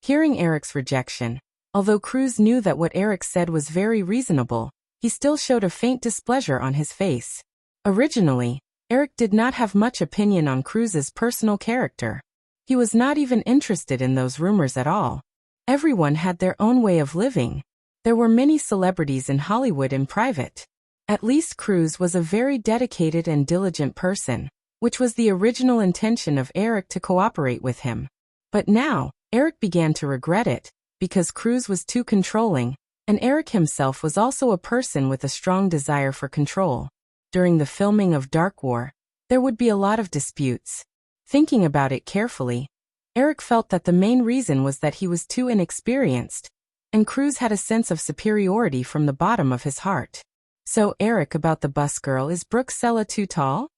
Hearing Eric's rejection, although Cruise knew that what Eric said was very reasonable, he still showed a faint displeasure on his face. Originally, Eric did not have much opinion on Cruise's personal character. He was not even interested in those rumors at all. Everyone had their own way of living. There were many celebrities in Hollywood in private. At least Cruise was a very dedicated and diligent person, which was the original intention of Eric to cooperate with him. But now, Eric began to regret it, because Cruise was too controlling, and Eric himself was also a person with a strong desire for control. During the filming of Dark War, there would be a lot of disputes. Thinking about it carefully, Eric felt that the main reason was that he was too inexperienced, and Cruise had a sense of superiority from the bottom of his heart. So, Eric, about the bus girl, is Brooke Sella too tall?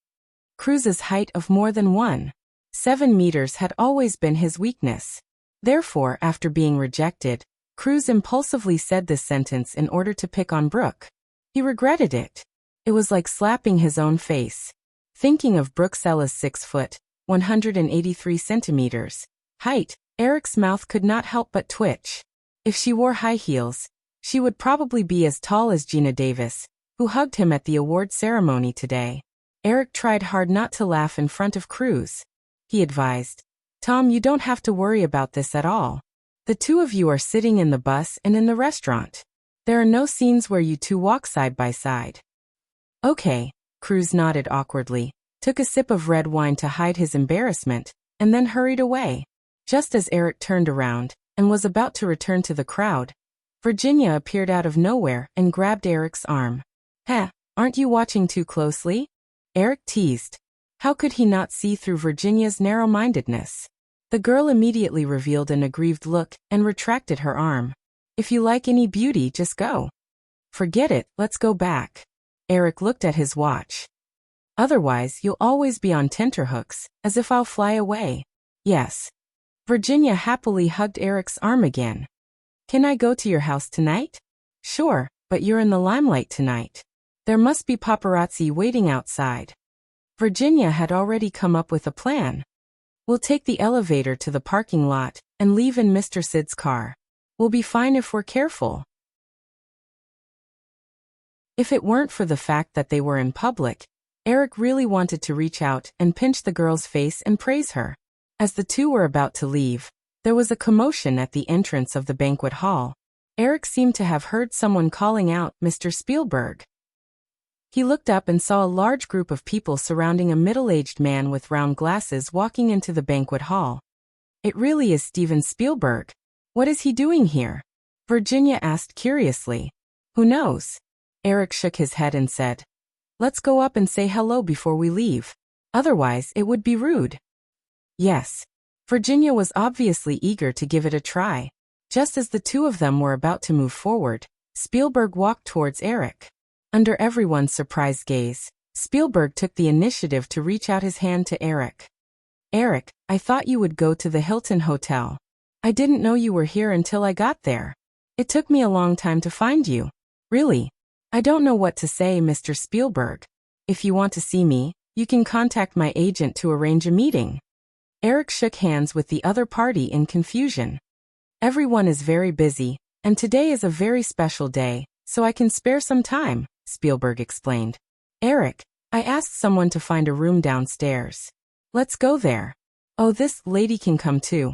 Cruise's height of more than 1.7 meters had always been his weakness. Therefore, after being rejected, Cruise impulsively said this sentence in order to pick on Brooke. He regretted it. It was like slapping his own face. Thinking of Brooke Sella's 6 foot, 183 centimeters, height, Eric's mouth could not help but twitch. If she wore high heels, she would probably be as tall as Gina Davis, who hugged him at the award ceremony today. Eric tried hard not to laugh in front of Cruise. He advised, Tom, you don't have to worry about this at all. The two of you are sitting in the bus and in the restaurant. There are no scenes where you two walk side by side. Okay, Cruise nodded awkwardly, took a sip of red wine to hide his embarrassment, and then hurried away. Just as Eric turned around and was about to return to the crowd, Virginia appeared out of nowhere and grabbed Eric's arm. Aren't you watching too closely? Eric teased. How could he not see through Virginia's narrow-mindedness? The girl immediately revealed an aggrieved look and retracted her arm. If you like any beauty, just go. Forget it, let's go back. Eric looked at his watch. Otherwise, you'll always be on tenterhooks, as if I'll fly away. Yes. Virginia happily hugged Eric's arm again. Can I go to your house tonight? Sure, but you're in the limelight tonight. There must be paparazzi waiting outside. Virginia had already come up with a plan. We'll take the elevator to the parking lot and leave in Mr. Sid's car. We'll be fine if we're careful. If it weren't for the fact that they were in public, Eric really wanted to reach out and pinch the girl's face and praise her. As the two were about to leave, there was a commotion at the entrance of the banquet hall. Eric seemed to have heard someone calling out, Mr. Spielberg. He looked up and saw a large group of people surrounding a middle-aged man with round glasses walking into the banquet hall. It really is Steven Spielberg. What is he doing here? Virginia asked curiously. Who knows? Eric shook his head and said, let's go up and say hello before we leave. Otherwise, it would be rude. Yes. Virginia was obviously eager to give it a try. Just as the two of them were about to move forward, Spielberg walked towards Eric. Under everyone's surprised gaze, Spielberg took the initiative to reach out his hand to Eric. Eric, I thought you would go to the Hilton Hotel. I didn't know you were here until I got there. It took me a long time to find you. Really? I don't know what to say, Mr. Spielberg. If you want to see me, you can contact my agent to arrange a meeting. Eric shook hands with the other party in confusion. Everyone is very busy, and today is a very special day, so I can spare some time, Spielberg explained. Eric, I asked someone to find a room downstairs. Let's go there. Oh, this lady can come too.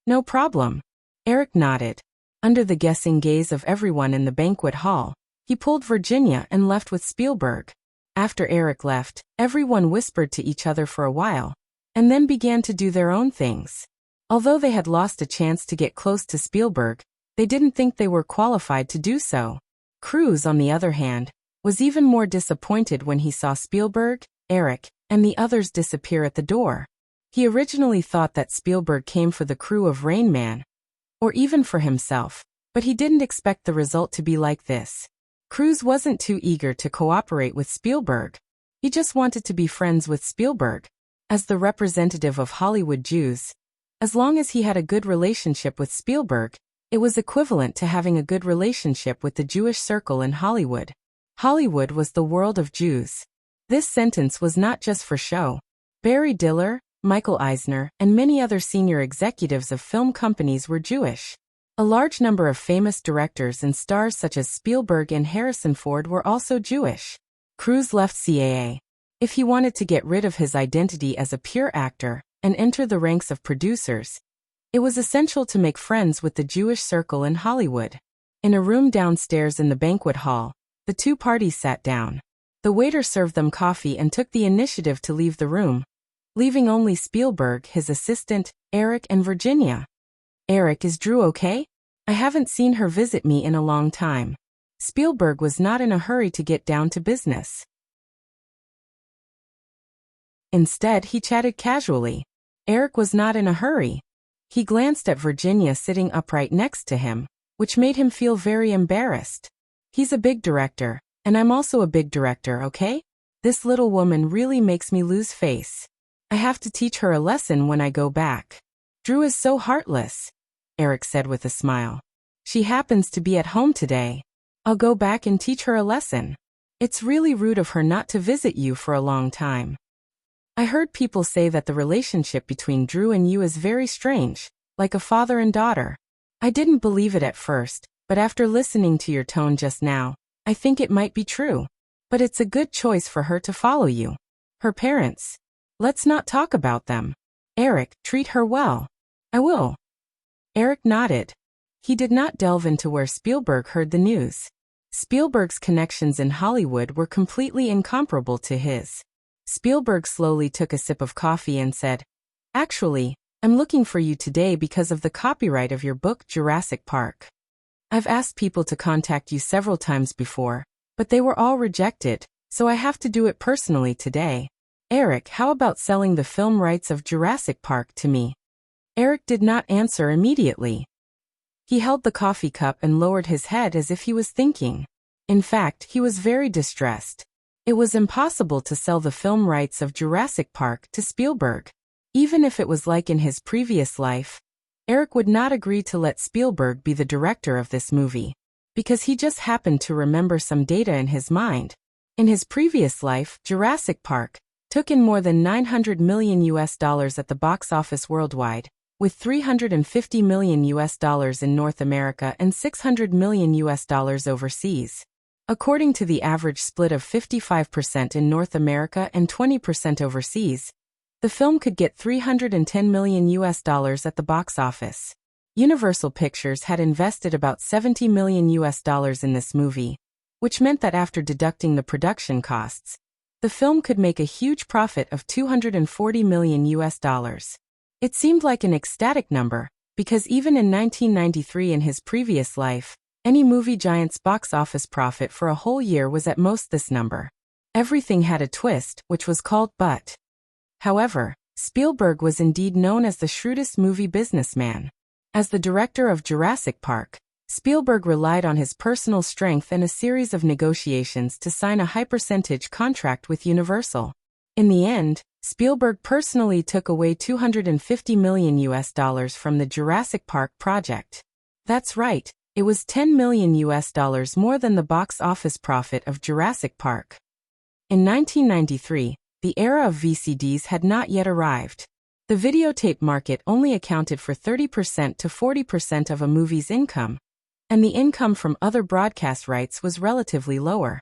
No problem. Eric nodded. Under the guessing gaze of everyone in the banquet hall, he pulled Virginia and left with Spielberg. After Eric left, everyone whispered to each other for a while, and then began to do their own things. Although they had lost a chance to get close to Spielberg, they didn't think they were qualified to do so. Cruise, on the other hand, was even more disappointed when he saw Spielberg, Eric, and the others disappear at the door. He originally thought that Spielberg came for the crew of Rain Man, or even for himself, but he didn't expect the result to be like this. Cruise wasn't too eager to cooperate with Spielberg. He just wanted to be friends with Spielberg. As the representative of Hollywood Jews, as long as he had a good relationship with Spielberg, it was equivalent to having a good relationship with the Jewish circle in Hollywood. Hollywood was the world of Jews. This sentence was not just for show. Barry Diller, Michael Eisner, and many other senior executives of film companies were Jewish. A large number of famous directors and stars such as Spielberg and Harrison Ford were also Jewish. Cruise left CAA. If he wanted to get rid of his identity as a pure actor and enter the ranks of producers, it was essential to make friends with the Jewish circle in Hollywood. In a room downstairs in the banquet hall, the two parties sat down. The waiter served them coffee and took the initiative to leave the room, leaving only Spielberg, his assistant, Eric, and Virginia. Eric, is Drew okay? I haven't seen her visit me in a long time. Spielberg was not in a hurry to get down to business. Instead, he chatted casually. Eric was not in a hurry. He glanced at Virginia sitting upright next to him, which made him feel very embarrassed. He's a big director, and I'm also a big director, okay? This little woman really makes me lose face. I have to teach her a lesson when I go back. Drew is so heartless, Eric said with a smile. She happens to be at home today. I'll go back and teach her a lesson. It's really rude of her not to visit you for a long time. I heard people say that the relationship between Drew and you is very strange, like a father and daughter. I didn't believe it at first, but after listening to your tone just now, I think it might be true. But it's a good choice for her to follow you. Her parents. Let's not talk about them. Eric, treat her well. I will. Eric nodded. He did not delve into where Spielberg heard the news. Spielberg's connections in Hollywood were completely incomparable to his. Spielberg slowly took a sip of coffee and said, Actually, I'm looking for you today because of the copyright of your book Jurassic Park. I've asked people to contact you several times before, but they were all rejected, so I have to do it personally today. Eric, how about selling the film rights of Jurassic Park to me? Eric did not answer immediately. He held the coffee cup and lowered his head as if he was thinking. In fact, he was very distressed. It was impossible to sell the film rights of Jurassic Park to Spielberg. Even if it was like in his previous life, Eric would not agree to let Spielberg be the director of this movie, because he just happened to remember some data in his mind. In his previous life, Jurassic Park took in more than $900 million at the box office worldwide, with $350 million in North America and $600 million overseas. According to the average split of 55% in North America and 20% overseas, the film could get $310 million at the box office. Universal Pictures had invested about $70 million in this movie, which meant that after deducting the production costs, the film could make a huge profit of $240 million US. It seemed like an ecstatic number, because even in 1993 in his previous life, any movie giant's box office profit for a whole year was at most this number. Everything had a twist, which was called but. However, Spielberg was indeed known as the shrewdest movie businessman. As the director of Jurassic Park, Spielberg relied on his personal strength and a series of negotiations to sign a high-percentage contract with Universal. In the end, Spielberg personally took away $250 million US from the Jurassic Park project. That's right, it was $10 million US more than the box office profit of Jurassic Park. In 1993, the era of VCDs had not yet arrived. The videotape market only accounted for 30% to 40% of a movie's income, and the income from other broadcast rights was relatively lower.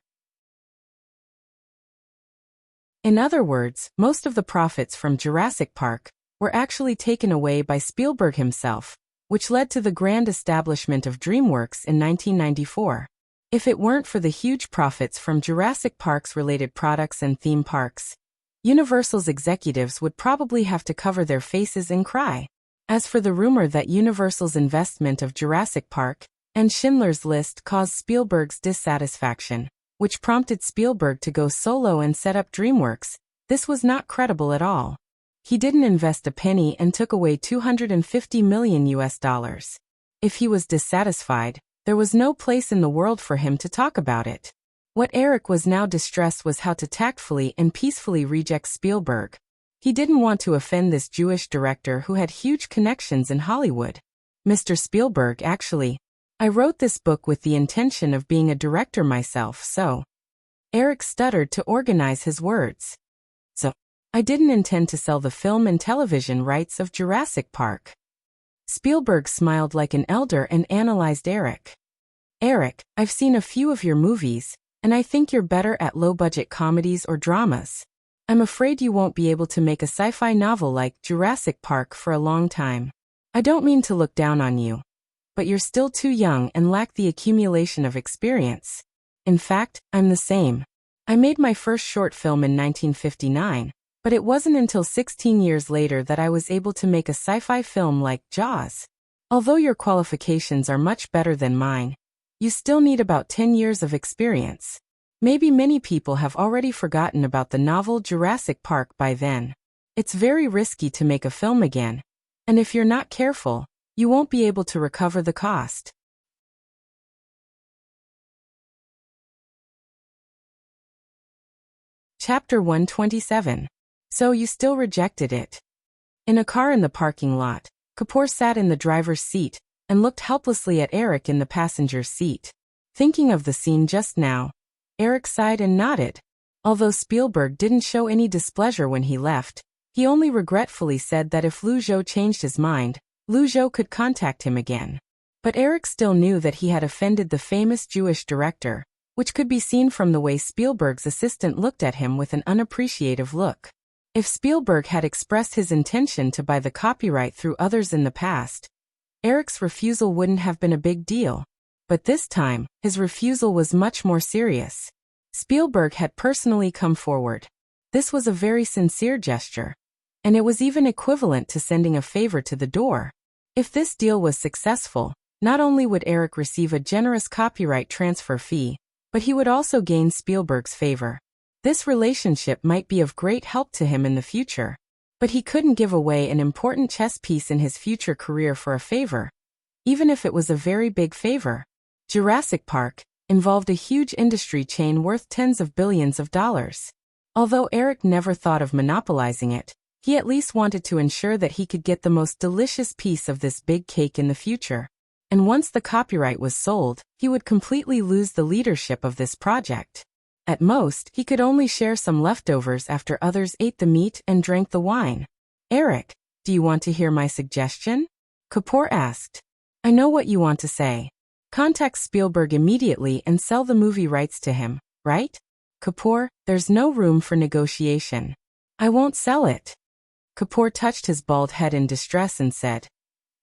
In other words, most of the profits from Jurassic Park were actually taken away by Spielberg himself, which led to the grand establishment of DreamWorks in 1994. If it weren't for the huge profits from Jurassic Park's related products and theme parks, Universal's executives would probably have to cover their faces and cry. As for the rumor that Universal's investment of Jurassic Park and Schindler's List caused Spielberg's dissatisfaction, which prompted Spielberg to go solo and set up DreamWorks, this was not credible at all. He didn't invest a penny and took away $250 million US. If he was dissatisfied, there was no place in the world for him to talk about it. What Eric was now distressed was how to tactfully and peacefully reject Spielberg. He didn't want to offend this Jewish director who had huge connections in Hollywood. Mr. Spielberg, actually, I wrote this book with the intention of being a director myself, so. Eric stuttered to organize his words. So, I didn't intend to sell the film and television rights of Jurassic Park. Spielberg smiled like an elder and analyzed Eric. Eric, I've seen a few of your movies, and I think you're better at low-budget comedies or dramas. I'm afraid you won't be able to make a sci-fi novel like Jurassic Park for a long time. I don't mean to look down on you, but you're still too young and lack the accumulation of experience. In fact, I'm the same. I made my first short film in 1959, but it wasn't until 16 years later that I was able to make a sci-fi film like Jaws. Although your qualifications are much better than mine, you still need about 10 years of experience. Maybe many people have already forgotten about the novel Jurassic Park by then. It's very risky to make a film again, and if you're not careful, you won't be able to recover the cost. Chapter 127. So you still rejected it. In a car in the parking lot, Kapoor sat in the driver's seat and looked helplessly at Eric in the passenger's seat. Thinking of the scene just now, Eric sighed and nodded. Although Spielberg didn't show any displeasure when he left, he only regretfully said that if Liu Zhou changed his mind, Liu Zhou could contact him again. But Eric still knew that he had offended the famous Jewish director, which could be seen from the way Spielberg's assistant looked at him with an unappreciative look. If Spielberg had expressed his intention to buy the copyright through others in the past, Eric's refusal wouldn't have been a big deal. But this time, his refusal was much more serious. Spielberg had personally come forward. This was a very sincere gesture, and it was even equivalent to sending a favor to the door. If this deal was successful, not only would Eric receive a generous copyright transfer fee, but he would also gain Spielberg's favor. This relationship might be of great help to him in the future. But he couldn't give away an important chess piece in his future career for a favor, even if it was a very big favor. Jurassic Park involved a huge industry chain worth tens of billions of dollars. Although Eric never thought of monopolizing it, he at least wanted to ensure that he could get the most delicious piece of this big cake in the future. And once the copyright was sold, he would completely lose the leadership of this project. At most, he could only share some leftovers after others ate the meat and drank the wine. Eric, do you want to hear my suggestion? Kapoor asked. I know what you want to say. Contact Spielberg immediately and sell the movie rights to him, right? Kapoor, there's no room for negotiation. I won't sell it. Kapoor touched his bald head in distress and said,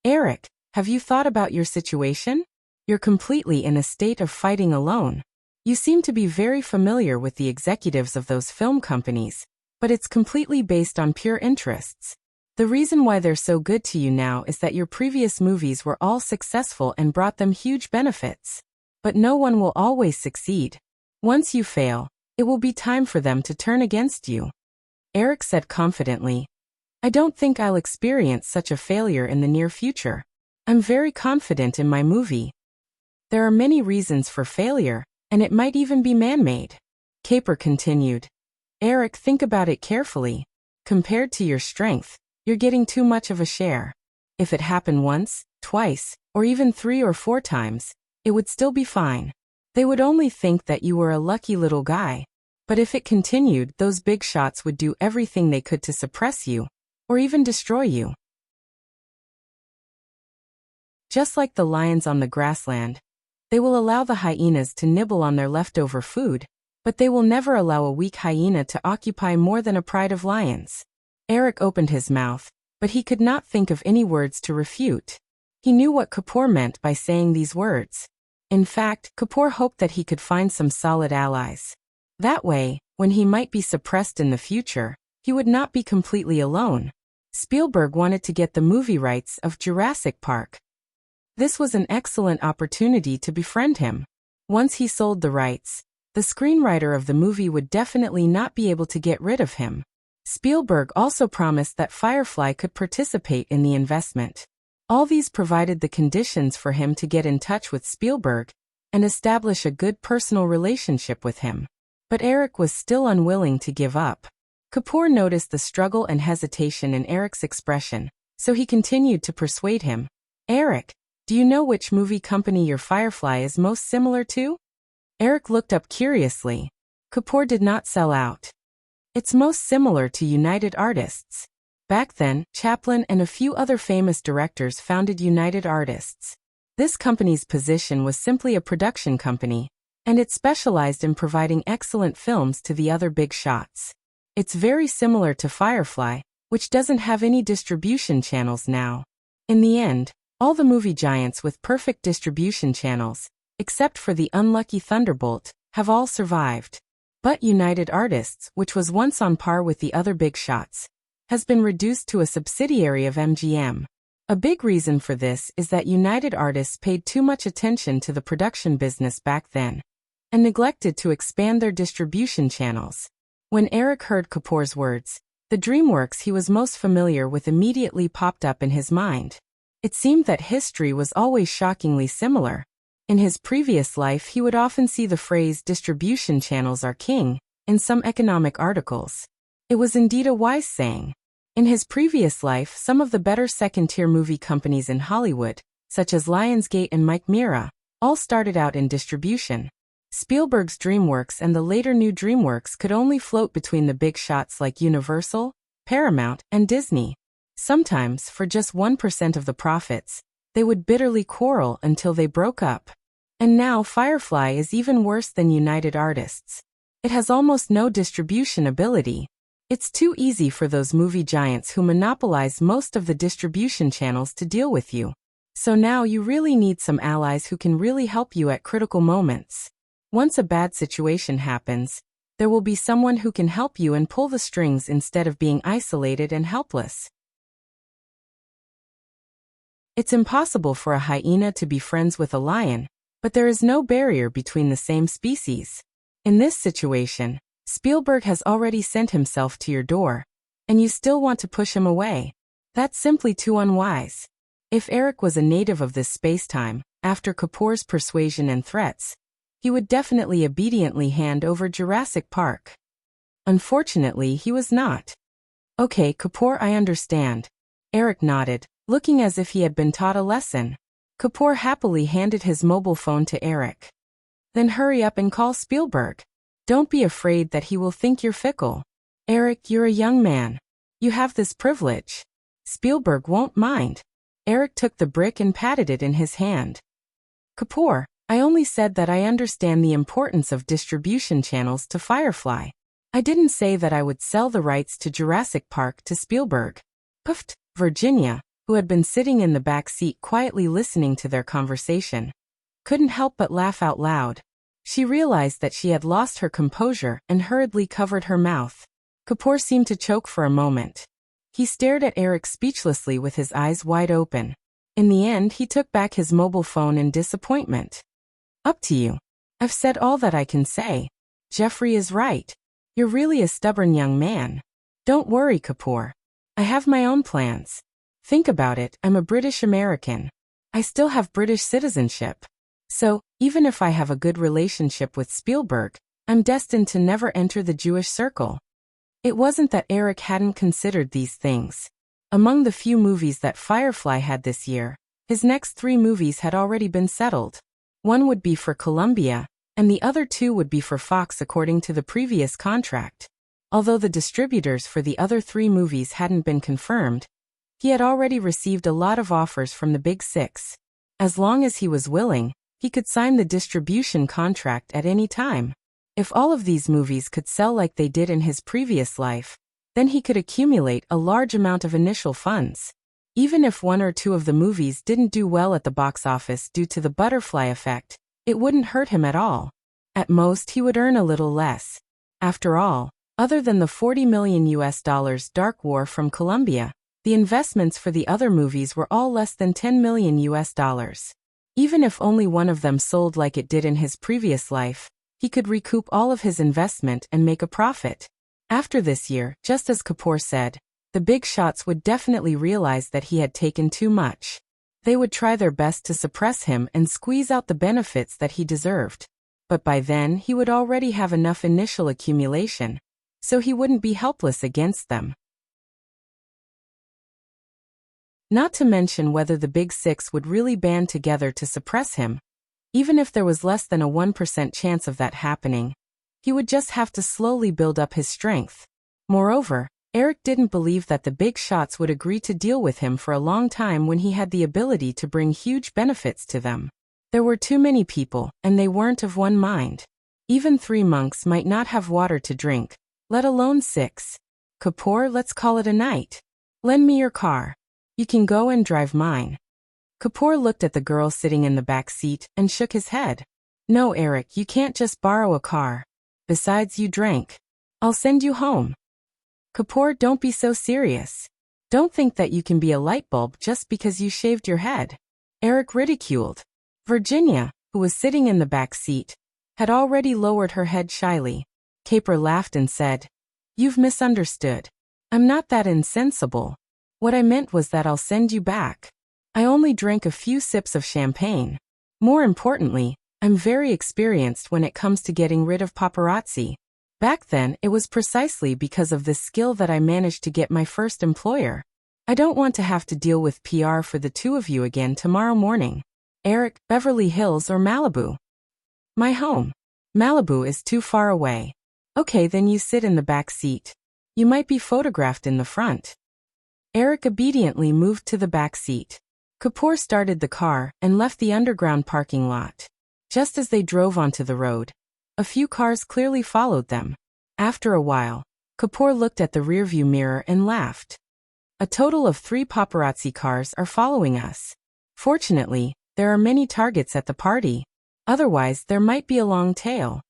Eric, have you thought about your situation? You're completely in a state of fighting alone. You seem to be very familiar with the executives of those film companies, but it's completely based on pure interests. The reason why they're so good to you now is that your previous movies were all successful and brought them huge benefits. But no one will always succeed. Once you fail, it will be time for them to turn against you. Eric said confidently, I don't think I'll experience such a failure in the near future. I'm very confident in my movie. There are many reasons for failure, and it might even be man-made. Caper continued. Eric, think about it carefully. Compared to your strength, you're getting too much of a share. If it happened once, twice, or even 3 or 4 times, it would still be fine. They would only think that you were a lucky little guy. But if it continued, those big shots would do everything they could to suppress you, or even destroy you. Just like the lions on the grassland, they will allow the hyenas to nibble on their leftover food, but they will never allow a weak hyena to occupy more than a pride of lions. Eric opened his mouth, but he could not think of any words to refute. He knew what Kapoor meant by saying these words. In fact, Kapoor hoped that he could find some solid allies. That way, when he might be suppressed in the future, he would not be completely alone. Spielberg wanted to get the movie rights of Jurassic Park. This was an excellent opportunity to befriend him. Once he sold the rights, the screenwriter of the movie would definitely not be able to get rid of him. Spielberg also promised that Firefly could participate in the investment. All these provided the conditions for him to get in touch with Spielberg and establish a good personal relationship with him. But Eric was still unwilling to give up. Kapoor noticed the struggle and hesitation in Eric's expression, so he continued to persuade him. Eric, do you know which movie company your Firefly is most similar to? Eric looked up curiously. Kapoor did not sell out. It's most similar to United Artists. Back then, Chaplin and a few other famous directors founded United Artists. This company's position was simply a production company, and it specialized in providing excellent films to the other big shots. It's very similar to Firefly, which doesn't have any distribution channels now. In the end, all the movie giants with perfect distribution channels, except for the unlucky Thunderbolt, have all survived. But United Artists, which was once on par with the other big shots, has been reduced to a subsidiary of MGM. A big reason for this is that United Artists paid too much attention to the production business back then, and neglected to expand their distribution channels. When Eric heard Kapoor's words, the DreamWorks he was most familiar with immediately popped up in his mind. It seemed that history was always shockingly similar. In his previous life he would often see the phrase distribution channels are king in some economic articles. It was indeed a wise saying. In his previous life some of the better second-tier movie companies in Hollywood, such as Lionsgate and Mike Mira, all started out in distribution. Spielberg's DreamWorks and the later new DreamWorks could only float between the big shots like Universal, Paramount, and Disney. Sometimes, for just 1% of the profits, they would bitterly quarrel until they broke up. And now Firefly is even worse than United Artists. It has almost no distribution ability. It's too easy for those movie giants who monopolize most of the distribution channels to deal with you. So now you really need some allies who can really help you at critical moments. Once a bad situation happens, there will be someone who can help you and pull the strings instead of being isolated and helpless. It's impossible for a hyena to be friends with a lion, but there is no barrier between the same species. In this situation, Spielberg has already sent himself to your door, and you still want to push him away. That's simply too unwise. If Eric was a native of this space-time, after Kapoor's persuasion and threats, he would definitely obediently hand over Jurassic Park. Unfortunately, he was not. Okay, Kapoor, I understand. Eric nodded, looking as if he had been taught a lesson. Kapoor happily handed his mobile phone to Eric. Then hurry up and call Spielberg. Don't be afraid that he will think you're fickle. Eric, you're a young man. You have this privilege. Spielberg won't mind. Eric took the brick and patted it in his hand. Kapoor, I only said that I understand the importance of distribution channels to Firefly. I didn't say that I would sell the rights to Jurassic Park to Spielberg. Puffed. Virginia, who had been sitting in the back seat quietly listening to their conversation, couldn't help but laugh out loud. She realized that she had lost her composure and hurriedly covered her mouth. Kapoor seemed to choke for a moment. He stared at Eric speechlessly with his eyes wide open. In the end, he took back his mobile phone in disappointment. Up to you. I've said all that I can say. Jeffrey is right. You're really a stubborn young man. Don't worry, Kapoor. I have my own plans. Think about it, I'm a British American. I still have British citizenship. So, even if I have a good relationship with Spielberg, I'm destined to never enter the Jewish circle. It wasn't that Eric hadn't considered these things. Among the few movies that Firefly had this year, his next 3 movies had already been settled. One would be for Columbia, and the other 2 would be for Fox according to the previous contract. Although the distributors for the other 3 movies hadn't been confirmed, he had already received a lot of offers from the Big Six. As long as he was willing, he could sign the distribution contract at any time. If all of these movies could sell like they did in his previous life, then he could accumulate a large amount of initial funds. Even if 1 or 2 of the movies didn't do well at the box office due to the butterfly effect, it wouldn't hurt him at all. At most, he would earn a little less. After all, other than the $40 million Dark War from Columbia, the investments for the other movies were all less than $10 million. Even if only one of them sold like it did in his previous life, he could recoup all of his investment and make a profit. After this year, just as Kapoor said, the big shots would definitely realize that he had taken too much. They would try their best to suppress him and squeeze out the benefits that he deserved. But by then, he would already have enough initial accumulation, so he wouldn't be helpless against them. Not to mention whether the Big Six would really band together to suppress him. Even if there was less than a 1% chance of that happening, he would just have to slowly build up his strength. Moreover, Eric didn't believe that the big shots would agree to deal with him for a long time when he had the ability to bring huge benefits to them. There were too many people, and they weren't of one mind. Even 3 monks might not have water to drink, let alone 6. Kapoor, let's call it a night. Lend me your car. You can go and drive mine. Kapoor looked at the girl sitting in the back seat and shook his head. No, Eric, you can't just borrow a car. Besides, you drank. I'll send you home. Kapoor, don't be so serious. Don't think that you can be a light bulb just because you shaved your head. Eric ridiculed. Virginia, who was sitting in the back seat, had already lowered her head shyly. Kapoor laughed and said, You've misunderstood. I'm not that insensible. What I meant was that I'll send you back. I only drank a few sips of champagne. More importantly, I'm very experienced when it comes to getting rid of paparazzi. Back then, it was precisely because of this skill that I managed to get my first employer. I don't want to have to deal with PR for the 2 of you again tomorrow morning. Eric, Beverly Hills or Malibu? My home. Malibu is too far away. Okay, then you sit in the back seat. You might be photographed in the front. Eric obediently moved to the back seat. Kapoor started the car and left the underground parking lot. Just as they drove onto the road, a few cars clearly followed them. After a while, Kapoor looked at the rearview mirror and laughed. A total of 3 paparazzi cars are following us. Fortunately, there are many targets at the party. Otherwise, there might be a long tail.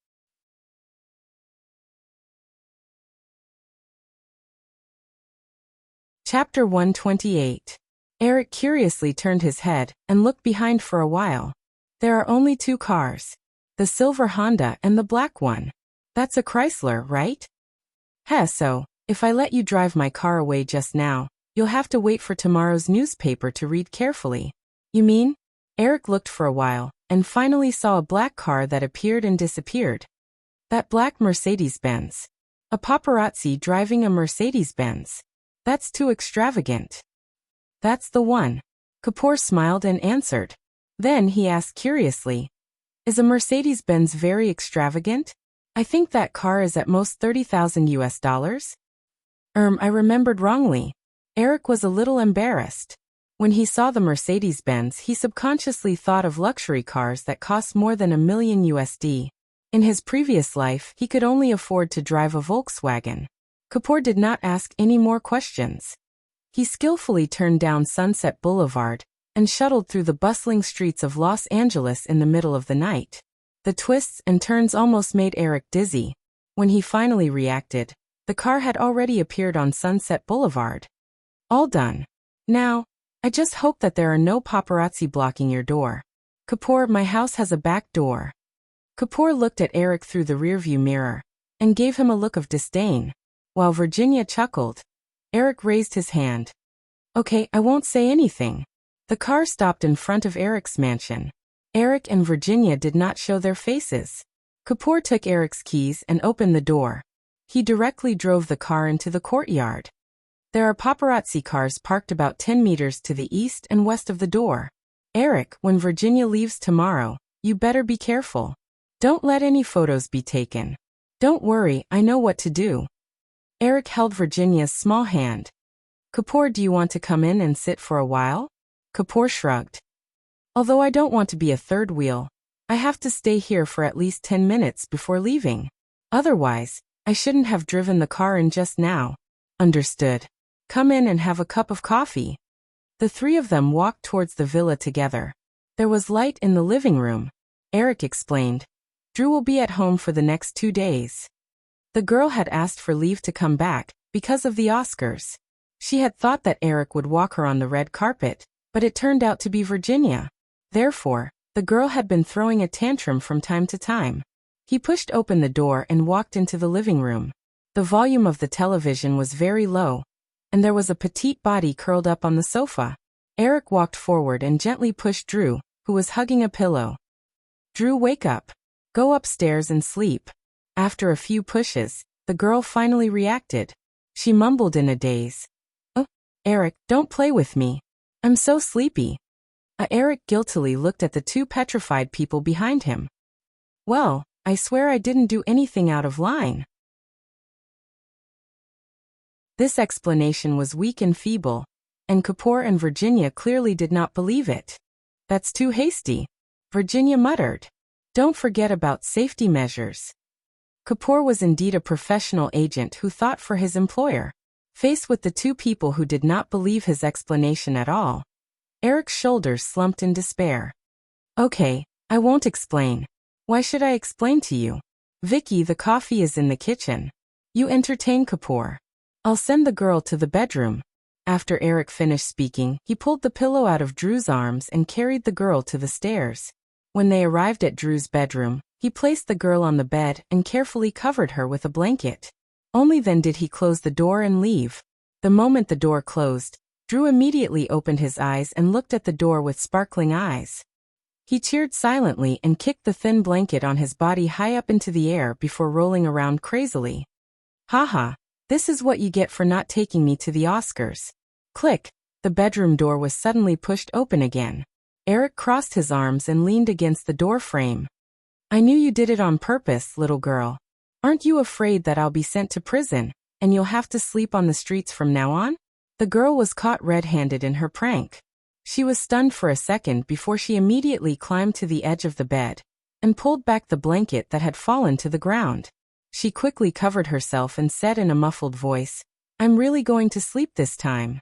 Chapter 128. Eric curiously turned his head and looked behind for a while. There are only 2 cars. The silver Honda and the black one. That's a Chrysler, right? So, if I let you drive my car away just now, you'll have to wait for tomorrow's newspaper to read carefully. You mean? Eric looked for a while, and finally saw a black car that appeared and disappeared. That black Mercedes-Benz. A paparazzi driving a Mercedes-Benz. That's too extravagant. That's the one. Kapoor smiled and answered. Then he asked curiously, Is a Mercedes-Benz very extravagant? I think that car is at most $30,000. I remembered wrongly. Eric was a little embarrassed. When he saw the Mercedes-Benz, he subconsciously thought of luxury cars that cost more than $1 million. In his previous life, he could only afford to drive a Volkswagen. Kapoor did not ask any more questions. He skillfully turned down Sunset Boulevard and shuttled through the bustling streets of Los Angeles in the middle of the night. The twists and turns almost made Eric dizzy. When he finally reacted, the car had already appeared on Sunset Boulevard. All done. Now, I just hope that there are no paparazzi blocking your door. Kapoor, my house has a back door. Kapoor looked at Eric through the rearview mirror and gave him a look of disdain. While Virginia chuckled, Eric raised his hand. Okay, I won't say anything. The car stopped in front of Eric's mansion. Eric and Virginia did not show their faces. Kapoor took Eric's keys and opened the door. He directly drove the car into the courtyard. There are paparazzi cars parked about 10 meters to the east and west of the door. Eric, when Virginia leaves tomorrow, you better be careful. Don't let any photos be taken. Don't worry, I know what to do. Eric held Virginia's small hand. Kapoor, do you want to come in and sit for a while? Kapoor shrugged. Although I don't want to be a third wheel, I have to stay here for at least 10 minutes before leaving. Otherwise, I shouldn't have driven the car in just now. Understood. Come in and have a cup of coffee. The three of them walked towards the villa together. There was light in the living room. Eric explained. Drew will be at home for the next 2 days. The girl had asked for leave to come back because of the Oscars. She had thought that Eric would walk her on the red carpet, but it turned out to be Virginia. Therefore, the girl had been throwing a tantrum from time to time. He pushed open the door and walked into the living room. The volume of the television was very low, and there was a petite body curled up on the sofa. Eric walked forward and gently pushed Drew, who was hugging a pillow. Drew, wake up. Go upstairs and sleep. After a few pushes, the girl finally reacted. She mumbled in a daze. Oh, Eric, don't play with me. I'm so sleepy. Eric guiltily looked at the two petrified people behind him. Well, I swear I didn't do anything out of line. This explanation was weak and feeble, and Kapoor and Virginia clearly did not believe it. That's too hasty, Virginia muttered. Don't forget about safety measures. Kapoor was indeed a professional agent who thought for his employer. Faced with the two people who did not believe his explanation at all, Eric's shoulders slumped in despair. Okay, I won't explain. Why should I explain to you? Vicky, the coffee is in the kitchen. You entertain Kapoor. I'll send the girl to the bedroom. After Eric finished speaking, he pulled the pillow out of Drew's arms and carried the girl to the stairs. When they arrived at Drew's bedroom, he placed the girl on the bed and carefully covered her with a blanket. Only then did he close the door and leave. The moment the door closed, Drew immediately opened his eyes and looked at the door with sparkling eyes. He cheered silently and kicked the thin blanket on his body high up into the air before rolling around crazily. Haha, this is what you get for not taking me to the Oscars. Click, the bedroom door was suddenly pushed open again. Eric crossed his arms and leaned against the door frame. I knew you did it on purpose, little girl. Aren't you afraid that I'll be sent to prison, and you'll have to sleep on the streets from now on? The girl was caught red-handed in her prank. She was stunned for a second before she immediately climbed to the edge of the bed and pulled back the blanket that had fallen to the ground. She quickly covered herself and said in a muffled voice, I'm really going to sleep this time.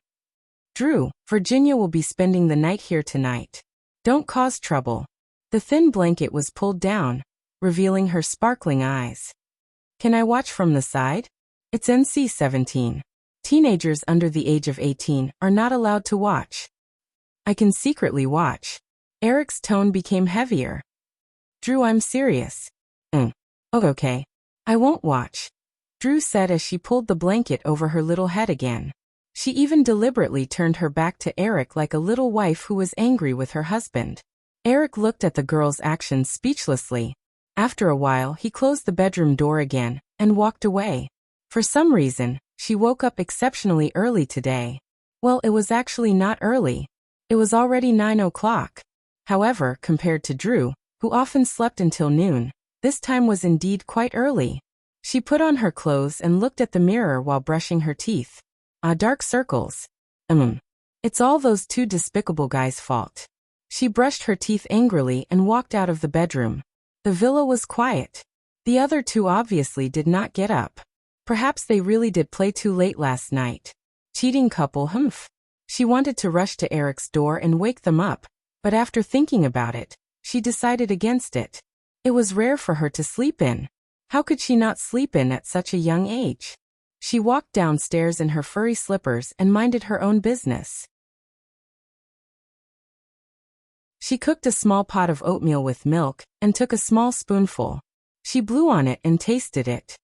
Drew, Virginia will be spending the night here tonight. Don't cause trouble. The thin blanket was pulled down, revealing her sparkling eyes. Can I watch from the side? It's NC-17. Teenagers under the age of 18 are not allowed to watch. I can secretly watch. Eric's tone became heavier. Drew, I'm serious. Oh, okay. I won't watch. Drew said as she pulled the blanket over her little head again. She even deliberately turned her back to Eric like a little wife who was angry with her husband. Eric looked at the girl's actions speechlessly. After a while, he closed the bedroom door again and walked away. For some reason, she woke up exceptionally early today. Well, it was actually not early. It was already 9 o'clock. However, compared to Drew, who often slept until noon, this time was indeed quite early. She put on her clothes and looked at the mirror while brushing her teeth. Dark circles. It's all those two despicable guys' fault. She brushed her teeth angrily and walked out of the bedroom. The villa was quiet. The other two obviously did not get up. Perhaps they really did play too late last night. Cheating couple, humph. She wanted to rush to Eric's door and wake them up, but after thinking about it, she decided against it. It was rare for her to sleep in. How could she not sleep in at such a young age? She walked downstairs in her furry slippers and minded her own business. She cooked a small pot of oatmeal with milk and took a small spoonful. She blew on it and tasted it.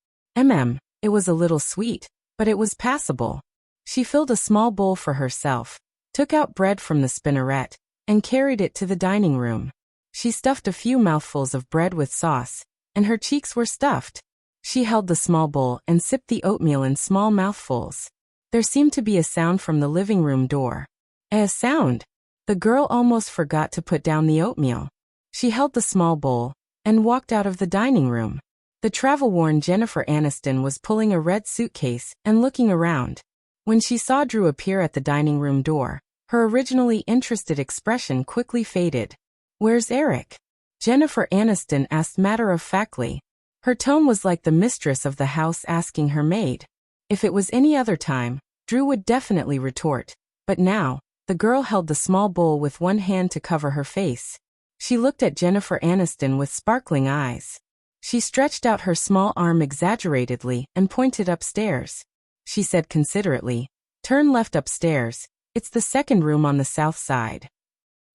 It was a little sweet, but it was passable. She filled a small bowl for herself, took out bread from the spinneret, and carried it to the dining room. She stuffed a few mouthfuls of bread with sauce, and her cheeks were stuffed. She held the small bowl and sipped the oatmeal in small mouthfuls. There seemed to be a sound from the living room door. A sound! The girl almost forgot to put down the oatmeal. She held the small bowl and walked out of the dining room. The travel-worn Jennifer Aniston was pulling a red suitcase and looking around. When she saw Drew appear at the dining room door, her originally interested expression quickly faded. "Where's Eric?" Jennifer Aniston asked matter-of-factly. Her tone was like the mistress of the house asking her maid. If it was any other time, Drew would definitely retort. But now, the girl held the small bowl with one hand to cover her face. She looked at Jennifer Aniston with sparkling eyes. She stretched out her small arm exaggeratedly and pointed upstairs. She said considerately, "Turn left upstairs. It's the second room on the south side."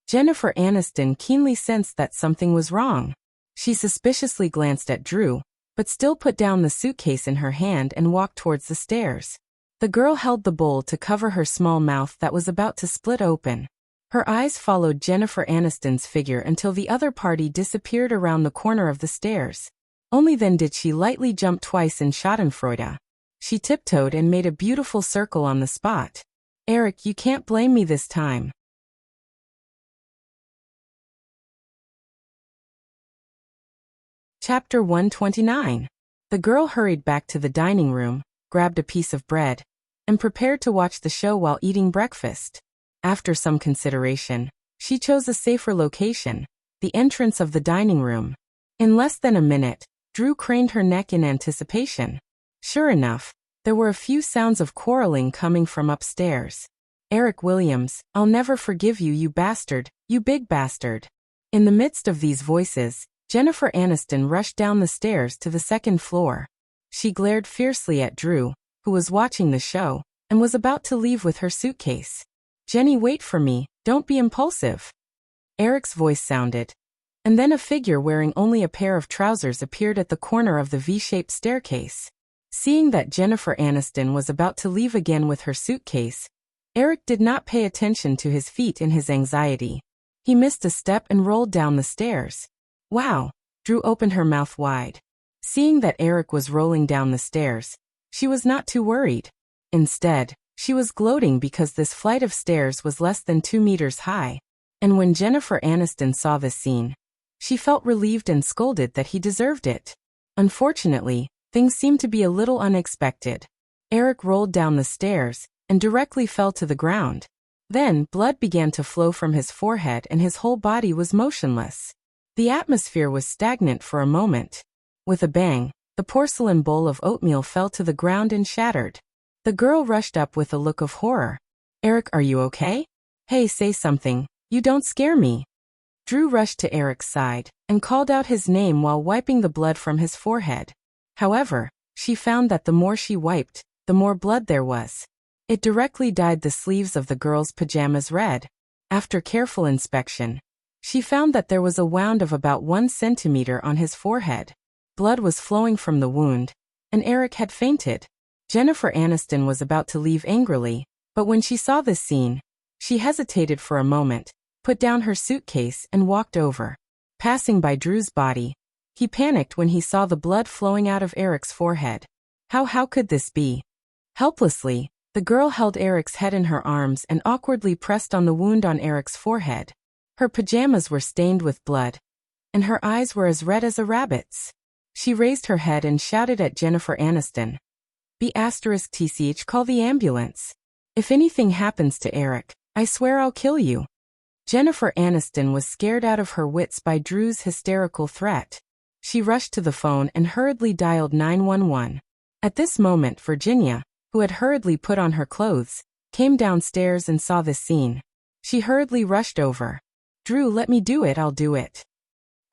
Jennifer Aniston keenly sensed that something was wrong. She suspiciously glanced at Drew, but still put down the suitcase in her hand and walked towards the stairs. The girl held the bowl to cover her small mouth that was about to split open. Her eyes followed Jennifer Aniston's figure until the other party disappeared around the corner of the stairs. Only then did she lightly jump twice in Schadenfreude. She tiptoed and made a beautiful circle on the spot. "Eric, you can't blame me this time." Chapter 129. The girl hurried back to the dining room, grabbed a piece of bread, and prepared to watch the show while eating breakfast. After some consideration, she chose a safer location, the entrance of the dining room. In less than a minute, Drew craned her neck in anticipation. Sure enough, there were a few sounds of quarreling coming from upstairs. "Eric Williams, I'll never forgive you, you bastard, you big bastard." In the midst of these voices, Jennifer Aniston rushed down the stairs to the second floor. She glared fiercely at Drew, who was watching the show, and was about to leave with her suitcase. "Jenny, wait for me, don't be impulsive." Eric's voice sounded. And then a figure wearing only a pair of trousers appeared at the corner of the V-shaped staircase. Seeing that Jennifer Aniston was about to leave again with her suitcase, Eric did not pay attention to his feet in his anxiety. He missed a step and rolled down the stairs. "Wow!" Drew opened her mouth wide. Seeing that Eric was rolling down the stairs, she was not too worried. Instead, she was gloating because this flight of stairs was less than 2 meters high. And when Jennifer Aniston saw this scene, she felt relieved and scolded that he deserved it. Unfortunately, things seemed to be a little unexpected. Eric rolled down the stairs and directly fell to the ground. Then, blood began to flow from his forehead and his whole body was motionless. The atmosphere was stagnant for a moment. With a bang, the porcelain bowl of oatmeal fell to the ground and shattered. The girl rushed up with a look of horror. "Eric, are you okay? Hey, say something, you don't scare me." Drew rushed to Eric's side and called out his name while wiping the blood from his forehead. However, she found that the more she wiped, the more blood there was. It directly dyed the sleeves of the girl's pajamas red. After careful inspection, she found that there was a wound of about 1 centimeter on his forehead. Blood was flowing from the wound, and Eric had fainted. Jennifer Aniston was about to leave angrily, but when she saw this scene, she hesitated for a moment, put down her suitcase and walked over. Passing by Drew's body, he panicked when he saw the blood flowing out of Eric's forehead. How could this be? Helplessly, the girl held Eric's head in her arms and awkwardly pressed on the wound on Eric's forehead. Her pajamas were stained with blood, and her eyes were as red as a rabbit's. She raised her head and shouted at Jennifer Aniston. "B*TCH, call the ambulance. If anything happens to Eric, I swear I'll kill you." Jennifer Aniston was scared out of her wits by Drew's hysterical threat. She rushed to the phone and hurriedly dialed 911. At this moment, Virginia, who had hurriedly put on her clothes, came downstairs and saw the scene. She hurriedly rushed over. "Drew, let me do it, I'll do it."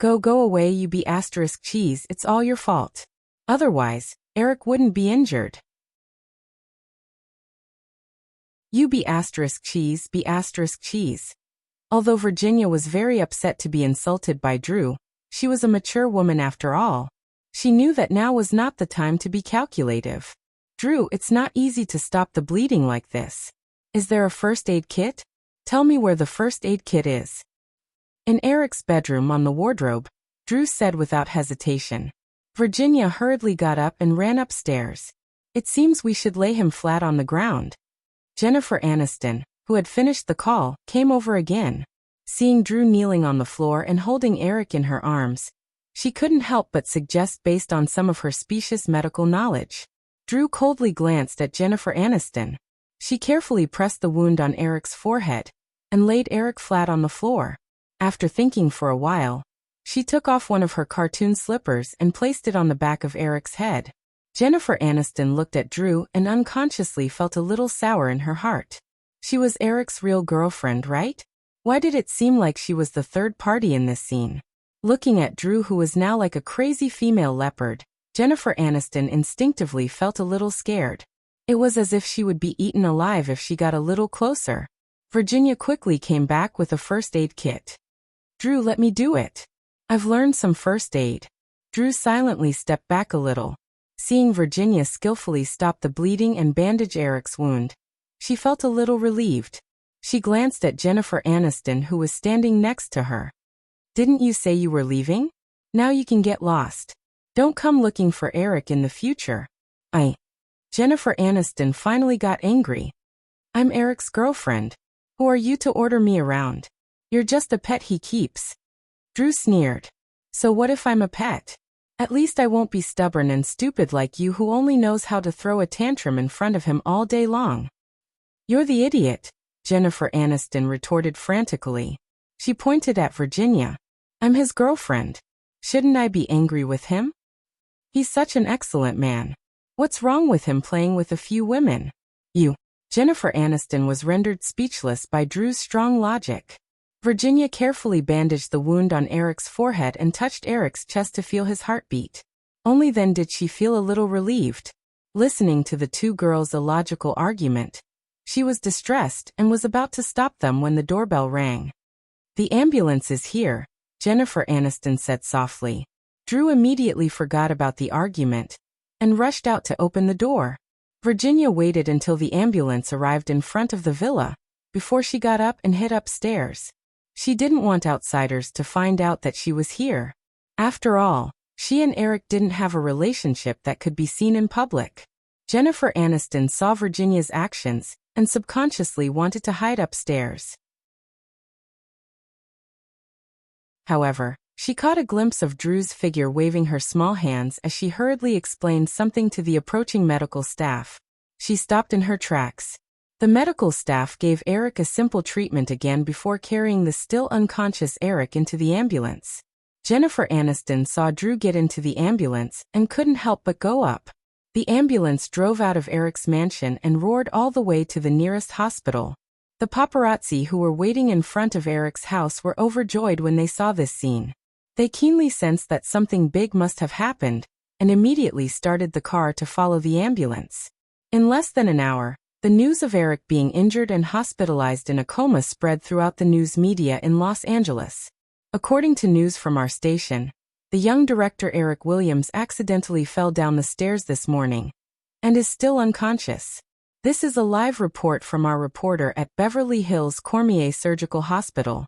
Go away, you be asterisk cheese, it's all your fault. Otherwise, Eric wouldn't be injured. You be asterisk cheese, be asterisk cheese. Although Virginia was very upset to be insulted by Drew, she was a mature woman after all. She knew that now was not the time to be calculative. Drew, it's not easy to stop the bleeding like this. Is there a first aid kit? Tell me where the first aid kit is. In Eric's bedroom on the wardrobe, Drew said without hesitation. Virginia hurriedly got up and ran upstairs. It seems we should lay him flat on the ground. Jennifer Aniston, who had finished the call, came over again. Seeing Drew kneeling on the floor and holding Eric in her arms, she couldn't help but suggest based on some of her specious medical knowledge. Drew coldly glanced at Jennifer Aniston. She carefully pressed the wound on Eric's forehead and laid Eric flat on the floor. After thinking for a while, she took off one of her cartoon slippers and placed it on the back of Eric's head. Jennifer Aniston looked at Drew and unconsciously felt a little sour in her heart. She was Eric's real girlfriend, right? Why did it seem like she was the third party in this scene? Looking at Drew, who was now like a crazy female leopard, Jennifer Aniston instinctively felt a little scared. It was as if she would be eaten alive if she got a little closer. Virginia quickly came back with a first aid kit. Drew, let me do it. I've learned some first aid. Drew silently stepped back a little. Seeing Virginia skillfully stop the bleeding and bandage Eric's wound, she felt a little relieved. She glanced at Jennifer Aniston, who was standing next to her. Didn't you say you were leaving? Now you can get lost. Don't come looking for Eric in the future. Jennifer Aniston finally got angry. I'm Eric's girlfriend. Who are you to order me around? You're just a pet he keeps. Drew sneered. So what if I'm a pet? At least I won't be stubborn and stupid like you, who only knows how to throw a tantrum in front of him all day long. You're the idiot, Jennifer Aniston retorted frantically. She pointed at Virginia. I'm his girlfriend. Shouldn't I be angry with him? He's such an excellent man. What's wrong with him playing with a few women? Jennifer Aniston was rendered speechless by Drew's strong logic. Virginia carefully bandaged the wound on Eric's forehead and touched Eric's chest to feel his heartbeat. Only then did she feel a little relieved. Listening to the two girls' illogical argument, she was distressed and was about to stop them when the doorbell rang. The ambulance is here, Jennifer Aniston said softly. Drew immediately forgot about the argument and rushed out to open the door. Virginia waited until the ambulance arrived in front of the villa before she got up and hid upstairs. She didn't want outsiders to find out that she was here. After all, she and Eric didn't have a relationship that could be seen in public. Jennifer Aniston saw Virginia's actions and subconsciously wanted to hide upstairs. However, she caught a glimpse of Drew's figure waving her small hands as she hurriedly explained something to the approaching medical staff. She stopped in her tracks. The medical staff gave Eric a simple treatment again before carrying the still unconscious Eric into the ambulance. Jennifer Aniston saw Drew get into the ambulance and couldn't help but go up. The ambulance drove out of Eric's mansion and roared all the way to the nearest hospital. The paparazzi who were waiting in front of Eric's house were overjoyed when they saw this scene. They keenly sensed that something big must have happened, and immediately started the car to follow the ambulance. In less than an hour, the news of Eric being injured and hospitalized in a coma spread throughout the news media in Los Angeles. According to news from our station, the young director Eric Williams accidentally fell down the stairs this morning and is still unconscious. This is a live report from our reporter at Beverly Hills Cormier Surgical Hospital.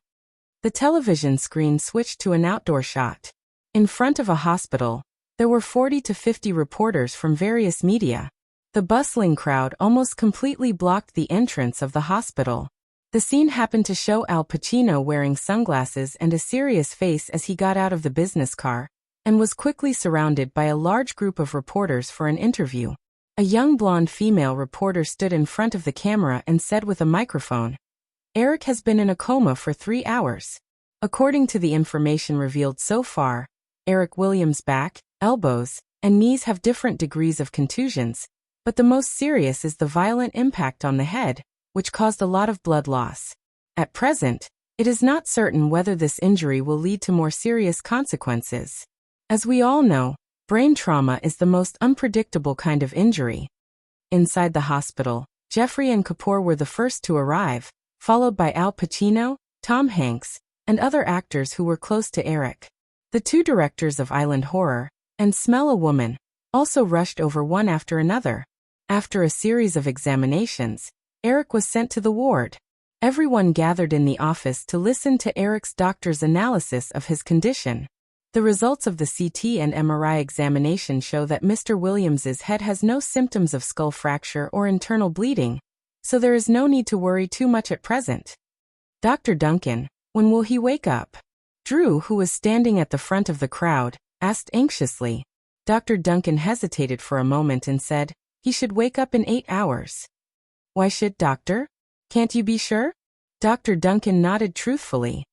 The television screen switched to an outdoor shot. In front of a hospital, there were 40 to 50 reporters from various media. The bustling crowd almost completely blocked the entrance of the hospital. The scene happened to show Al Pacino wearing sunglasses and a serious face as he got out of the business car, and was quickly surrounded by a large group of reporters for an interview. A young blonde female reporter stood in front of the camera and said with a microphone, "Eric has been in a coma for 3 hours. According to the information revealed so far, Eric Williams' back, elbows, and knees have different degrees of contusions, but the most serious is the violent impact on the head, which caused a lot of blood loss. At present, It is not certain whether this injury will lead to more serious consequences. As we all know, brain trauma is the most unpredictable kind of injury. Inside the hospital, Jeffrey and Kapoor were the first to arrive, followed by Al Pacino, Tom Hanks, and other actors who were close to Eric. The two directors of Island Horror and Smell a Woman also rushed over one after another. After a series of examinations, Eric was sent to the ward. Everyone gathered in the office to listen to Eric's doctor's analysis of his condition. The results of the CT and MRI examination show that Mr. Williams's head has no symptoms of skull fracture or internal bleeding, so there is no need to worry too much at present. Dr. Duncan, when will he wake up? Drew, who was standing at the front of the crowd, asked anxiously. Dr. Duncan hesitated for a moment and said, "He should wake up in 8 hours." "Why should, doctor? Can't you be sure?" Dr. Duncan nodded truthfully.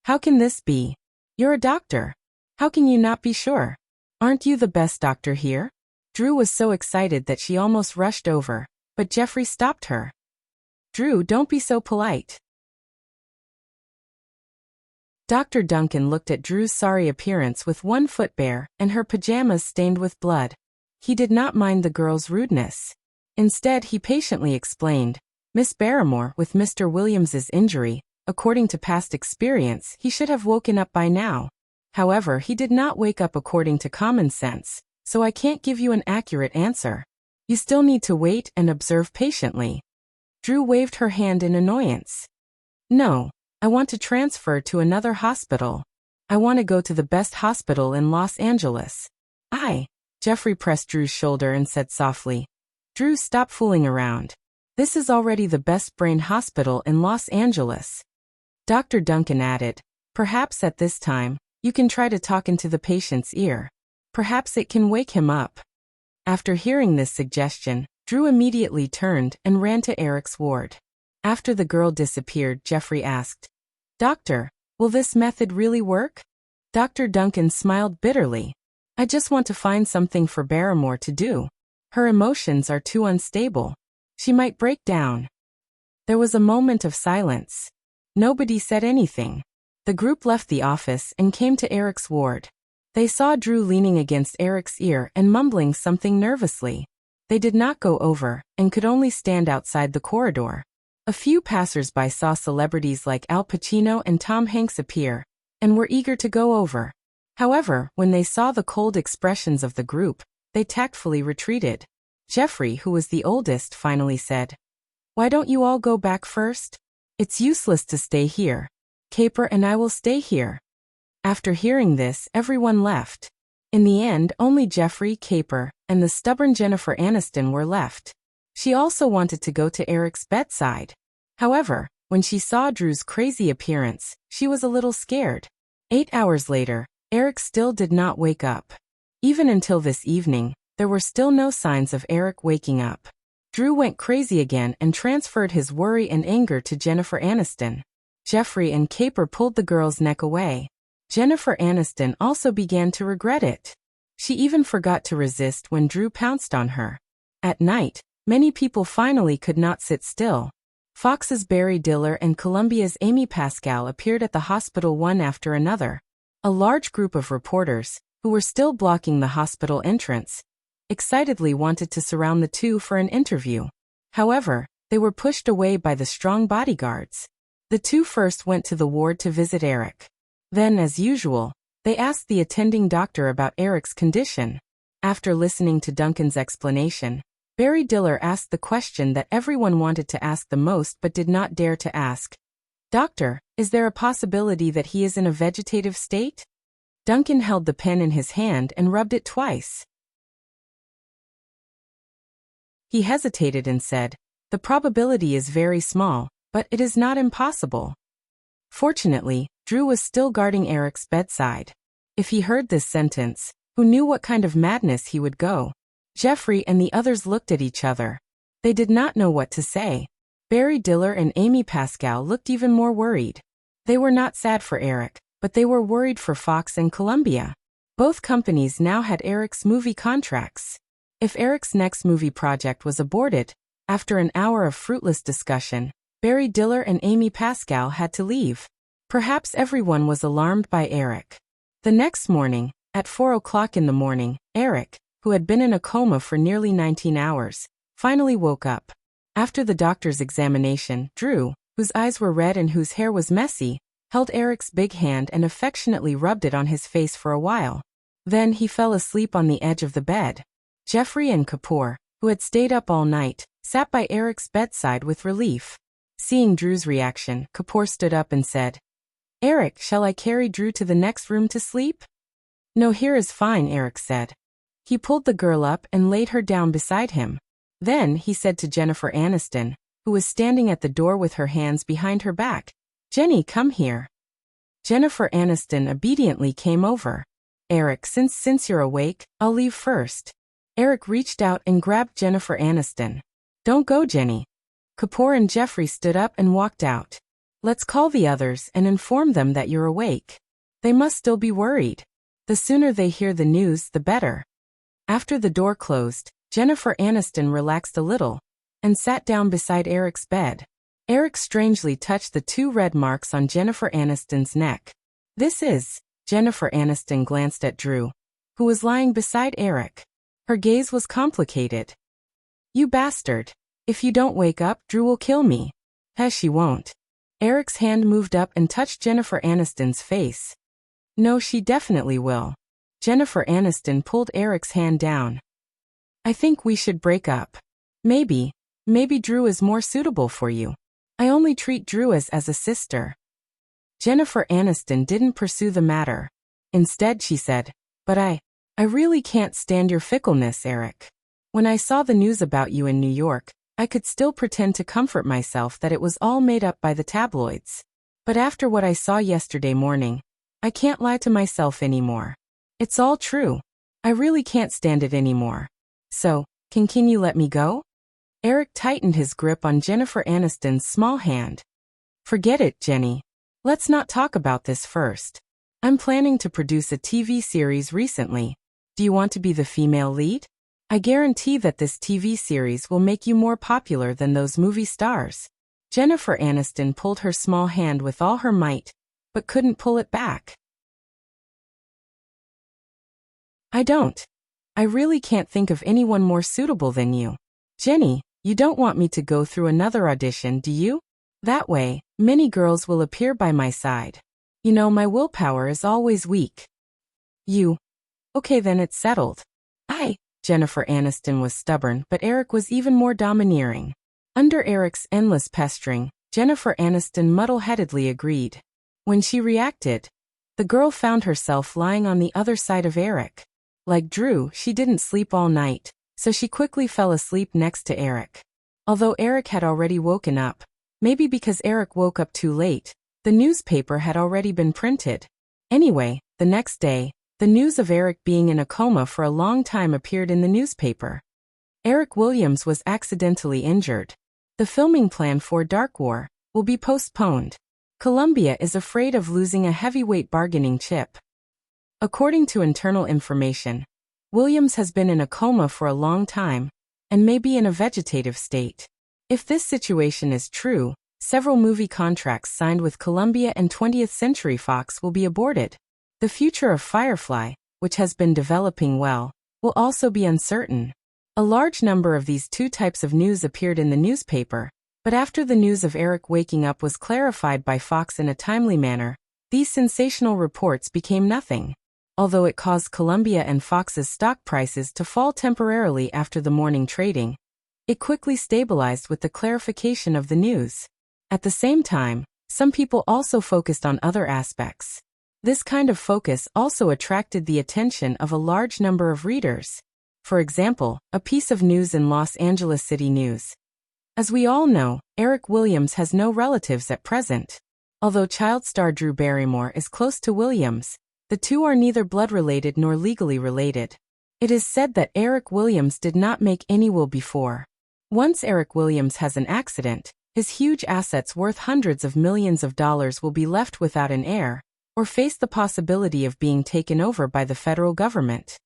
"How can this be? You're a doctor. How can you not be sure? Aren't you the best doctor here?" Drew was so excited that she almost rushed over, but Jeffrey stopped her. "Drew, don't be so polite." Dr. Duncan looked at Drew's sorry appearance with one foot bare and her pajamas stained with blood. He did not mind the girl's rudeness. Instead, he patiently explained, "Miss Barrymore, with Mr. Williams's injury, according to past experience, he should have woken up by now. However, he did not wake up according to common sense, so I can't give you an accurate answer. You still need to wait and observe patiently." Drew waved her hand in annoyance. "No, I want to transfer to another hospital. I want to go to the best hospital in Los Angeles." Jeffrey pressed Drew's shoulder and said softly, "Drew, stop fooling around. This is already the best brain hospital in Los Angeles." Dr. Duncan added, "Perhaps at this time, you can try to talk into the patient's ear. Perhaps it can wake him up." After hearing this suggestion, Drew immediately turned and ran to Eric's ward. After the girl disappeared, Jeffrey asked, "Doctor, will this method really work?" Dr. Duncan smiled bitterly. "I just want to find something for Barrymore to do. Her emotions are too unstable. She might break down." There was a moment of silence. Nobody said anything. The group left the office and came to Eric's ward. They saw Drew leaning against Eric's ear and mumbling something nervously. They did not go over and could only stand outside the corridor. A few passers-by saw celebrities like Al Pacino and Tom Hanks appear and were eager to go over. However, when they saw the cold expressions of the group, they tactfully retreated. Jeffrey, who was the oldest, finally said, "Why don't you all go back first? It's useless to stay here. Caper and I will stay here." After hearing this, everyone left. In the end, only Jeffrey, Caper, and the stubborn Jennifer Aniston were left. She also wanted to go to Eric's bedside. However, when she saw Drew's crazy appearance, she was a little scared. 8 hours later, Eric still did not wake up. Even until this evening, there were still no signs of Eric waking up. Drew went crazy again and transferred his worry and anger to Jennifer Aniston. Jeffrey and Caper pulled the girl's neck away. Jennifer Aniston also began to regret it. She even forgot to resist when Drew pounced on her. At night, many people finally could not sit still. Fox's Barry Diller and Columbia's Amy Pascal appeared at the hospital one after another. A large group of reporters, who were still blocking the hospital entrance, excitedly wanted to surround the two for an interview. However, they were pushed away by the strong bodyguards. The two first went to the ward to visit Eric. Then, as usual, they asked the attending doctor about Eric's condition. After listening to Duncan's explanation, Barry Diller asked the question that everyone wanted to ask the most but did not dare to ask. "Doctor, is there a possibility that he is in a vegetative state?" Duncan held the pen in his hand and rubbed it twice. He hesitated and said, "The probability is very small, but it is not impossible." Fortunately, Drew was still guarding Eric's bedside. If he heard this sentence, who knew what kind of madness he would go? Jeffrey and the others looked at each other. They did not know what to say. Barry Diller and Amy Pascal looked even more worried. They were not sad for Eric, but they were worried for Fox and Columbia. Both companies now had Eric's movie contracts. If Eric's next movie project was aborted, after an hour of fruitless discussion, Barry Diller and Amy Pascal had to leave. Perhaps everyone was alarmed by Eric. The next morning, at 4 o'clock in the morning, Eric, who had been in a coma for nearly 19 hours, finally woke up. After the doctor's examination, Drew, whose eyes were red and whose hair was messy, held Eric's big hand and affectionately rubbed it on his face for a while. Then he fell asleep on the edge of the bed. Jeffrey and Kapoor, who had stayed up all night, sat by Eric's bedside with relief. Seeing Drew's reaction, Kapoor stood up and said, "Eric, shall I carry Drew to the next room to sleep?" "No, here is fine," Eric said. He pulled the girl up and laid her down beside him. Then he said to Jennifer Aniston, who was standing at the door with her hands behind her back, "Jenny, come here." Jennifer Aniston obediently came over. "Eric, since you're awake, I'll leave first." Eric reached out and grabbed Jennifer Aniston. "Don't go, Jenny." Kapoor and Jeffrey stood up and walked out. "Let's call the others and inform them that you're awake. They must still be worried. The sooner they hear the news, the better." After the door closed, Jennifer Aniston relaxed a little and sat down beside Eric's bed. Eric strangely touched the 2 red marks on Jennifer Aniston's neck. "This is..." Jennifer Aniston glanced at Drew, who was lying beside Eric. Her gaze was complicated. "You bastard. If you don't wake up, Drew will kill me." She won't." Eric's hand moved up and touched Jennifer Aniston's face. "No, she definitely will." Jennifer Aniston pulled Eric's hand down. "I think we should break up. Maybe Drew is more suitable for you. I only treat Drew as a sister." Jennifer Aniston didn't pursue the matter. Instead, she said, "But I really can't stand your fickleness, Eric. When I saw the news about you in New York, I could still pretend to comfort myself that it was all made up by the tabloids. But after what I saw yesterday morning, I can't lie to myself anymore. It's all true. I really can't stand it anymore. So, can you let me go?" Eric tightened his grip on Jennifer Aniston's small hand. "Forget it, Jenny. Let's not talk about this first. I'm planning to produce a TV series recently. Do you want to be the female lead? I guarantee that this TV series will make you more popular than those movie stars." Jennifer Aniston pulled her small hand with all her might, but couldn't pull it back. I really can't think of anyone more suitable than you. Jenny, you don't want me to go through another audition, do you? That way, many girls will appear by my side. You know, my willpower is always weak." Okay, then it's settled." Jennifer Aniston was stubborn, but Eric was even more domineering. Under Eric's endless pestering, Jennifer Aniston muddle-headedly agreed. When she reacted, the girl found herself lying on the other side of Eric. Like Drew, she didn't sleep all night, so she quickly fell asleep next to Eric. Although Eric had already woken up, maybe because Eric woke up too late, the newspaper had already been printed. Anyway, the next day, the news of Eric being in a coma for a long time appeared in the newspaper. Eric Williams was accidentally injured. The filming plan for Dark War will be postponed. Columbia is afraid of losing a heavyweight bargaining chip. According to internal information, Williams has been in a coma for a long time and may be in a vegetative state. If this situation is true, several movie contracts signed with Columbia and 20th Century Fox will be aborted. The future of Firefly, which has been developing well, will also be uncertain. A large number of these 2 types of news appeared in the newspaper, but after the news of Eric waking up was clarified by Fox in a timely manner, these sensational reports became nothing. Although it caused Columbia and Fox's stock prices to fall temporarily after the morning trading, it quickly stabilized with the clarification of the news. At the same time, some people also focused on other aspects. This kind of focus also attracted the attention of a large number of readers. For example, a piece of news in Los Angeles City News. As we all know, Eric Williams has no relatives at present. Although child star Drew Barrymore is close to Williams, the two are neither blood-related nor legally related. It is said that Eric Williams did not make any will before. Once Eric Williams has an accident, his huge assets worth hundreds of millions of dollars will be left without an heir, or face the possibility of being taken over by the federal government.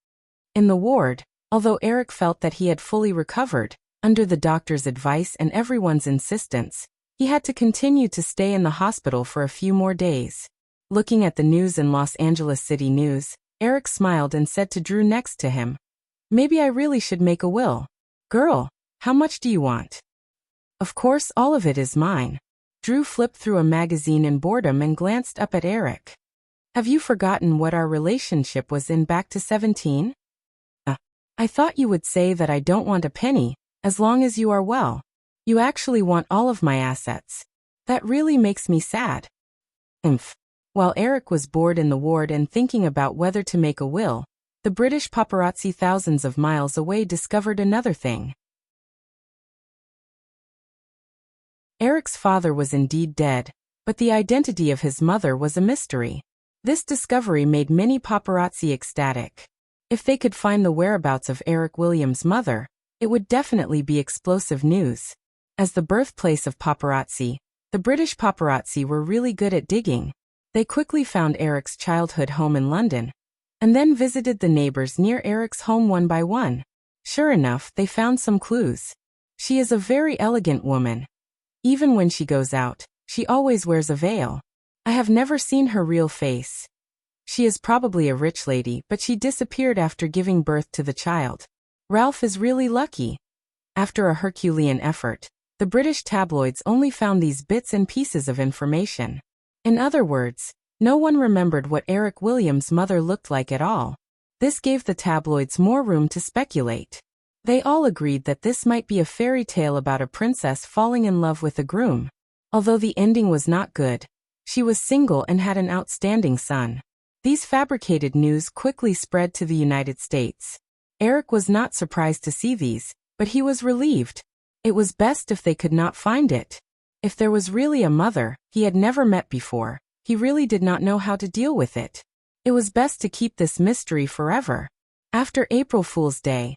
In the ward, although Eric felt that he had fully recovered, under the doctor's advice and everyone's insistence, He had to continue to stay in the hospital for a few more days. Looking at the news in Los Angeles City News, Eric smiled and said to Drew next to him, "Maybe I really should make a will. Girl, how much do you want?" "Of course, all of it is mine." Drew flipped through a magazine in boredom and glanced up at Eric. "Have you forgotten what our relationship was in back to 17? I thought you would say that I don't want a penny, as long as you are well. You actually want all of my assets. That really makes me sad." While Eric was bored in the ward and thinking about whether to make a will, the British paparazzi thousands of miles away discovered another thing. Eric's father was indeed dead, but the identity of his mother was a mystery. This discovery made many paparazzi ecstatic. If they could find the whereabouts of Eric Williams' mother, it would definitely be explosive news. As the birthplace of paparazzi, the British paparazzi were really good at digging. They quickly found Eric's childhood home in London, and then visited the neighbors near Eric's home one by one. Sure enough, they found some clues. She is a very elegant woman. Even when she goes out, she always wears a veil. I have never seen her real face. She is probably a rich lady, but she disappeared after giving birth to the child. Ralph is really lucky. After a Herculean effort, the British tabloids only found these bits and pieces of information. In other words, no one remembered what Eric Williams' mother looked like at all. This gave the tabloids more room to speculate. They all agreed that this might be a fairy tale about a princess falling in love with a groom. Although the ending was not good, she was single and had an outstanding son. These fabricated news quickly spread to the United States. Eric was not surprised to see these, but he was relieved. It was best if they could not find it. If there was really a mother he had never met before, he really did not know how to deal with it. It was best to keep this mystery forever. After April Fool's Day,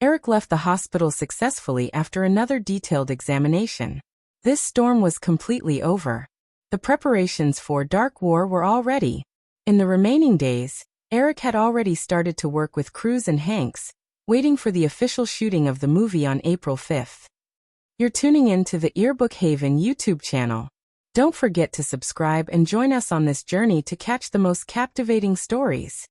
Eric left the hospital successfully after another detailed examination. This storm was completely over. The preparations for Dark War were all ready. In the remaining days, Eric had already started to work with Cruise and Hanks, waiting for the official shooting of the movie on April 5th. You're tuning in to the Earbook Haven YouTube channel. Don't forget to subscribe and join us on this journey to catch the most captivating stories.